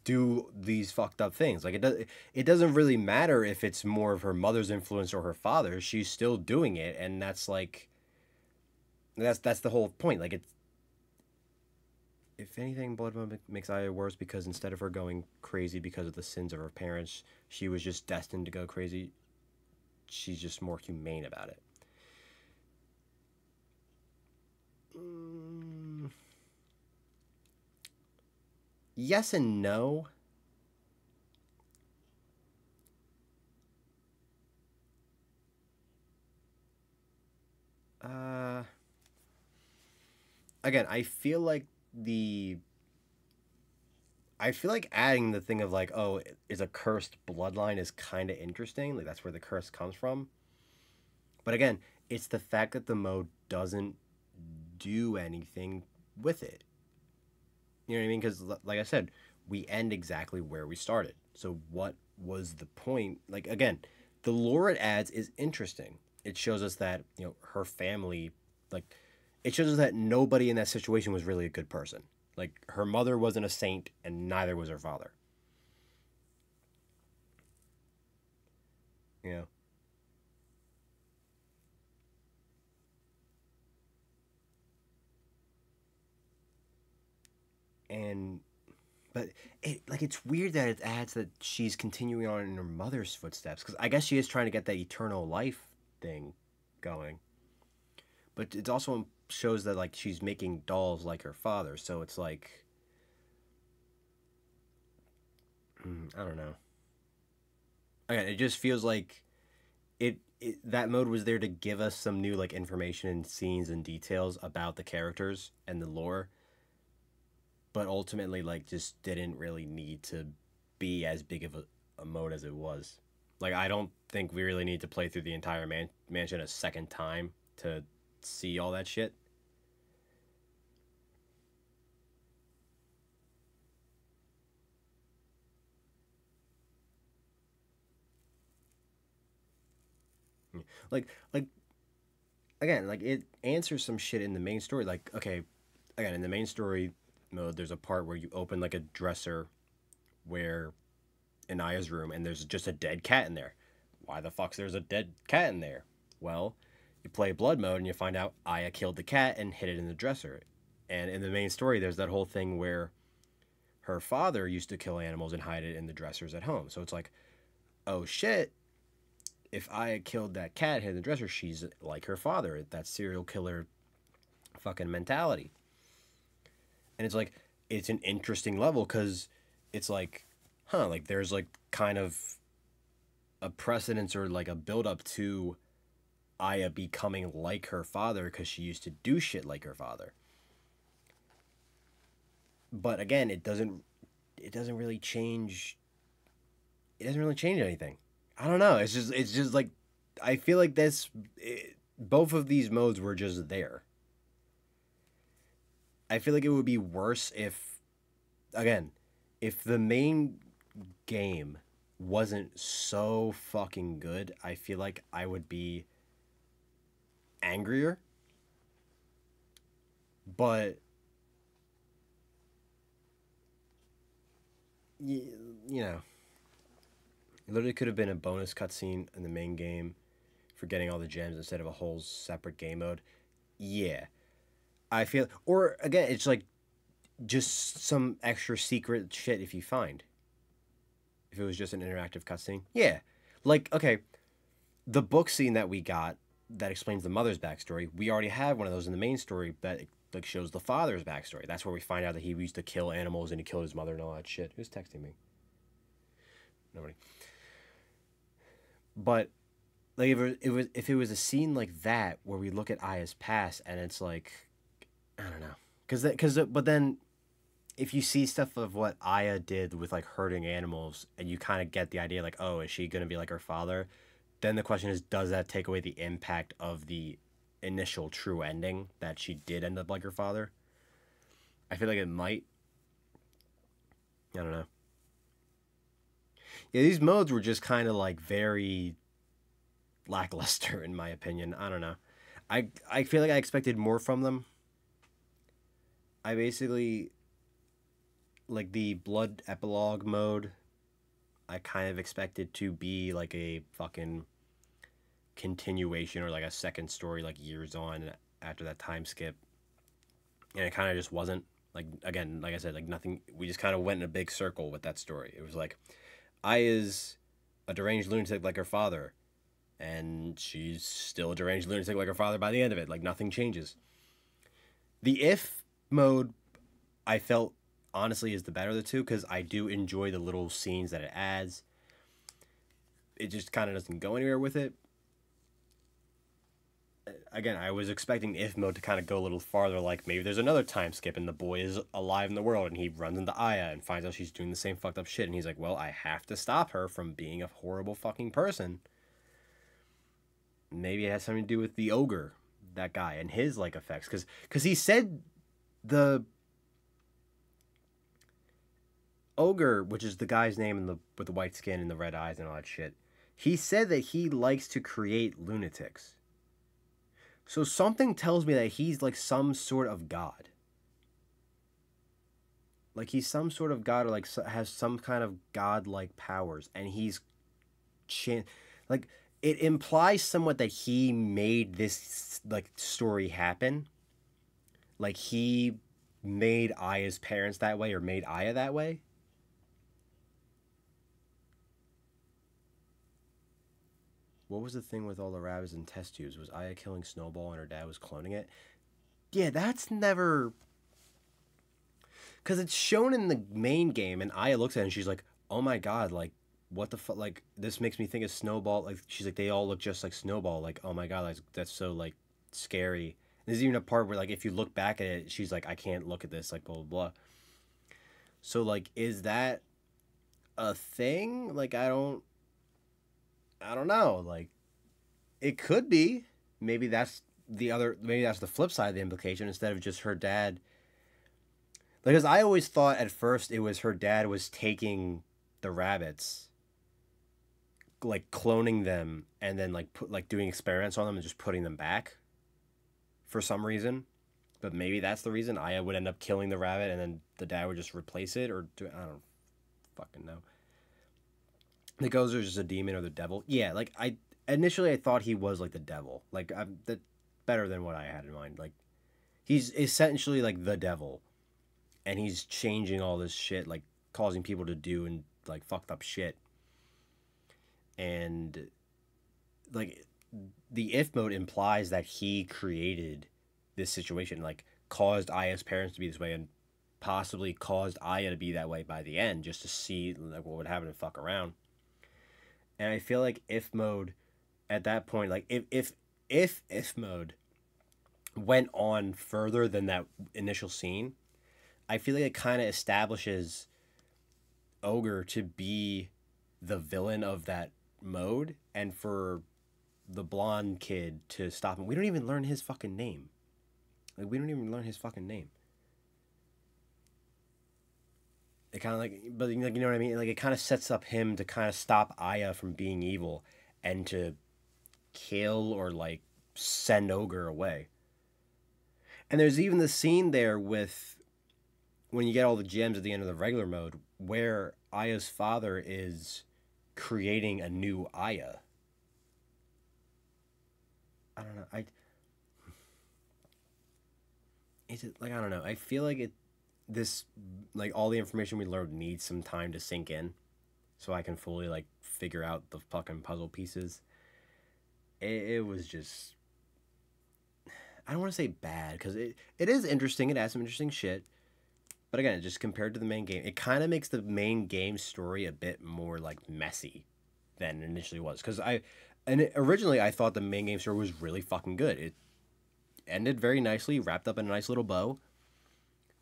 do these fucked up things. Like, it doesn't really matter if it's more of her mother's influence or her father's. She's still doing it, and that's like that's the whole point. Like, it's, if anything, Blood Moon makes Aya worse because instead of her going crazy because of the sins of her parents, she was just destined to go crazy. She's just more humane about it. Yes and no. Again, I feel like adding the thing of like, oh, is a cursed bloodline is kind of interesting. Like, that's where the curse comes from. But again, it's the fact that the mode doesn't do anything with it. You know what I mean? Because, like I said, we end exactly where we started. So what was the point? Like, again, the lore it adds is interesting. It shows us that, you know, her family, like, it shows us that nobody in that situation was really a good person. Like, her mother wasn't a saint, and neither was her father. You know? And but it's weird that it adds that she's continuing on in her mother's footsteps, because I guess she is trying to get that eternal life thing going. But it also shows that like she's making dolls like her father, so it's like I don't know. Again, it just feels like that mode was there to give us some new like information and scenes and details about the characters and the lore, but ultimately like just didn't really need to be as big of a mode as it was. Like I don't think we really need to play through the entire mansion a second time to see all that shit. Like again, like it answers some shit in the main story. Like okay, again in the main story mode, there's a part where you open like a dresser, where in Aya's room, and there's just a dead cat in there. Why the fuck's there's a dead cat in there? Well, you play blood mode and you find out Aya killed the cat and hid it in the dresser. And in the main story, there's that whole thing where her father used to kill animals and hide it in the dressers at home. So it's like, oh shit, if Aya killed that cat, hid in the dresser, she's like her father. That serial killer fucking mentality. And it's like, it's an interesting level because it's like, huh, like there's like kind of a precedence or like a build up to Aya becoming like her father because she used to do shit like her father. But again, it doesn't really change. It doesn't really change anything. I don't know. It's just like I feel like both of these modes were just there. I feel like it would be worse if the main game wasn't so fucking good. I feel like I would be angrier. But you know, it literally could have been a bonus cutscene in the main game for getting all the gems instead of a whole separate game mode. Yeah. I feel, or again, it's like just some extra secret shit if you find. If it was just an interactive cutscene. Yeah. Like, okay, the book scene that we got that explains the mother's backstory, we already have one of those in the main story that like shows the father's backstory. That's where we find out that he used to kill animals and he killed his mother and all that shit. Who's texting me? Nobody. But like if it was a scene like that where we look at Aya's past and it's like, I don't know, but then if you see stuff of what Aya did with like hurting animals and you kind of get the idea like, oh, is she gonna be like her father? Then the question is, does that take away the impact of the initial true ending that she did end up like her father? I feel like it might. I don't know. Yeah, these modes were just kind of like very lackluster in my opinion. I don't know. I feel like I expected more from them. I basically like the blood epilogue mode. I kind of expected to be like a fucking continuation or like a second story like years on after that time skip. And it kind of just wasn't. Like, again, like I said, like nothing, we just kind of went in a big circle with that story. It was like, Aya's a deranged lunatic like her father, and she's still a deranged lunatic like her father by the end of it. Like, nothing changes. The if mode, I felt, honestly, is the better of the two, because I do enjoy the little scenes that it adds. It just kind of doesn't go anywhere with it. Again, I was expecting if mode to kind of go a little farther, like maybe there's another time skip and the boy is alive in the world and he runs into Aya and finds out she's doing the same fucked up shit and he's like, well, I have to stop her from being a horrible fucking person. Maybe it has something to do with the ogre, that guy, and his like effects, because he said the ogre, which is the guy's name with the white skin and the red eyes and all that shit, he said that he likes to create lunatics. So something tells me that he's like some sort of god. Like he's some sort of god, or like has some kind of god-like powers, and he's like it implies somewhat that he made this like story happen. Like he made Aya's parents that way or made Aya that way. What was the thing with all the rabbits and test tubes? Was Aya killing Snowball and her dad was cloning it? Yeah, that's never... Because it's shown in the main game, and Aya looks at it and she's like, oh my god, like, what the fuck? Like, this makes me think of Snowball. Like, she's like, they all look just like Snowball. Like, oh my god, that's so, like, scary. There's even a part where, like, if you look back at it, she's like, I can't look at this, like, blah, blah, blah. So, like, is that a thing? Like, I don't know. Like, it could be. Maybe that's the flip side of the implication instead of just her dad. Because I always thought at first it was her dad was taking the rabbits, like cloning them and then like doing experiments on them and just putting them back for some reason. But maybe that's the reason. Aya would end up killing the rabbit and then the dad would just replace it, or I don't fucking know. The Gozer is just a demon or the devil. Yeah, like initially I thought he was like the devil. Like that better than what I had in mind. Like he's essentially like the devil, and he's changing all this shit, like causing people to do and like fucked up shit. And like the if mode implies that he created this situation, like caused Aya's parents to be this way and possibly caused Aya to be that way by the end, just to see like what would happen and fuck around. And I feel like if mode at that point, like if mode went on further than that initial scene, I feel like it kind of establishes Ogre to be the villain of that mode, and for the blonde kid to stop him. We don't even learn his fucking name. Like, we don't even learn his fucking name. It kind of like, but like, you know what I mean? Like, it kind of sets up him to kind of stop Aya from being evil and to kill or like send Ogre away. And there's even the scene there with when you get all the gems at the end of the regular mode where Aya's father is creating a new Aya. I don't know. Is it like, I don't know. I feel like like all the information we learned needs some time to sink in so I can fully like figure out the fucking puzzle pieces. It was just, I don't want to say bad because it is interesting. It has some interesting shit. But again, just compared to the main game, it kind of makes the main game story a bit more like messy than it initially was. Because originally I thought the main game story was really fucking good. It ended very nicely, wrapped up in a nice little bow.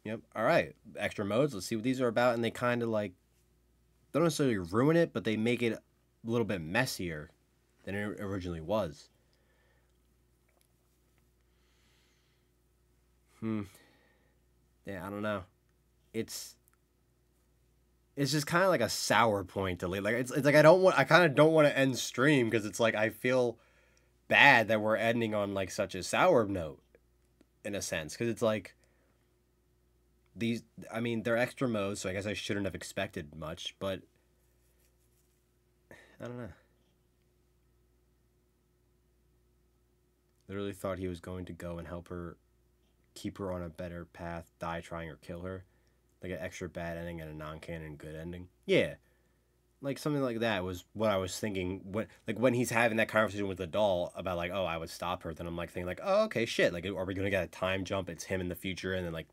Yep. All right. Extra modes. Let's see what these are about. And they kind of like, don't necessarily ruin it, but they make it a little bit messier than it originally was. Yeah, I don't know. It's just kind of like a sour point to leave. Like it's like I kind of don't want to end stream because it's like I feel bad that we're ending on like such a sour note in a sense, because it's like they're extra modes, so I guess I shouldn't have expected much, but I don't know. Literally thought he was going to go and help her, keep her on a better path, die trying or kill her. Like an extra bad ending and a non-canon good ending. Yeah. Like something like that was what I was thinking when he's having that conversation with the doll about like, oh, I would stop her. Then I'm like thinking like, oh, okay, shit. Like, are we going to get a time jump? It's him in the future. And then like,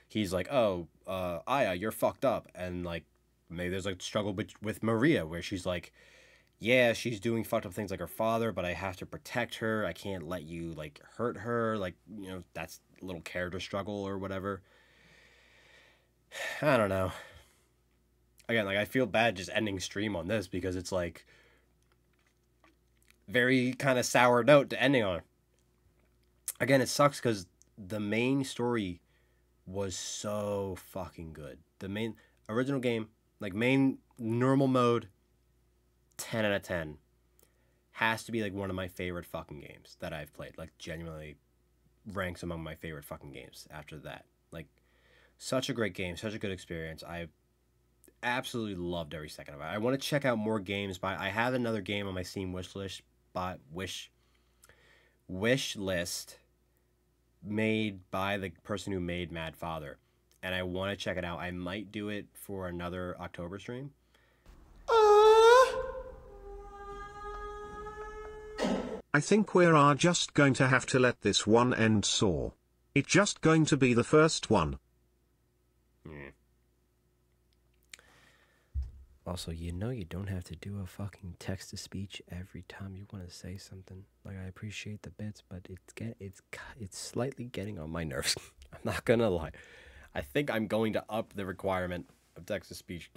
he's like, oh, Aya, you're fucked up. And like, maybe there's like struggle with Maria where she's like, yeah, she's doing fucked up things like her father, but I have to protect her. I can't let you like hurt her. Like, you know, that's a little character struggle or whatever. I don't know. Again, like I feel bad just ending stream on this because it's like very kind of sour note to ending on. Again, it sucks because the main story was so fucking good. The main original game, like main normal mode, 10 out of 10. Has to be like one of my favorite fucking games that I've played. Like genuinely ranks among my favorite fucking games after that. Like such a great game, such a good experience. I absolutely loved every second of it. I want to check out more games, but I have another game on my Steam wish list made by the person who made Mad Father, and I want to check it out. I might do it for another October stream. I think we are just going to have to let this one end, so it's just going to be the first one. Also, you know you don't have to do a fucking text-to-speech every time you want to say something. Like, I appreciate the bits, but it's slightly getting on my nerves. I'm not gonna lie. I think I'm going to up the requirement of text-to-speech.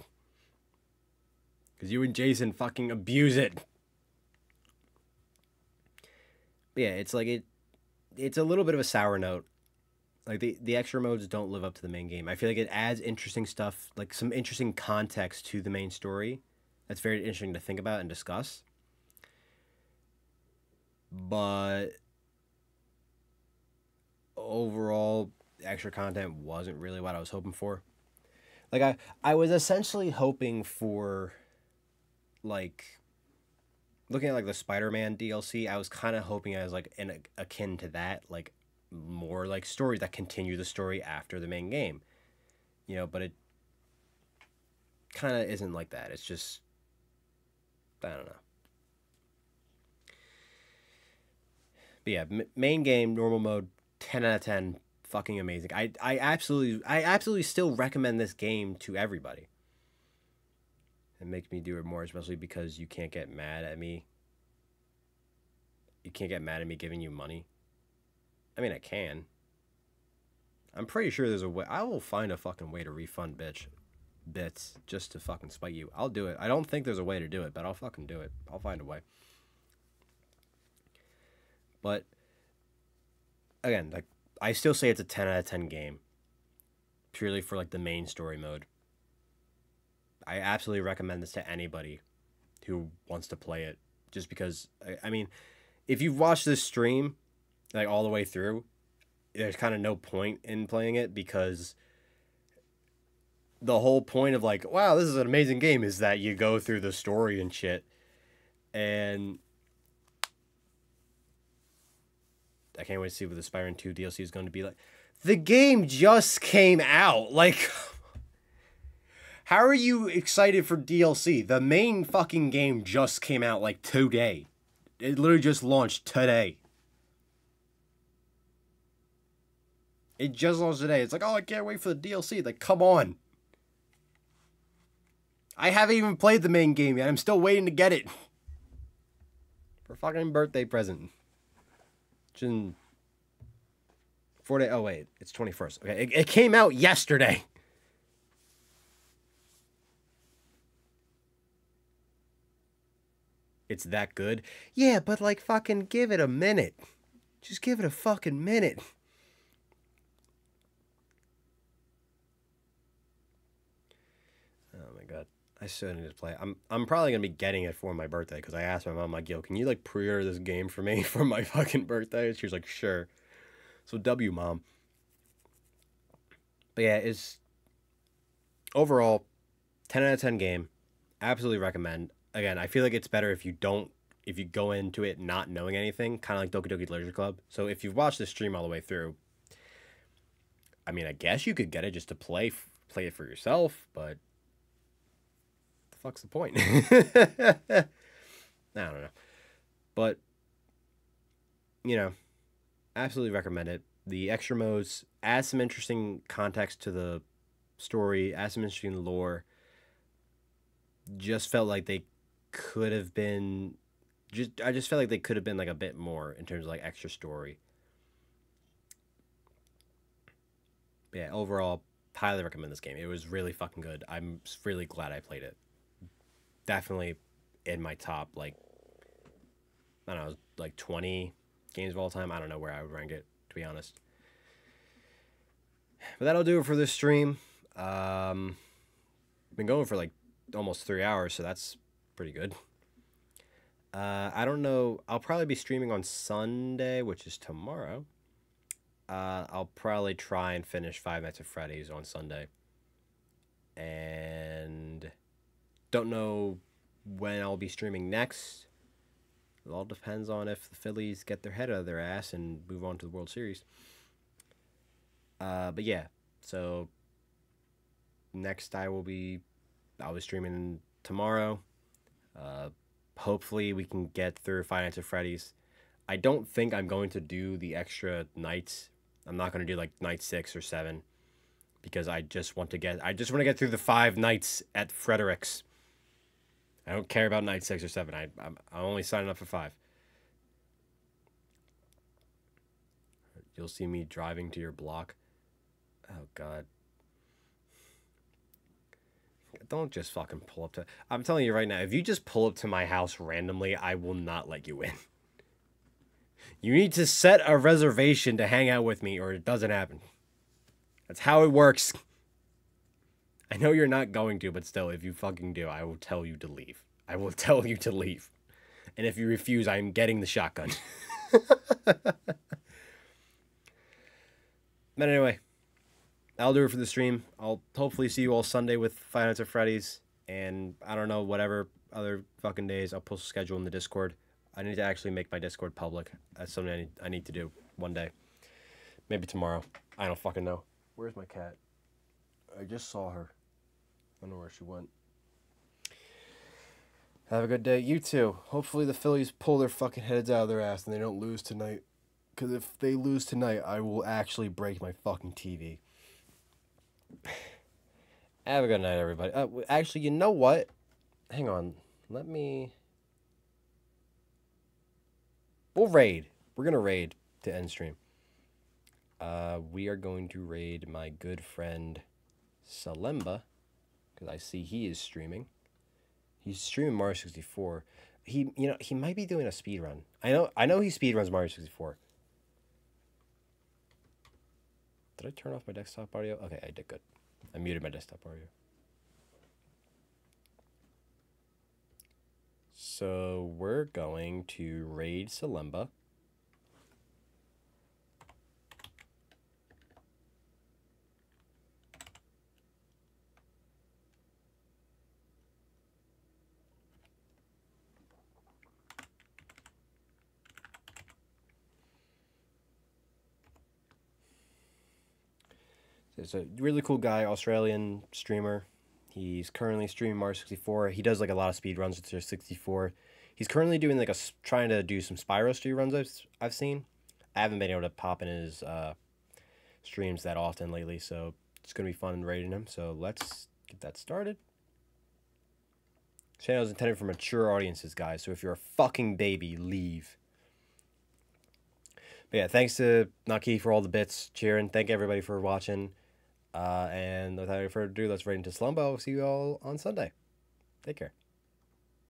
Because you and Jason fucking abuse it. But yeah, it's like it's a little bit of a sour note. Like, the extra modes don't live up to the main game. I feel like it adds interesting stuff, like some interesting context to the main story. That's very interesting to think about and discuss. But overall, extra content wasn't really what I was hoping for. Like, I was essentially hoping for, like, looking at, like, the Spider-Man DLC, I was kind of hoping I was, like, akin to that, like, more like stories that continue the story after the main game, you know, but it kind of isn't like that. It's just, I don't know. But yeah, main game, normal mode, 10 out of 10, fucking amazing. I absolutely still recommend this game to everybody. It makes me do it more, especially because you can't get mad at me. You can't get mad at me giving you money. I mean, I can. I'm pretty sure there's a way. I will find a fucking way to refund bits just to fucking spite you. I'll do it. I don't think there's a way to do it, but I'll fucking do it. I'll find a way. But again, like, I still say it's a 10 out of 10 game. Purely for, like, the main story mode. I absolutely recommend this to anybody who wants to play it. Just because, I mean, if you've watched this stream, like, all the way through, there's kind of no point in playing it, because the whole point of, like, wow, this is an amazing game, is that you go through the story and shit. And I can't wait to see what the Spider-Man 2 DLC is going to be like. The game just came out. Like, how are you excited for DLC? The main fucking game just came out, like, today. It literally just launched today. It just launched today. It's like, oh, I can't wait for the DLC. Like, come on. I haven't even played the main game yet. I'm still waiting to get it. For a fucking birthday present. It's in 4 days. Oh, wait. It's 21st. Okay, it came out yesterday. It's that good? Yeah, but, like, fucking give it a minute. Just give it a fucking minute. Oh my god, I still need to play it. I'm probably gonna be getting it for my birthday, because I asked my mom, like, yo, can you, like, pre-order this game for me for my fucking birthday? And she was like, sure. So W, mom. But yeah, it's overall 10 out of 10 game. Absolutely recommend. Again, I feel like it's better if you go into it not knowing anything, kind of like Doki Doki Literature Club. So if you've watched the stream all the way through, I mean, I guess you could get it just to play it for yourself, but the fuck's the point? I don't know. But, you know, absolutely recommend it. The extra modes add some interesting context to the story, add some interesting lore. Just felt like they could have been... I just felt like they could have been, like, a bit more in terms of, like, extra story. But yeah, overall, highly recommend this game. It was really fucking good. I'm really glad I played it. Definitely in my top, like, I don't know, like 20 games of all time. I don't know where I would rank it, to be honest. But that'll do it for this stream. Been going for, like, almost 3 hours, so that's pretty good. I don't know. I'll probably be streaming on Sunday, which is tomorrow. I'll probably try and finish Five Nights at Freddy's on Sunday. And don't know when I'll be streaming next. It all depends on if the Phillies get their head out of their ass and move on to the World Series. But yeah, so next I'll be streaming tomorrow. Hopefully we can get through Five Nights at Freddy's. I don't think I'm going to do the extra nights. I'm not going to do like night 6 or 7 because I just want to get through the 5 nights at Frederick's. I don't care about night 6 or 7. I'm only signing up for 5. You'll see me driving to your block. Oh God. Don't just fucking pull up to... I'm telling you right now, if you just pull up to my house randomly, I will not let you in. You need to set a reservation to hang out with me or it doesn't happen. That's how it works. I know you're not going to, but still, if you fucking do, I will tell you to leave. I will tell you to leave. And if you refuse, I'm getting the shotgun. But anyway, that'll do it for the stream. I'll hopefully see you all Sunday with Five Nights at Freddy's. And I don't know, whatever other fucking days, I'll post a schedule in the Discord. I need to actually make my Discord public. That's something I need to do one day. Maybe tomorrow. I don't fucking know. Where's my cat? I just saw her. I don't know where she went. Have a good day. You too. Hopefully the Phillies pull their fucking heads out of their ass and they don't lose tonight. Because if they lose tonight, I will actually break my fucking TV. Have a good night, everybody. Actually, you know what? Hang on. Let me... We'll raid. We're going to raid to end stream. We are going to raid my good friend Salemba. Because I see he is streaming. He's streaming Mario 64. He might be doing a speed run. I know he speed runs Mario 64. Did I turn off my desktop audio? Okay, I did good. I muted my desktop audio. So we're going to raid Salemba. It's a really cool guy, Australian streamer. He's currently streaming Mario 64. He does like a lot of speed runs with 64. He's currently doing like trying to do some Spyro speed runs I've seen. I haven't been able to pop in his streams that often lately, so it's gonna be fun raiding him. So let's get that started. Channel is intended for mature audiences, guys. So if you're a fucking baby, leave. But yeah, thanks to Naki for all the bits, cheering. Thank everybody for watching. And without any further ado, let's raid into Slumbo. See you all on Sunday. Take care.